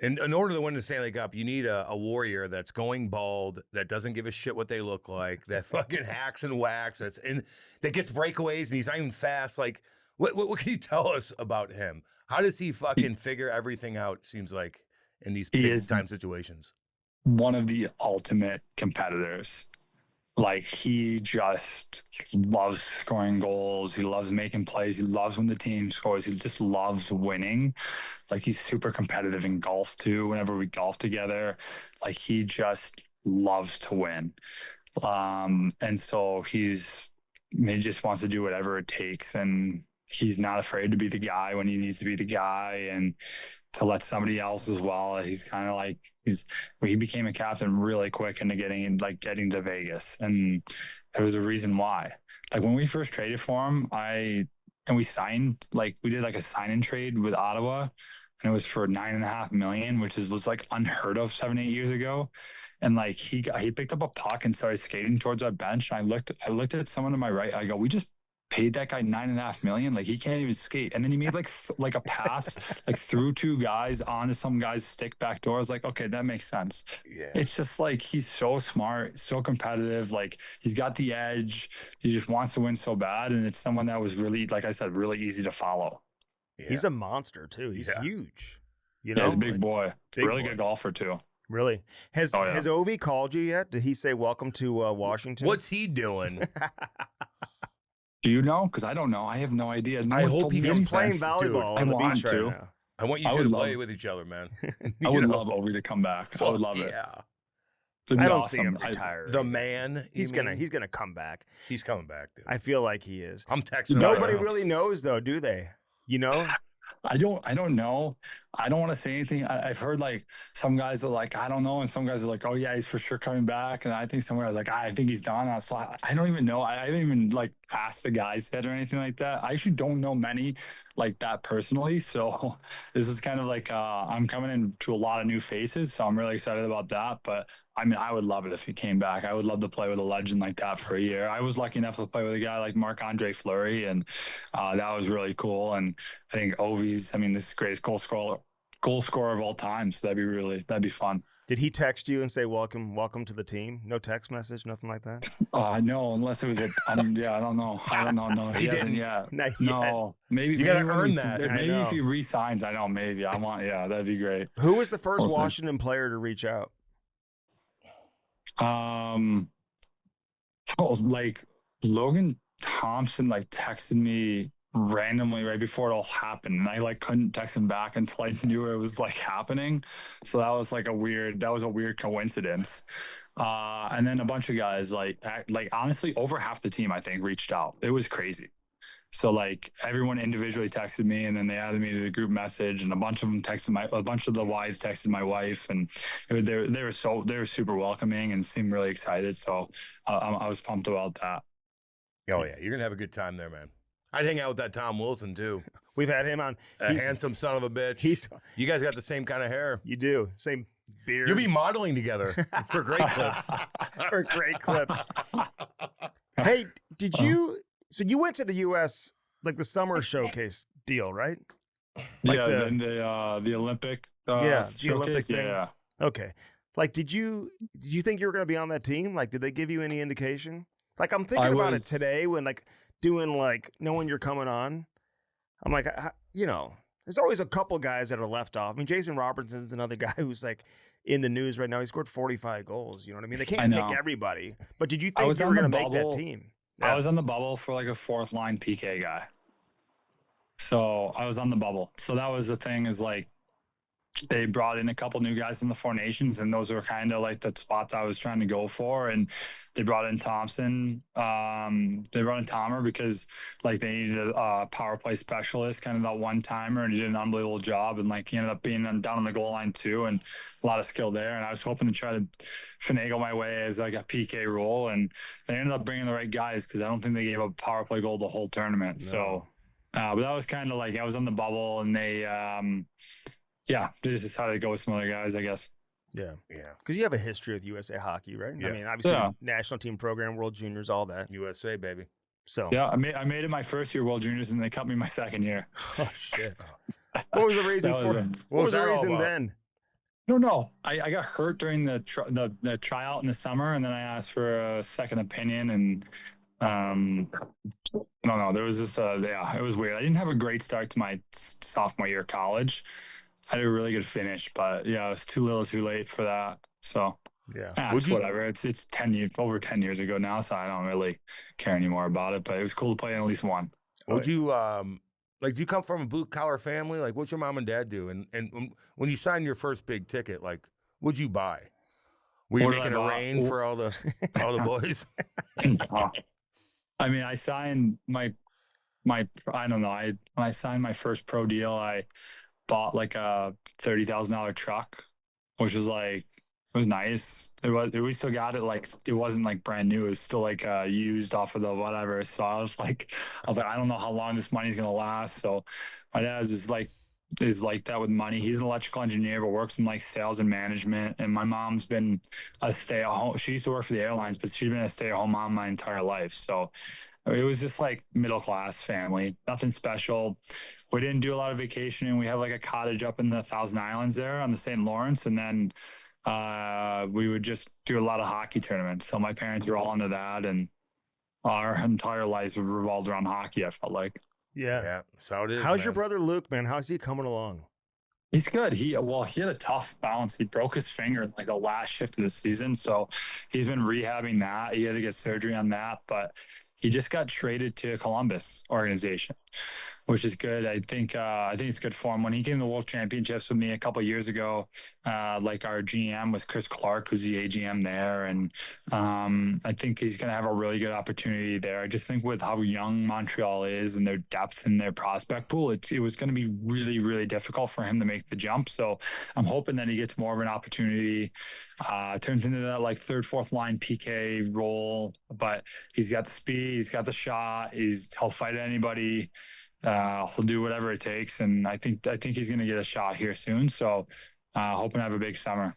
in order to win the Stanley Cup, you need a warrior that's going bald, that doesn't give a shit what they look like, that fucking hacks and whacks, that gets breakaways, and he's not even fast. Like, what can you tell us about him? How does he fucking figure everything out? Seems like in these big time situations. One of the ultimate competitors. Like he just loves scoring goals. He loves making plays. He loves when the team scores. He just loves winning. Like he's super competitive in golf too. Whenever we golf together, like he just loves to win. And so he just wants to do whatever it takes. And he's not afraid to be the guy when he needs to be the guy, and to let somebody else as well. He's kind of like he became a captain really quick into getting to Vegas, and there was a reason why. Like when we first traded for him, we signed, like we did like a sign-in trade with Ottawa, and it was for $9.5 million, which was like unheard of 7-8 years ago. And like he picked up a puck and started skating towards our bench. And I looked at someone to my right. I go, we just paid that guy $9.5 million. Like he can't even skate. And then he made like a pass like through two guys onto some guy's stick back door. I was like, okay, that makes sense. Yeah. It's just like he's so smart, so competitive. Like he's got the edge. He just wants to win so bad. And it's someone that was really, like I said, really easy to follow. Yeah. He's a monster too. He's huge. You know, he's a big boy. Really boy. Good golfer too. Really? Has Ovi called you yet? Did he say welcome to Washington? What's he doing? Do you know? Because I don't know. I have no idea. I hope he's playing volleyball on the beach right now. I want you to play with each other, man. I would love Ovi to come back. I would love it. I don't see him retire. The man. He's gonna come back. He's coming back, dude. I feel like he is. I'm texting. Nobody really knows though, do they? You know? I don't know. I don't want to say anything. I've heard like some guys are like, I don't know. And some guys are like, oh yeah, he's for sure coming back. And I think somewhere I was like, I think he's done. So I don't even know. I haven't even like asked the guys yet or anything like that. I actually don't know many like that personally. So this is kind of like, I'm coming into a lot of new faces. So I'm really excited about that. But I mean, I would love it if he came back. I would love to play with a legend like that for a year. I was lucky enough to play with a guy like Marc-Andre Fleury, and that was really cool. And I think Ovi's, I mean, this is the greatest goal scorer of all time. So that'd be fun. Did he text you and say, welcome to the team? No text message, nothing like that? No, unless it was I don't know. No, he hasn't yet. Not yet. No, maybe you gotta maybe earn that. Maybe if he resigns, I know. Maybe I want. Yeah, that'd be great. Who was the first We'll see. Washington player to reach out? Like Logan Thompson like texted me randomly right before it all happened, and I like couldn't text him back until I knew it was like happening. So that was a weird coincidence. And then a bunch of guys like honestly over half the team I think reached out. It was crazy. So like everyone individually texted me, and then they added me to the group message, and a bunch of them a bunch of the wives texted my wife, and they were super welcoming and seemed really excited. So I was pumped about that. Oh yeah, you're gonna have a good time there, man. I'd hang out with that Tom Wilson too. We've had him on. A handsome son of a bitch. You guys got the same kind of hair. You do. Same beard. You'll be modeling together for great clips. For great clips. Hey, did you? So you went to the U.S. like the summer showcase deal, right? Like yeah, the Olympic. The Olympic thing. Yeah. Okay. Like, did you think you were going to be on that team? Like, did they give you any indication? Like, I'm thinking about it today when like doing like knowing you're coming on. I'm like, there's always a couple guys that are left off. I mean, Jason Robertson's another guy who's like in the news right now. He scored 45 goals. You know what I mean? They can't take everybody. But did you think you were going to make that team? Yeah. I was on the bubble for like a fourth line PK guy. So I was on the bubble. So that was the thing is like they brought in a couple new guys from the Four Nations, and those were kind of like the spots I was trying to go for. And they brought in Thompson. They brought in Tomer because like they needed a power play specialist, kind of that one timer, and he did an unbelievable down and like he ended up being down on the goal line too, and a lot of skill there. And I was hoping to try to finagle my way as like a PK role, and they ended up bringing the right guys because I don't think they gave up a power play goal the whole tournament. No. So, but that was kind of like I was on the bubble, and they they just decided to go with some other guys, I guess. Yeah. Because you have a history with USA Hockey, right? Yeah. I mean, obviously, national team program, World Juniors, all that. USA, baby. So yeah, I made it my first year World Juniors, and they cut me my second year. Oh shit! What was the reason for? What was the reason then? No. I got hurt during the tryout in the summer, and then I asked for a second opinion, and no, there was this. It was weird. I didn't have a great start to my sophomore year of college. I had a really good finish, but yeah, it was too little too late for that. So whatever. It's over 10 years ago now, so I don't really care anymore about it, but it was cool to play in at least one. Would you do you come from a blue collar family? Like what's your mom and dad do? And when you signed your first big ticket, like what'd you buy? Were you making a rain for all the boys? I mean, I signed my when I signed my first pro deal, I bought like a $30,000 truck, which was like, it was nice. We still got it. Like, it wasn't like brand new. It was still like used off of the whatever. So I was like, I don't know how long this money's going to last. So my dad is like that with money. He's an electrical engineer, but works in like sales and management. And my mom's been a stay-at-home. She used to work for the airlines, but she's been a stay-at-home mom my entire life. So it was just like middle-class family, nothing special. We didn't do a lot of vacationing. We have like a cottage up in the Thousand Islands there on the St. Lawrence. And then we would just do a lot of hockey tournaments. So my parents were all into that. And our entire lives revolved around hockey, I felt like. Yeah. That's how it is. How's your brother Luke, man? How's he coming along? He's good. He had a tough bounce. He broke his finger in like the last shift of the season. So he's been rehabbing that. He had to get surgery on that. But he just got traded to Columbus organization, which is good. I think it's good for him. When he came to the World Championships with me a couple of years ago, like our GM was Chris Clark, who's the AGM there, and I think he's going to have a really good opportunity there. I just think with how young Montreal is and their depth in their prospect pool, it was going to be really, really difficult for him to make the jump. So I'm hoping that he gets more of an opportunity, turns into that like third, fourth line PK role, but he's got the speed, he's got the shot, he'll fight anybody. He'll do whatever it takes, and I think he's going to get a shot here soon. So, hoping to have a big summer.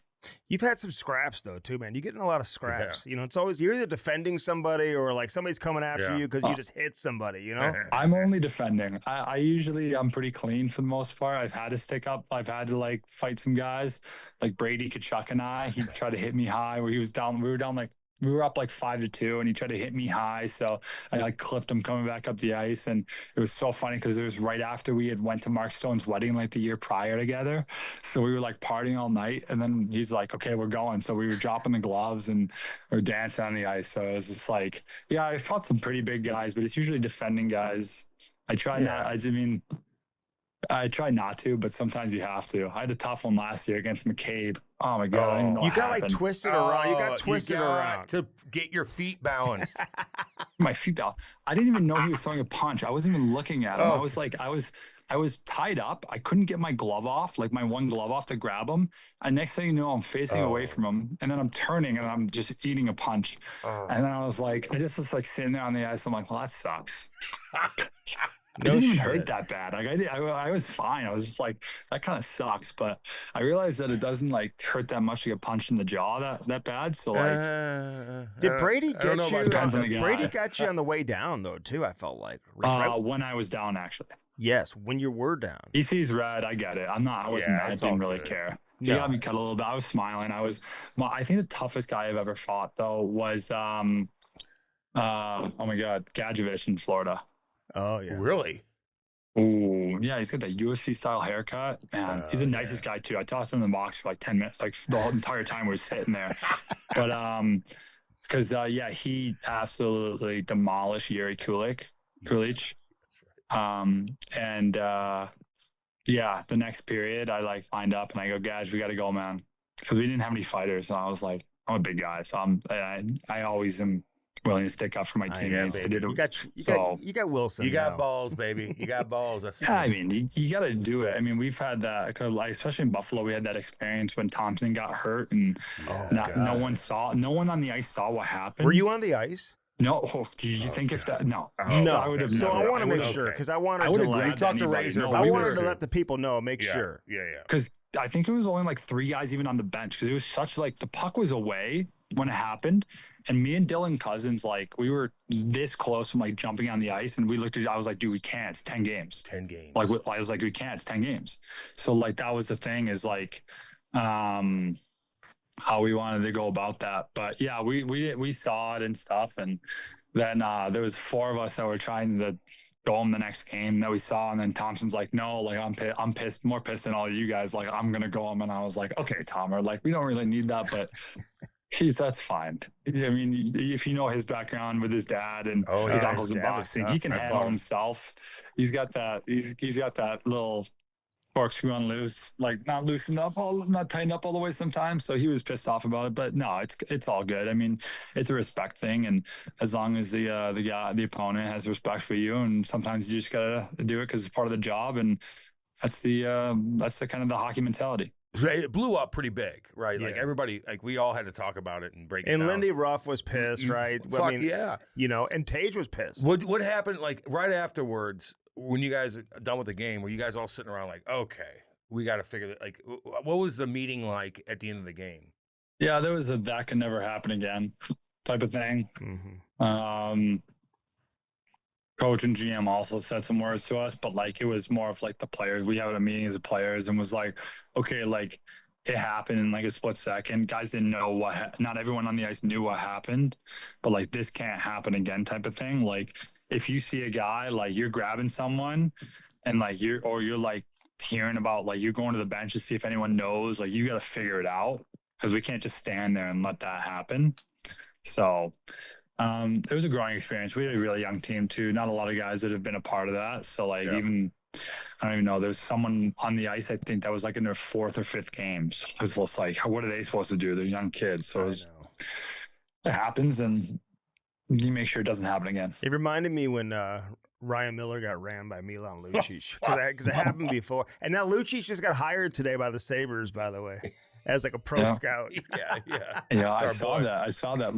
You've had some scraps though, too, man. You're getting a lot of scraps. You know, it's always you're either defending somebody or like somebody's coming after you because you just hit somebody. You know, I'm only defending. I'm pretty clean for the most part. I've had to stick up. I've had to like fight some guys, like Brady Tkachuk and I. He tried to hit me high where he was down. We were up like 5-2, and he tried to hit me high. So I like clipped him coming back up the ice. And it was so funny because it was right after we had went to Mark Stone's wedding like the year prior together. So we were like partying all night. And then he's like, okay, we're going. So we were dropping the gloves and we're dancing on the ice. So it was just like, yeah, I fought some pretty big guys, but it's usually defending guys. I try not, I try not to, but sometimes you have to. I had a tough one last year against McCabe. Oh my God. I didn't know you what got happened. like twisted around. You got twisted around to get your feet balanced. My feet down. I didn't even know he was throwing a punch. I wasn't even looking at him. Oh. I was like, I was tied up. I couldn't get my glove off, like my one glove off to grab him. And next thing you know, I'm facing away from him. And then I'm turning and I'm just eating a punch. And then I was like, I just was like sitting there on the ice. I'm like, well, that sucks. It didn't even hurt that bad. Like I was fine. I was just like, that kind of sucks. But I realized that it doesn't like hurt that much to get punched in the jaw that bad. So like, did Brady get you? Depends on the guy. Brady got you on the way down though too. I felt like when I was down, actually. Yes, when you were down. He sees red. I get it. I didn't really care. He got me cut a little bit. I was smiling. I think the toughest guy I've ever fought though was oh my God, Gadjevich in Florida. Oh yeah, Really? Oh yeah, he's got that UFC style haircut. Man, he's the nicest guy too. I talked to him in the box for like 10 minutes, like the whole entire time we were sitting there. But because he absolutely demolished Yuri Kulich. The next period I like lined up and I go, guys, we got to go, man, because we didn't have any fighters. And I was like, I'm a big guy, so I always am willing to stick up for my teammates. You got Wilson. You got balls, baby. You got balls. I mean, you got to do it. I mean, we've had that, like, especially in Buffalo, we had that experience when Thompson got hurt and no one on the ice saw what happened. Were you on the ice? No. Do you think if that? No. No. I would have. So I want to make sure because I wanted to let the people know. Make sure. Yeah. Because I think it was only like 3 guys even on the bench because it was such like the puck was away when it happened. And me and Dylan Cousins, like we were this close from like jumping on the ice, and we looked at. I was like, "Dude, we can't. It's 10 games. 10 games." Like I was like, "We can't. It's 10 games." So like that was the thing is like, how we wanted to go about that. But yeah, we saw it and stuff, and then there was 4 of us that were trying to go home the next game that we saw, and then Thompson's like, "No, like I'm pissed, more pissed than all of you guys. Like I'm gonna go home." And I was like, "Okay, Tom, or like we don't really need that, but." That's fine. I mean, if you know his background with his dad and his uncles in boxing, he can handle himself. He's got that. He's got that little corkscrew on loose, like not tightened up all the way sometimes. So he was pissed off about it, but no, it's all good. I mean, it's a respect thing, and as long as the opponent has respect for you, and sometimes you just gotta do it because it's part of the job, and that's the kind of the hockey mentality. It blew up pretty big, right? Yeah. Like everybody, like we all had to talk about it and break it down. And Lindy Ruff was pissed, right? Yeah. You know, and Tage was pissed. What happened, like right afterwards, when you guys are done with the game, were you guys all sitting around like, okay, we got to figure that, like, what was the meeting like at the end of the game? Yeah, there was that can never happen again type of thing. Mm-hmm. Coach and GM also said some words to us, but like it was more of like the players. We had a meeting as the players and was like, okay, like it happened in like a split second. Guys didn't know not everyone on the ice knew what happened, but like this can't happen again type of thing. Like if you see a guy, like you're grabbing someone and like you're like hearing about like you're going to the bench to see if anyone knows, like you got to figure it out because we can't just stand there and let that happen. So It was a growing experience. We had a really young team too. Not a lot of guys that have been a part of that. So like even I don't even know. There's someone on the ice, I think, that was like in their 4th or 5th games. It was just like, what are they supposed to do? They're young kids. So it happens, and you make sure it doesn't happen again. It reminded me when Ryan Miller got ran by Milan Lucic, because it happened before. And now Lucic just got hired today by the Sabres, by the way, as like a pro scout. Yeah, I saw that.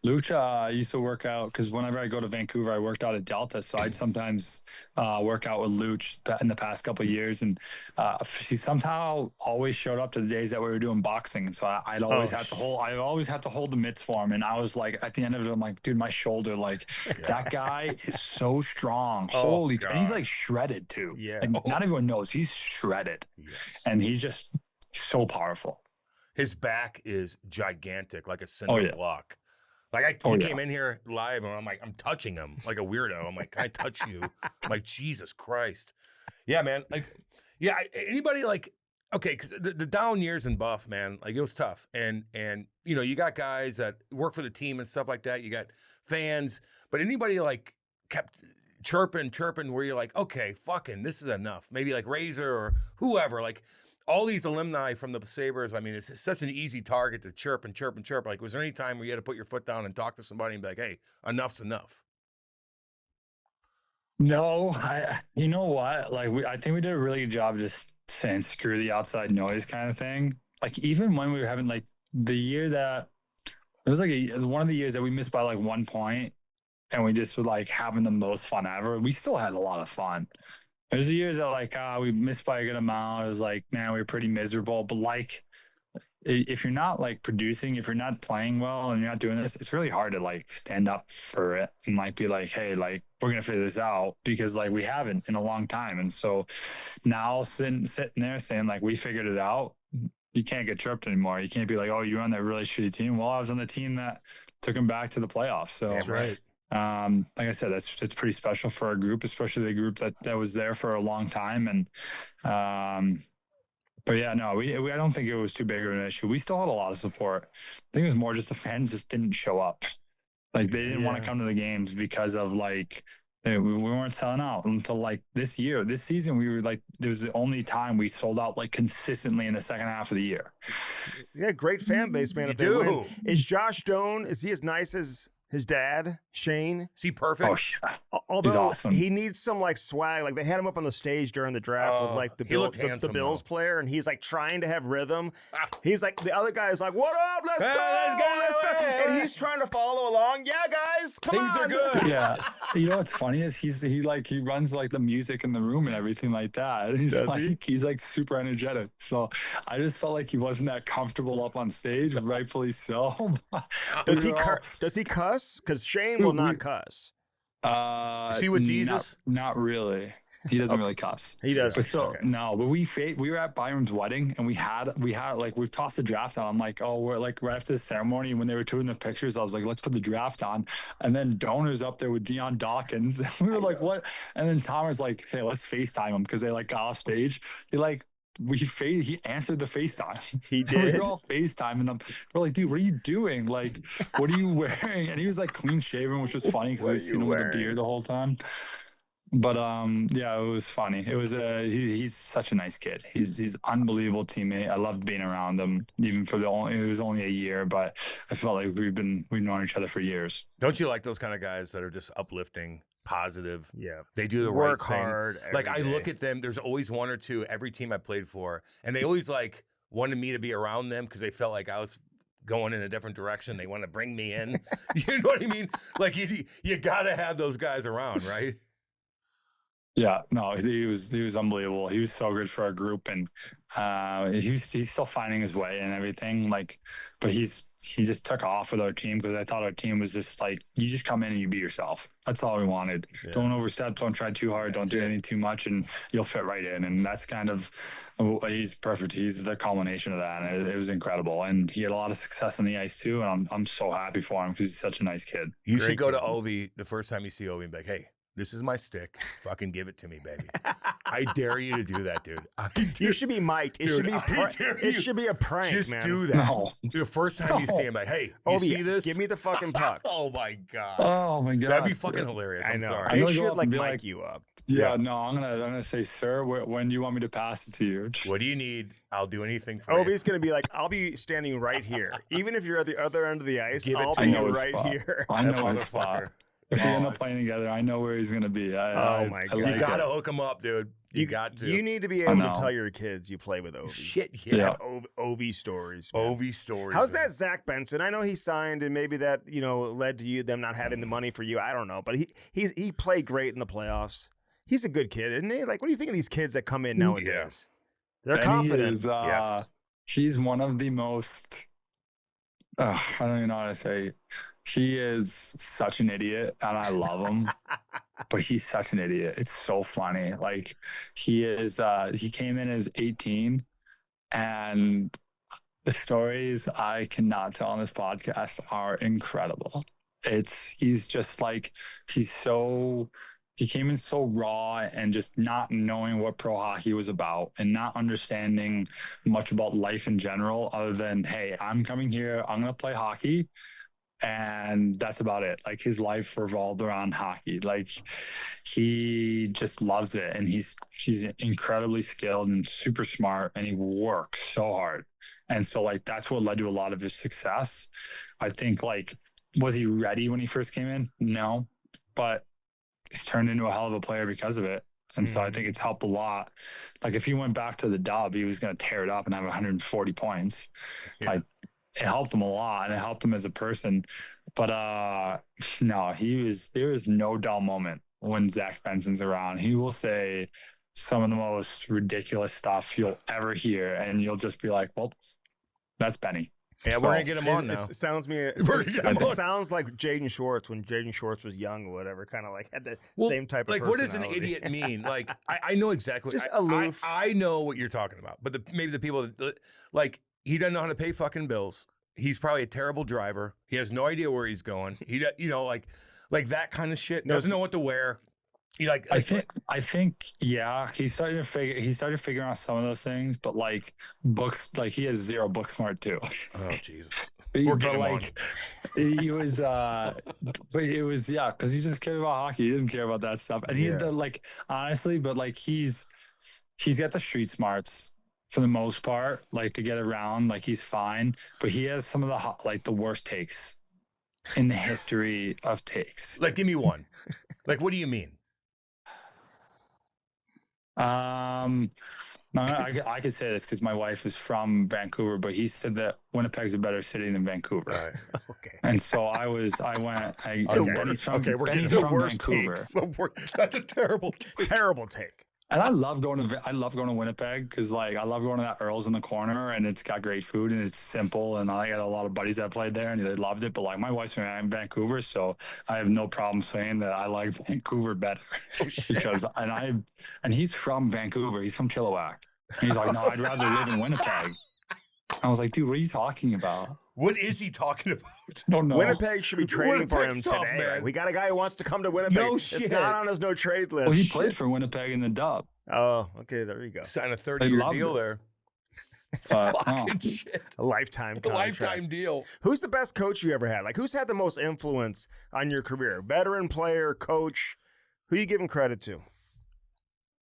Luch used to work out, because whenever I go to Vancouver, I worked out at Delta. So I'd sometimes work out with Luch in the past couple of years. And she somehow always showed up to the days that we were doing boxing. So I'd always have to hold the mitts for him. And I was like, at the end of it, I'm like, dude, my shoulder, like that guy is so strong. Holy God. And he's like shredded too. Yeah. Like, not everyone knows he's shredded. Yes. And he's just so powerful. His back is gigantic, like a cinder block. Like he came in here live, and I'm like, I'm touching him like a weirdo. I'm like, can I touch you? I'm like, Jesus Christ. Yeah, man. Like, yeah. Anybody like, okay, because the down years in Buff, man, like it was tough, and you know, you got guys that work for the team and stuff like that. You got fans, but anybody like kept chirping, where you're like, okay, fucking, this is enough. Maybe like Razor or whoever, like. All these alumni from the Sabres, I mean, it's such an easy target to chirp. Like, was there any time where you had to put your foot down and talk to somebody and be like, hey, enough's enough? No, you know what? Like, I think we did a really good job just saying screw the outside noise kind of thing. Like, even when we were having, like, the year that, it was like one of the years that we missed by, like, 1 point, and we just were, like, having the most fun ever, we still had a lot of fun. There's the years that like we missed by a good amount. It was like, man, we were pretty miserable. But like, if you're not like producing, if you're not playing well and you're not doing this, it's really hard to like stand up for it and like be like, hey, like we're gonna figure this out, because like we haven't in a long time. And so now sitting there saying like we figured it out, you can't get chirped anymore. You can't be like, oh, you're on that really shitty team. Well, I was on the team that took them back to the playoffs. So that's right. Like I said, it's pretty special for our group, especially the group that was there for a long time. And, but yeah, no, I don't think it was too big of an issue. We still had a lot of support. I think it was more just the fans just didn't show up. Like they didn't want to come to the games because of like, we weren't selling out until like this season. We were like, it was the only time we sold out like consistently in the second half of the year. Yeah. Great fan base, man. If they win. Is Josh Doan, is he as nice as his dad, Shane? Is he perfect? Oh, yeah. Although awesome. He needs some like swag. Like they had him up on the stage during the draft with like the Bills player, and he's like trying to have rhythm. He's like, the other guy is like, "What up? Let's go!" And he's trying to follow along. Yeah, guys, come on. Things are good. Yeah. You know what's funny is he runs like the music in the room and everything like that. And he's like super energetic. So I just felt like he wasn't that comfortable up on stage, rightfully so. Does he cuss? Because Shane will not cuss. Is he with Jesus? Not really. He doesn't really cuss. He does. But no, but we were at Byron's wedding, and we had like we've tossed the draft on. I'm like, oh, we're like right after the ceremony, and when they were doing the pictures, I was like, let's put the draft on. And then Donor's up there with Deion Dawkins. And we were like, what? And then Tom was like, hey, let's FaceTime him, because they like got off stage. He answered the FaceTime. He did. We were all FaceTime, and we're like, dude, what are you doing? Like, what are you wearing? And he was like clean shaven, which was funny because we've seen him with a beard the whole time. But yeah, it was funny. It was he's such a nice kid. He's unbelievable teammate. I loved being around him, even for it was only a year, but I felt like we've known each other for years. Don't you like those kind of guys that are just uplifting, positive? Yeah, they do the work right hard. Thing. Like I look at them. There's always one or two every team I played for, and they always like wanted me to be around them because they felt like I was going in a different direction. They want to bring me in. You know what I mean? Like you got to have those guys around, right? Yeah, no, he was unbelievable. He was so good for our group, and he's still finding his way and everything. Like, but he just took off with our team, because I thought our team was just like, you just come in and you be yourself. That's all we wanted. Yeah. Don't overstep. Don't try too hard. Don't do anything too much, and you'll fit right in. And that's kind of, he's perfect. He's the culmination of that. And it was incredible. And he had a lot of success on the ice too. And I'm so happy for him, because he's such a nice kid. You should go to Ovi the first time you see Ovi and be like, hey, This is my stick. Fucking give it to me, baby. I dare you to do that, dude. You should be mic'd. It Dude, should be a prank, Just man. do that. No. The first time you see him, like, hey, you Obi, see this? give me the fucking puck. Oh my god. Oh my god. That'd be fucking hilarious. I I'm know. sorry. I'm They gonna go should up like and be mic like- you up. Yeah, no, I'm gonna say, sir, when do you want me to pass it to you? What do you need? I'll do anything for you. Obi's gonna be like, I'll be standing right here, even if you're at the other end of the ice. Give it I'll to be me. I know his right spot. here. I That know his spot. motherfucker. If we end Oh, up playing together, I know where he's gonna be. Oh my God. You like gotta it. hook him up, dude. You got to. You need to be able to know. tell your kids you play with Obi. Shit, Yeah. yeah. Ovi stories. Man. Ovi stories. How's man. that Zach Benson? I know he signed, and maybe that led to them not having the money for you. I don't know, but he played great in the playoffs. He's a good kid, isn't he? Like, what do you think of these kids that come in nowadays? They're Benny confident. is, Yes. He's one of the most. I don't even know how to say. He is such an idiot, and I love him. But he's such an idiot. It's so funny. Like he is. He came in as 18, and the stories I cannot tell on this podcast are incredible. He's just like he came in so raw and just not knowing what pro hockey was about and not understanding much about life in general other than, hey, I'm coming here, I'm going to play hockey. And that's about it. Like his life revolved around hockey. Like he just loves it. And he's incredibly skilled and super smart, and he works so hard. And so like, that's what led to a lot of his success. I think like, was he ready when he first came in? No, but he's turned into a hell of a player because of it. And so I think it's helped a lot. Like if he went back to the Dub, he was going to tear it up and have 140 points. Yeah. Like it helped him a lot, and it helped him as a person. But no, there is no dull moment when Zach Benson's around. He will say some of the most ridiculous stuff you'll ever hear, and you'll just be like, well, that's Benny. Yeah, we're gonna get him on now. It sounds We're gonna get him it on. sounds like Jaden Schwartz when Jaden Schwartz was young or whatever, kind of like had the Well, same type of like, what does an personality. idiot mean? Like, I know exactly. Just I aloof. I know what you're talking about, but maybe the people that, like, he doesn't know how to pay fucking bills. He's probably a terrible driver. He has no idea where he's going. He, like that kind of shit. Doesn't know what to wear. He I think, yeah, he started figuring out some of those things, but like books, like he has zero book smart too. Oh Jesus. But getting him like he was, but it was, yeah, because he just cared about hockey. He doesn't care about that stuff, and Yeah. like honestly, but like he's got the street smarts for the most part, like to get around. Like he's fine, but he has some of the worst takes in the history of takes. Like, give me one. Like, what do you mean? No, I could say this because my wife is from Vancouver, but he said that Winnipeg's a better city than Vancouver. All right. Okay. And so Benny's from Okay, we're getting Benny's the from worst Vancouver. That's a terrible take. Terrible take. And I love going to Winnipeg because like I love going to that Earl's in the corner, and it's got great food and it's simple, and I got a lot of buddies that played there and they loved it. But like my wife's from Vancouver, so I have no problem saying that I like Vancouver better because and he's from Vancouver. He's from Chilliwack. And he's like, no, I'd rather live in Winnipeg. I was like, dude, what are you talking about? What is he talking about? I don't know. Winnipeg should be trading for him Winnipeg's tough, today. man. Like, we got a guy who wants to come to Winnipeg. No It's shit. not on his no trade list. Well, he played for Winnipeg in the Dub. Oh, okay. There you go. Sign a They 30-year loved deal it. there. But, Fucking shit. A lifetime A contract. lifetime deal. Who's the best coach you ever had? Like, who's had the most influence on your career? Veteran player, coach? Who you giving credit to?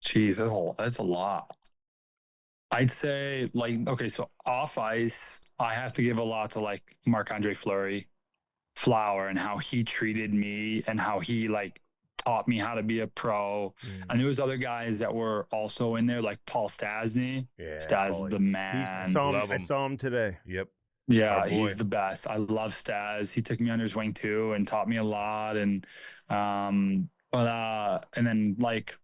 Jeez, that's a lot. I'd say like, okay, so off ice, I have to give a lot to like Marc-Andre Flower and how he treated me and how he like taught me how to be a pro. And there was other guys that were also in there, like Paul Stasny. Yeah. Stas is Paulie. the man. Love I him. saw him today. Yep. Yeah, Our boy. he's the best. I love Stas. He took me under his wing too and taught me a lot. And and then like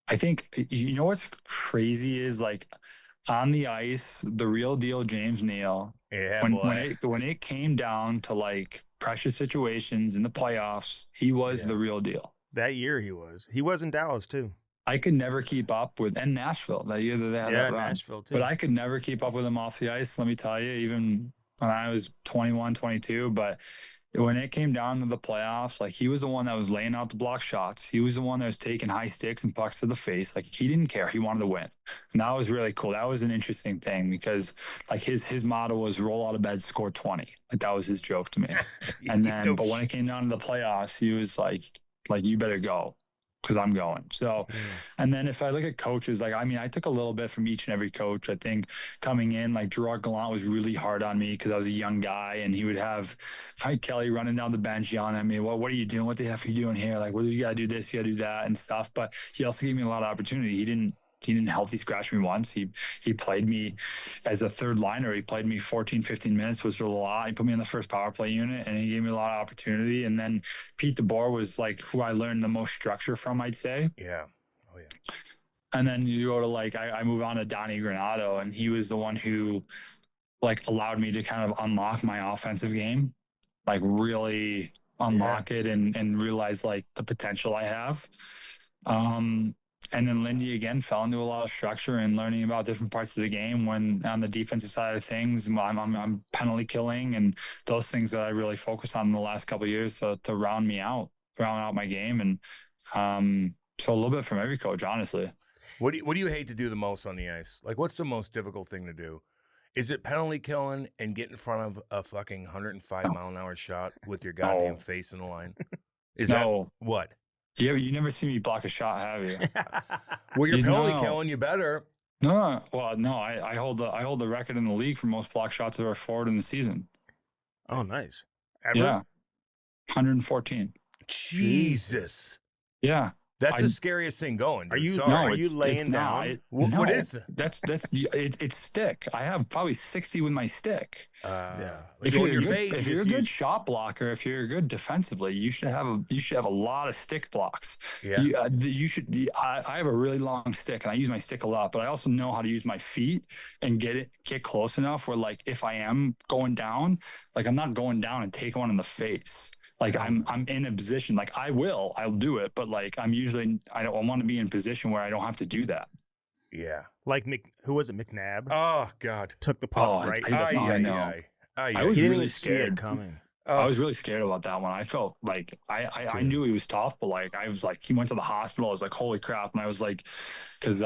I think you know what's crazy is like on the ice, the real deal James Neal. Yeah, When it came down to like pressure situations in the playoffs, he was the real deal. That year he was. He was in Dallas too. I could never keep up with, and Nashville that year that they had that run. Nashville too. But I could never keep up with him off the ice, let me tell you, even when I was 21, 22. But when it came down to the playoffs, like he was the one that was laying out the block shots. He was the one that was taking high sticks and pucks to the face. Like he didn't care. He wanted to win. And that was really cool. That was an interesting thing because like his motto was roll out of bed, score 20. Like that was his joke to me. And then, but when it came down to the playoffs, he was like you better go, because I'm going. So, and then if I look at coaches, like, I mean, I took a little bit from each and every coach. I think coming in, like Gerard Gallant was really hard on me because I was a young guy, and he would have Mike Kelly running down the bench yelling at me, what are you doing? What the F are you doing here? Like, well, you got to do this, you got to do that and stuff. But he also gave me a lot of opportunity. He didn't healthy scratch me once. He played me as a third liner. He played me 14, 15 minutes, was a lot. He put me in the first power play unit, and he gave me a lot of opportunity. And then Pete DeBoer was like who I learned the most structure from, I'd say. Yeah. Oh, yeah. And then you go to like, I move on to Donnie Granado, and he was the one who like allowed me to kind of unlock my offensive game, like really unlock it and realize like the potential I have. And then Lindy again fell into a lot of structure and learning about different parts of the game. When on the defensive side of things, I'm penalty killing and those things that I really focused on in the last couple of years to round out my game. And so a little bit from every coach, honestly. What do you hate to do the most on the ice? Like, what's the most difficult thing to do? Is it penalty killing and get in front of a fucking 105-mile-an-hour shot with your goddamn face in the line? Is that what? Yeah, you never see me block a shot, have you? Well, you're penalty killing. You better. No, well, no. I hold the record in the league for most block shots of our forward in the season. Oh, nice. Ever? Yeah, 114. Jesus. Yeah. That's the scariest thing going. Dude. Are you? Sorry. No, are you laying down? What is that? It's stick. I have probably 60 with my stick. Yeah. If you're a good shot blocker, if you're good defensively, you should have a lot of stick blocks. Yeah. I have a really long stick, and I use my stick a lot, but I also know how to use my feet and get close enough where like if I am going down, like I'm not going down and take one in the face. Like I'm in a position, like I'll do it, but like I want to be in a position where I don't have to do that. Yeah. Like who was it? McNabb? Oh God. Took the puck right. I know. I was really scared coming. I was really scared about that one. I felt like I knew he was tough, but like I was like he went to the hospital. I was like, holy crap. And I was like, because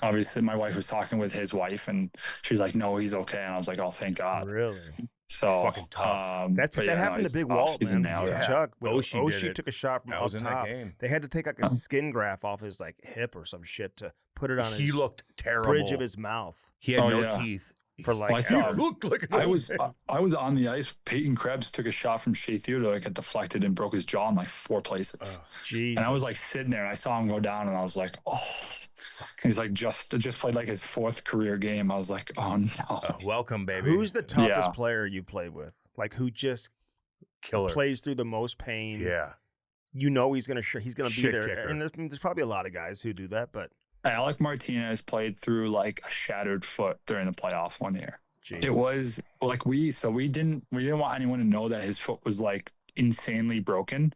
obviously my wife was talking with his wife, and she's like, no, he's okay. And I was like, oh, thank God. Really? So fucking tough. That happened to Big Walt, man. Yeah. Chuck. Oshie took a shot from up top. Game. They had to take like a skin graft off his like hip or some shit to put it on He looked terrible. bridge of his mouth. He had no teeth. For like, he looked like I was on the ice. Peyton Krebs took a shot from Shea Theodore, like, got deflected and broke his jaw in like 4 places. Jesus. And I was like sitting there, and I saw him go down, and I was like, oh. Fuck. He's like just played like his 4th career game. I was like, oh no. Welcome, baby. Who's the toughest player you played with? Like who just plays through the most pain? Yeah. You know he's gonna be there. Kicker. And there's probably a lot of guys who do that, but Alec Martinez played through like a shattered foot during the playoffs one year. Jesus. It was like we didn't want anyone to know that his foot was like insanely broken.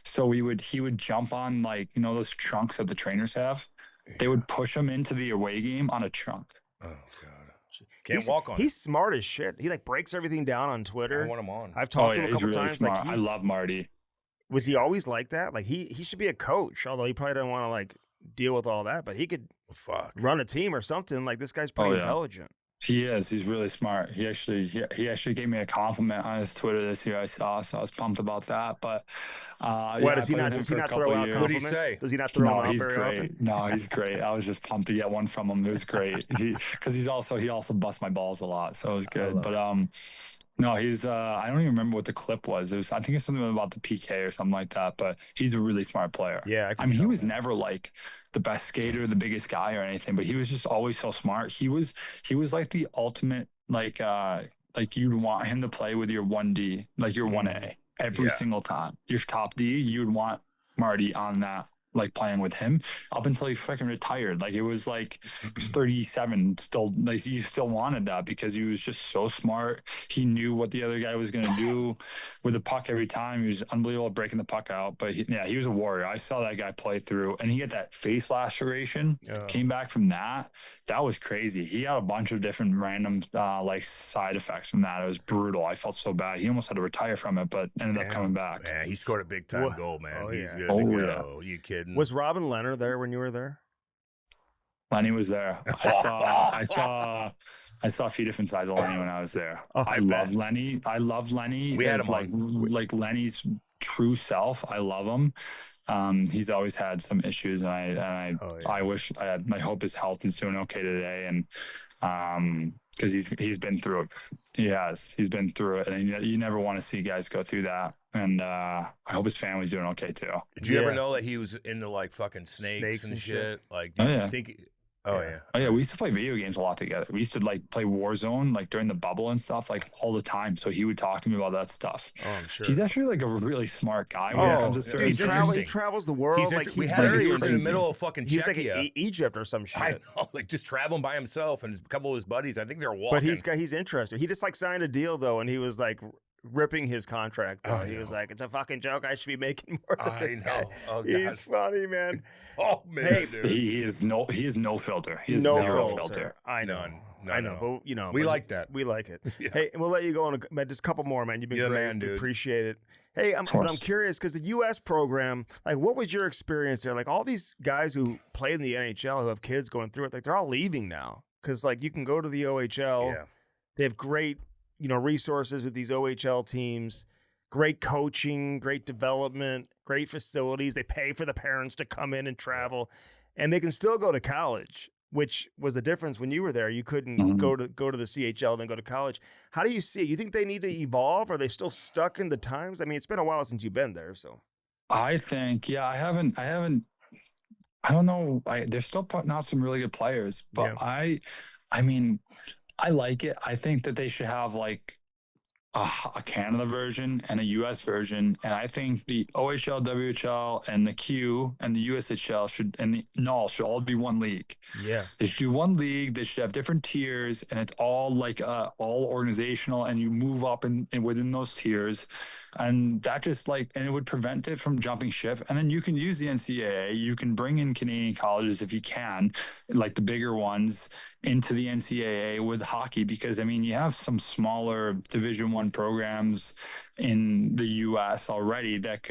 So he would jump on like, you know, those trunks that the trainers have. Yeah. They would push him into the away game on a trunk. Oh God. Can't walk on. He's smart as shit. He like breaks everything down on Twitter. I want him on. I've talked to him a couple really times. Smart. Like I love Marty. Was he always like that? Like he should be a coach, although he probably doesn't want to like deal with all that. But he could run a team or something. Like this guy's pretty intelligent. He is. He's really smart. He actually gave me a compliment on his Twitter this year. I saw, so I was pumped about that. But does he not throw out compliments? What did he say? Does he not throw them out he's very great. often? No, he's great. I was just pumped to get one from him. It was great. Because he also busts my balls a lot, so it was good. But no, he's I don't even remember what the clip was. I think it's something about the PK or something like that. But he's a really smart player. Yeah, I mean, he was never like the best skater, the biggest guy or anything, but he was just always so smart. He was like the ultimate like you'd want him to play with your 1D, like your 1A every single time. Your top D, you'd want Marty on that like playing with him up until he freaking retired. Like it was like 37 still, like he still wanted that because he was just so smart. He knew what the other guy was going to do with the puck every time. He was unbelievable at breaking the puck out, but he was a warrior. I saw that guy play through, and he had that face laceration, came back from that. That was crazy. He had a bunch of different random like side effects from that. It was brutal. I felt so bad. He almost had to retire from it, but ended up coming back. Man, he scored a big time goal, man. Oh, He's yeah. good to go. You kidding? Was Robin Leonard there when you were there? Lenny was there. I saw a few different sides of Lenny when I was there. I love Lenny. I love Lenny. We had him like Lenny's true self. I love him. He's always had some issues, and I wish I hope his health is doing okay today, and because he's been through it. He's been through it, and you never want to see guys go through that. And I hope his family's doing okay too. Did you ever know that he was into like fucking snakes and shit? Like, you think? Oh yeah. We used to play video games a lot together. We used to like play Warzone like during the bubble and stuff like all the time. So he would talk to me about that stuff. Oh, I'm sure. He's actually like a really smart guy when it comes to certain things. He travels the world. We had him in the middle of fucking Czechia. He's like Egypt or some shit. I know, like just traveling by himself and a couple of his buddies. I think they're walking. But he's interested. He just like signed a deal though, and he was like ripping his contract. He was like, "It's a fucking joke. I should be making more than this guy." Oh, he's funny, man. Oh man, he is no filter. He has no zero filter. I know. I know, but we like that. We like it. Hey, we'll let you go on just a couple more, man. You've been great. Man, dude. Appreciate it. Hey, I'm curious because the U.S. program, like, what was your experience there? Like, all these guys who play in the NHL who have kids going through it, like, they're all leaving now because, like, you can go to the OHL. Yeah. They have great, resources with these OHL teams, great coaching, great development, great facilities. They pay for the parents to come in and travel, and they can still go to college, which was the difference when you were there. You couldn't go to the CHL and then go to college. How do you see it? You think they need to evolve? Are they still stuck in the times? I mean, it's been a while since you've been there, so. I think, I haven't. I don't know. They're still putting out some really good players, but I mean, I like it. I think that they should have like a Canada version and a US version, and I think the OHL, WHL, and the Q and the USHL should all be one league. Yeah, they should do one league. They should have different tiers, and it's all like all organizational, and you move up and within those tiers, and that just and it would prevent it from jumping ship. And then you can use the NCAA. You can bring in Canadian colleges if you can, like the bigger ones, into the NCAA with hockey, because I mean you have some smaller Division I programs in the US already that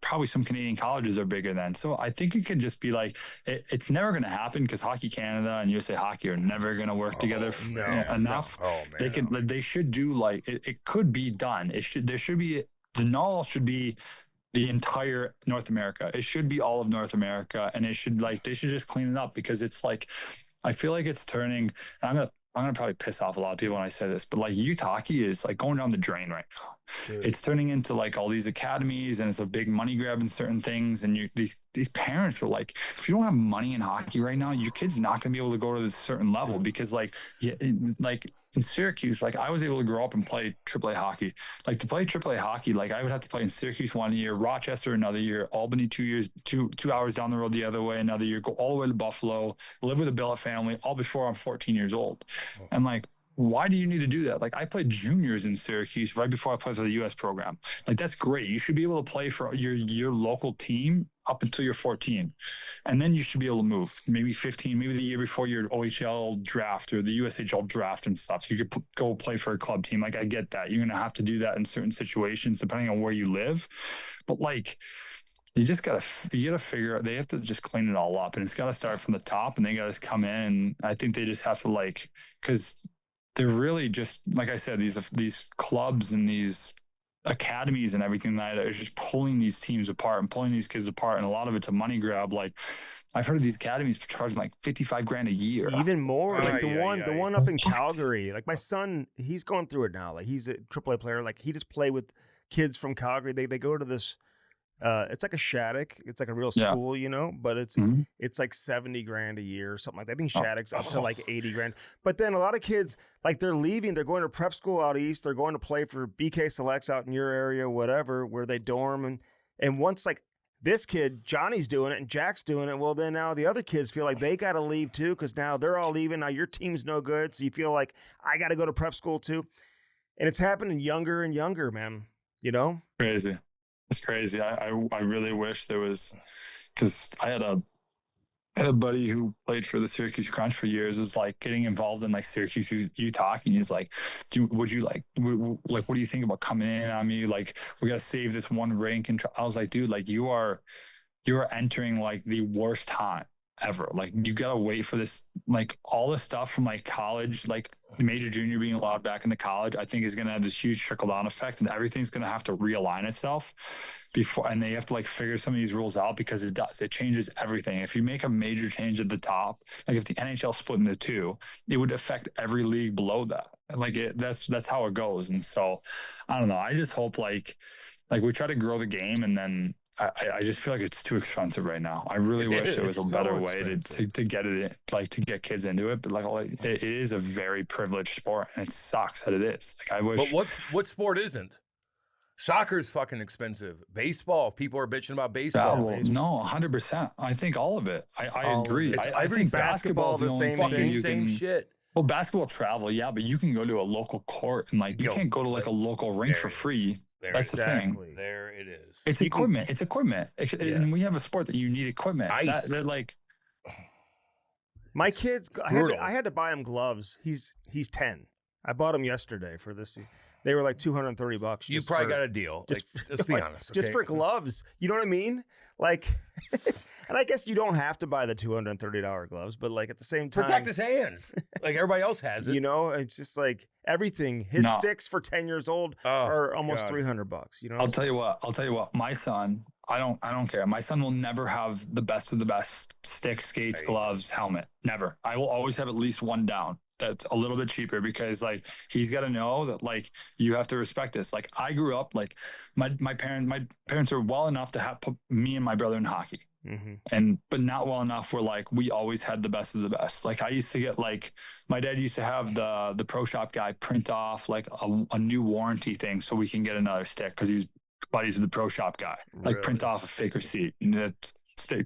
probably some Canadian colleges are bigger than. So I think it could just be like it's never going to happen because Hockey Canada and USA Hockey are never going to work together enough. No. Oh man, they should do it could be done. The NAL should be the entire North America. It should be all of North America, and they should just clean it up, because it's like, I feel like it's turning. I'm gonna probably piss off a lot of people when I say this, but like youth hockey is like going down the drain right now. Dude. It's turning into like all these academies, and it's a big money grab in certain things. And these parents are like, if you don't have money in hockey right now, your kid's not gonna be able to go to this certain level, because like in Syracuse, like I was able to grow up and play AAA hockey. Like to play AAA hockey, like I would have to play in Syracuse 1 year, Rochester another year, Albany 2 years, two hours down the road the other way another year, go all the way to Buffalo, live with a billet family, all before I'm 14 years old. And like, why do you need to do that? Like I played juniors in Syracuse right before I played for the U.S. program. Like that's great. You should be able to play for your local team up until you're 14. And then you should be able to move, maybe 15, maybe the year before your OHL draft or the USHL draft and stuff. You could go play for a club team. Like I get that. You're going to have to do that in certain situations depending on where you live. But like, you gotta figure out, they have to just clean it all up, and it's got to start from the top, and they got to come in. And I think they just have to because they're really just, like I said, these clubs and these academies and everything that is just pulling these teams apart and pulling these kids apart. And a lot of it's a money grab. Like I've heard of these academies charging like $55,000 a year. Even more. Like the one up in Calgary. Like my son, he's going through it now. Like he's a AAA player. Like he just play with kids from Calgary. They go to this. It's like a Shattuck. It's like a real school, but it's like $70,000 a year or something like that. I think Shattuck's up to like $80,000. But then a lot of kids, like they're leaving, they're going to prep school out east. They're going to play for BK Selects out in your area, whatever, where they dorm. And once like this kid, Johnny's doing it and Jack's doing it. Well, then now the other kids feel like they got to leave too because now they're all leaving. Now your team's no good. So you feel like I got to go to prep school too. And it's happening younger and younger, man. You know? Crazy. It's crazy. I really wish there was, because I had a buddy who played for the Syracuse Crunch for years, was like getting involved in like Syracuse Utah, and he's like, what do you think about coming in on me? Like, we got to save this one rink. And I was like, dude, like you are entering like the worst time ever. Like you got to wait for this, like all the stuff from like college, like major junior being allowed back into college, I think is going to have this huge trickle down effect, and everything's going to have to realign itself before, and they have to like figure some of these rules out, because it changes everything. If you make a major change at the top, like if the NHL split into two, it would affect every league below that. Like that's how it goes. And so I don't know. I just hope like we try to grow the game, and then I just feel like it's too expensive right now. I really wish there was a better way to get it, like to get kids into it. But like it is a very privileged sport, and it sucks that it is. Like I wish. But what sport isn't? Soccer's fucking expensive. Baseball, people are bitching about baseball. No, 100%. I think all of it. I agree. I think basketball the same thing. Same shit. Well, basketball travel, yeah, but you can go to a local court, and like you can't go to like a local rink for free. That's the thing. There it is. It's equipment. It's equipment. And we have a sport that you need equipment. They're like, my kids, I had to buy him gloves. He's 10. I bought him yesterday for this. They were like $230. You probably got a deal. Let's be honest. Okay? Just for gloves. You know what I mean? Like, and I guess you don't have to buy the $230 gloves, but like at the same time, protect his hands like everybody else has it. You know, it's just like everything. His sticks for 10 years old are almost $300. You know, I'll tell you what. My son, I don't care. My son will never have the best of the best sticks, skates, gloves, helmet. Never. I will always have at least one down that's a little bit cheaper, because like he's got to know that like you have to respect this. Like I grew up, like my parents are well enough to have put me and my brother in hockey. Mm-hmm. But not well enough where like we always had the best of the best. Like I used to get, like my dad used to have the pro shop guy print off like a new warranty thing so we can get another stick, because he was buddies with the pro shop guy. Like print off a fake receipt, and that's,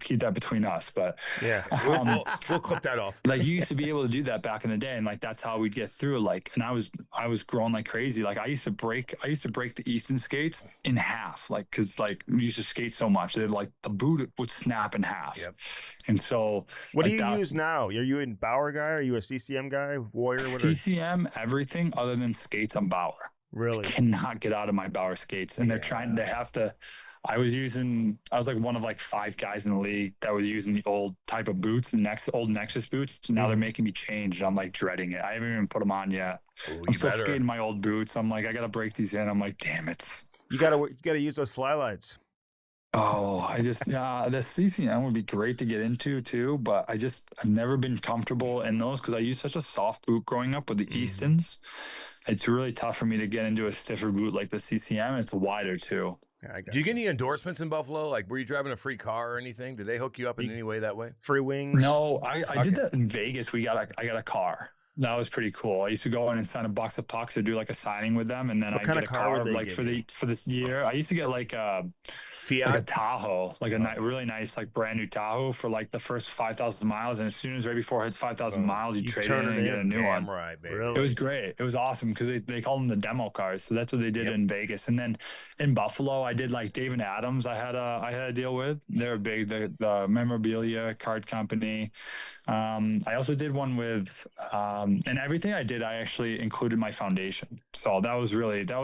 keep that between us. But yeah, we'll clip that off. Like you used to be able to do that back in the day, and like that's how we'd get through. Like, and I was growing like crazy. Like I used to break the Easton skates in half, like because like we used to skate so much that like the boot would snap in half. Yep. And so what do you use now? Are you a Bauer guy? Are you a CCM guy? Warrior? Whatever? CCM, everything other than skates. I'm Bauer. Really? I cannot get out of my Bauer skates, and they have to. I was like one of like 5 guys in the league that was using the old type of boots, the old Nexus boots. Now they're making me change. I'm like dreading it. I haven't even put them on yet. I'm still skating my old boots. I'm like, I got to break these in. I'm like, damn it. You gotta use those fly lights. Oh, the CCM would be great to get into too, but I've never been comfortable in those because I used such a soft boot growing up with the Eastons. It's really tough for me to get into a stiffer boot like the CCM. It's wider too. Do you get any endorsements in Buffalo? Like, were you driving a free car or anything? Did they hook you up in any way that way? Free wings? No, I did that in Vegas. I got a car. That was pretty cool. I used to go in and sign a box of pucks or do like a signing with them, and then I get a car like for this year. I used to get like Fiat? Like a Tahoe, like a really nice, like brand new Tahoe for like the first 5,000 miles. And as soon as right before it hits 5,000 miles, you trade it in and get a new one. Right, baby. Really? It was great. It was awesome because they called them the demo cars. So that's what they did in Vegas. And then in Buffalo, I did like Dave and Adams. I had a deal with. They're big, the memorabilia card company. I also did one with, and everything I did, I actually included my foundation. So that was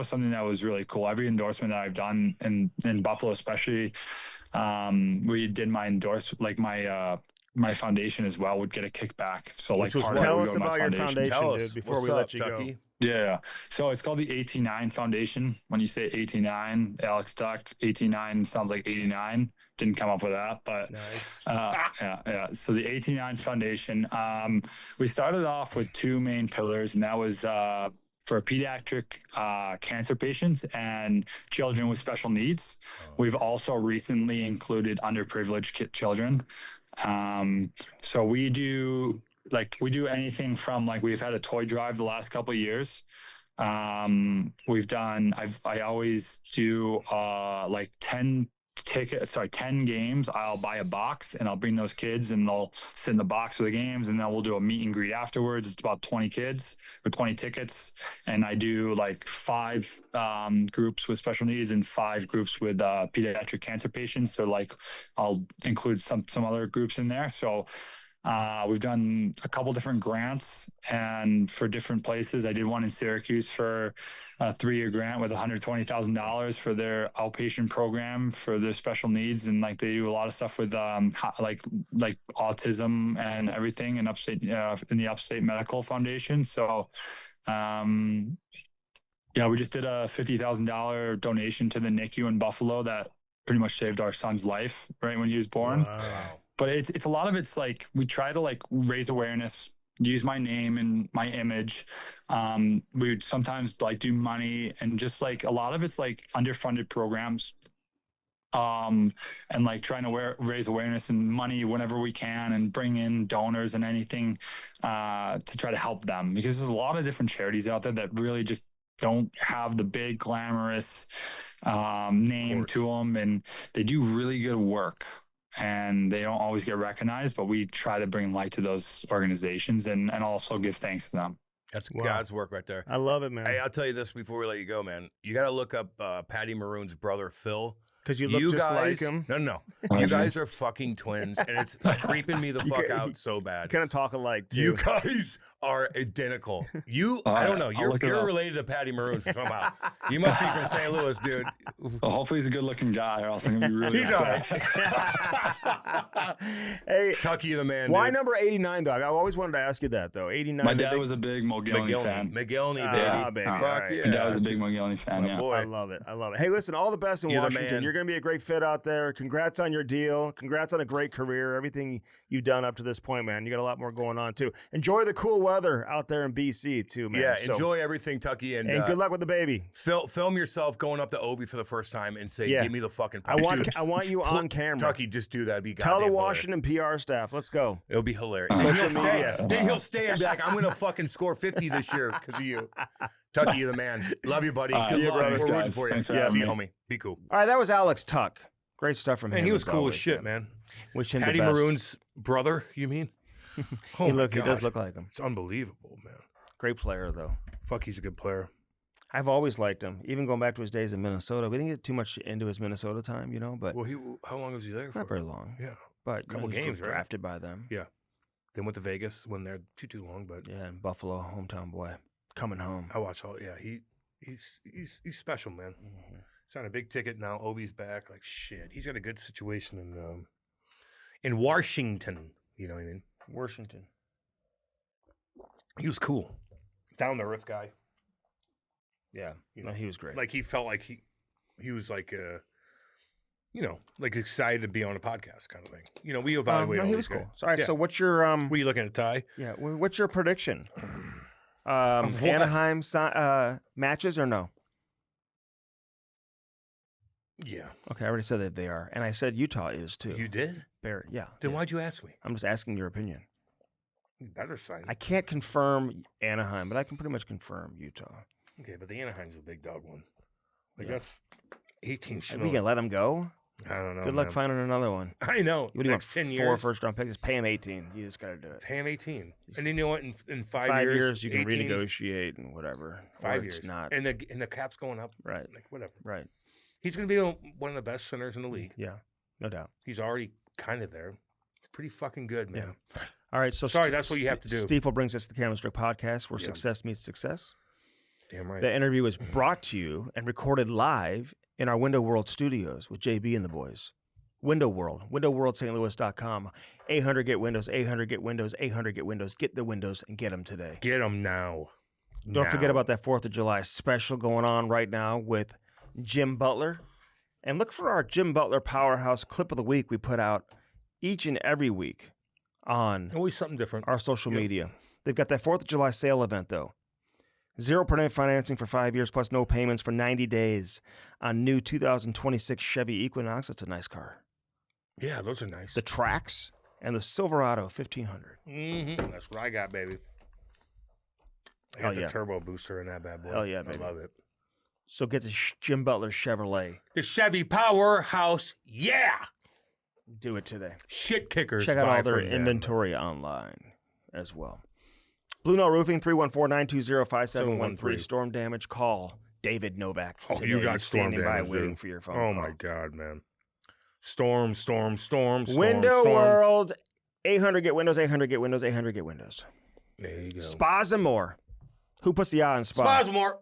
something that was really cool. Every endorsement that I've done in Buffalo, especially, we did my like my foundation as well would get a kickback. So like part tell of it us would go about my your foundation. foundation, dude, before we let you Chucky? go. Yeah. So it's called the 89 Foundation. When you say 89, Alex Tuch, 89 sounds like 89. Didn't come up with that, but nice. Yeah. So the 89 Foundation, we started off with 2 main pillars, and that was for pediatric cancer patients and children with special needs. We've also recently included underprivileged children. So we do anything from like, we've had a toy drive the last couple of years. I always do like 10 10 games, I'll buy a box and I'll bring those kids and they'll sit in the box for the games, and then we'll do a meet and greet afterwards. It's about 20 kids or 20 tickets. And I do like 5 groups with special needs and 5 groups with pediatric cancer patients. So like I'll include some other groups in there. So we've done a couple different grants and for different places. I did one in Syracuse for a 3-year grant with $120,000 for their outpatient program for their special needs. And like they do a lot of stuff with like autism and everything in the Upstate Medical Foundation. So yeah, we just did a $50,000 donation to the NICU in Buffalo that pretty much saved our son's life right when he was born. Wow. But it's a lot of it's like we try to like raise awareness, use my name and my image. We would sometimes like do money, and just like a lot of it's like underfunded programs. And like trying to raise awareness and money whenever we can, and bring in donors and anything to try to help them, because there's a lot of different charities out there that really just don't have the big glamorous name to them, and they do really good work. And they don't always get recognized, but we try to bring light to those organizations and also give thanks to them. That's God's work right there. I love it, man. Hey, I'll tell you this before we let you go, man. You got to look up Patty Maroon's brother, Phil. Because you look just like him. No. You guys are fucking twins, and it's creeping me the fuck out so bad. Kind of talk alike, too. You guys are identical. I don't know. You're related to Patty Maroon somehow. You must be from St. Louis, dude. Well, hopefully he's a good-looking guy, or else I'm going to be really He's all right. Hey, Tucky the man, why dude. number 89, dog? I always wanted to ask you that, though. 89. My dad was a big Mogilny fan. McGillney, baby. baby. Fuck Right. yeah. My dad was a big Mogilny fan, yeah. Boy. I love it. Hey, listen, all the best in You're the Washington. man. You're going to be a great fit out there. Congrats on your deal. Congrats on a great career. Everything you've done up to this point, man. You got a lot more going on, too. Enjoy the cool weather out there in BC, too, man. Yeah, So- enjoy everything, Tucky. And good luck with the baby. Film yourself going up to Ovi for the first time and say, give me the fucking I want you on camera. Tucky, just do that. Be Tell the goddamn Washington PR staff. Let's go. hilarious. It'll be hilarious. Then he'll stay and be like, I'm going to fucking score 50 this year because of you. Tucky, you're the man. Love you, buddy. Good luck. brother. We're rooting for you. Thanks for See having you, me. homie. Be cool. All right, that was Alex Tuch. Great stuff from him. Man, he was as cool always, as shit, man. Wish him Patty the best. Maroon's brother, you mean? Oh He my does gosh. look like him. It's unbelievable, man. Great player, though. Fuck, he's a good player. I've always liked him, even going back to his days in Minnesota. We didn't get too much into his Minnesota time, but Well, how long was he there for? not very long. Yeah. But Couple he was games, right? drafted by them. Yeah. Then went to Vegas when they're too long, but Yeah, and Buffalo, hometown boy, coming home. I watched all. Yeah, he's special, man. Mm-hmm. He's on a big ticket now. Ovi's back. Like shit, he's got a good situation in Washington. You know what I mean? Washington. He was cool, down to earth guy. Yeah, You no, know, he was great. Like he felt like he was like like excited to be on a podcast kind of thing. You know, we evaluate. no, all he these was cool. guys. So, all right, Yeah. so what's your Were you looking at Ty? yeah? What's your prediction? What? Anaheim matches or no? Yeah, Okay, I already said that they are, and I said Utah is too. you did. Barry, yeah. Then yeah. why'd you ask me? I'm just asking your opinion. You better sign. I can't confirm Anaheim, but I can pretty much confirm Utah. Okay, but the Anaheim's a big dog one. Like Yeah. that's 18. Are we gonna let him go? I don't know. Good luck man. finding another one. I know. What do you want? Next 10 4 years. first-round picks? Just pay him 18. You just gotta do it. Pay him 18. And then you know what? In 5 5 years, years, you can 18, renegotiate and whatever. Or 5 it's years. not And the cap's going up. right. Like whatever. Right. He's going to be one of the best centers in the league. Yeah, no doubt. He's already kind of there. It's pretty fucking good, man. All right, so Sorry, that's what you have to do. Stiefel brings us the Camera Stroke Podcast, where Yeah. success meets success. Damn right. The interview is brought to you and recorded live in our Window World studios with JB and the boys. Window World, windowworldstlouis.com. 800 get Windows, 800 get Windows, 800 get Windows. Get the Windows and get them today. Get him now. Don't forget Now. about that 4th of July special going on right now with Jim Butler. And look for our Jim Butler Powerhouse clip of the week we put out each and every week on Always something different. our social Yep. media. They've got that 4th of July sale event, though. 0% financing for 5 years plus no payments for 90 days on new 2026 Chevy Equinox. It's a nice car. Yeah, those are nice. The Trax and the Silverado 1500. That's what I got, baby. I Hell got the yeah. turbo booster in that bad boy. Hell yeah, baby. I love it. So get the Jim Butler Chevrolet. The Chevy Powerhouse, yeah. Do it today. Shit kickers. Check out buy all their from them. inventory online as well. Blue Note Roofing, 314-920-5713. Storm damage, call David Novak. Oh, today. you got He's storm standing by damage, waiting dude. for your phone Oh, call. my God, man. Storm. Window storm. World, 800 get windows, 800 get windows, 800 get windows. There you go. Spas and more. Who puts the eye on spa? Spasmore.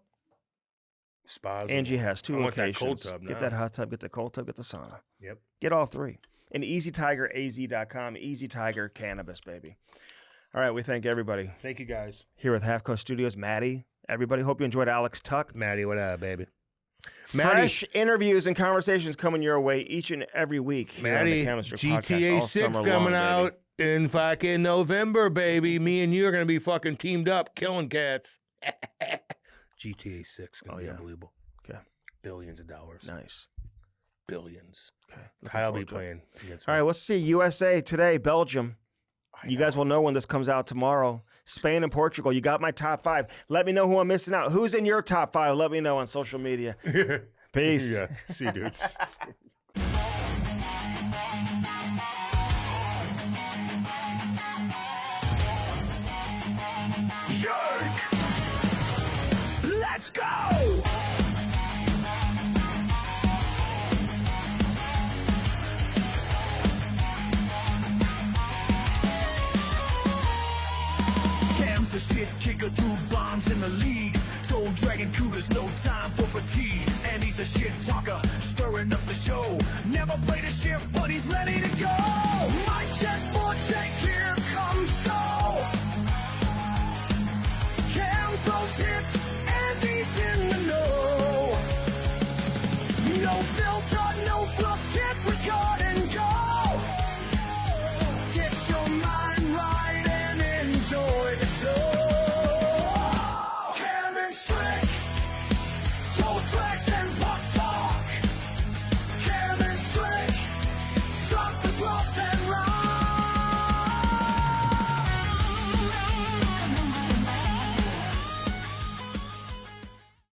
Spasmore. Angie has 2 I want that locations. cold tub Get now. that hot tub, get the cold tub, get the sauna. Yep. Get all 3. And EasyTigerAZ.com. Easy Tiger Cannabis, baby. All right, we thank everybody. Thank you, guys. Here with Half Coast Studios, Maddie. Everybody, hope you enjoyed Alex Tuch. Maddie, what up, baby? Fresh interviews and conversations coming your way each and every week. Here on the Maddie, Chemistry Podcast GTA all 6 summer coming long, out in fucking November, baby. Me and you are going to be fucking teamed up, killing cats. GTA 6 going to be unbelievable. Okay. Billions of dollars. Nice. Billions. Okay. I'll be playing against All right, let's see. USA today, Belgium. You guys will know when this comes out tomorrow. Spain and Portugal. You got my top 5. Let me know who I'm missing out. Who's in your top 5? Let me know on social media. Peace. Yeah. See you, dudes. Yerk! Let's go! Cam's a shit kicker, 2 bombs in the lead. Soul dragging cougars, no time for fatigue. And he's a shit talker, stirring up the show. Never played a shift, but he's ready to go. My check for check, here comes show. Cam throws hits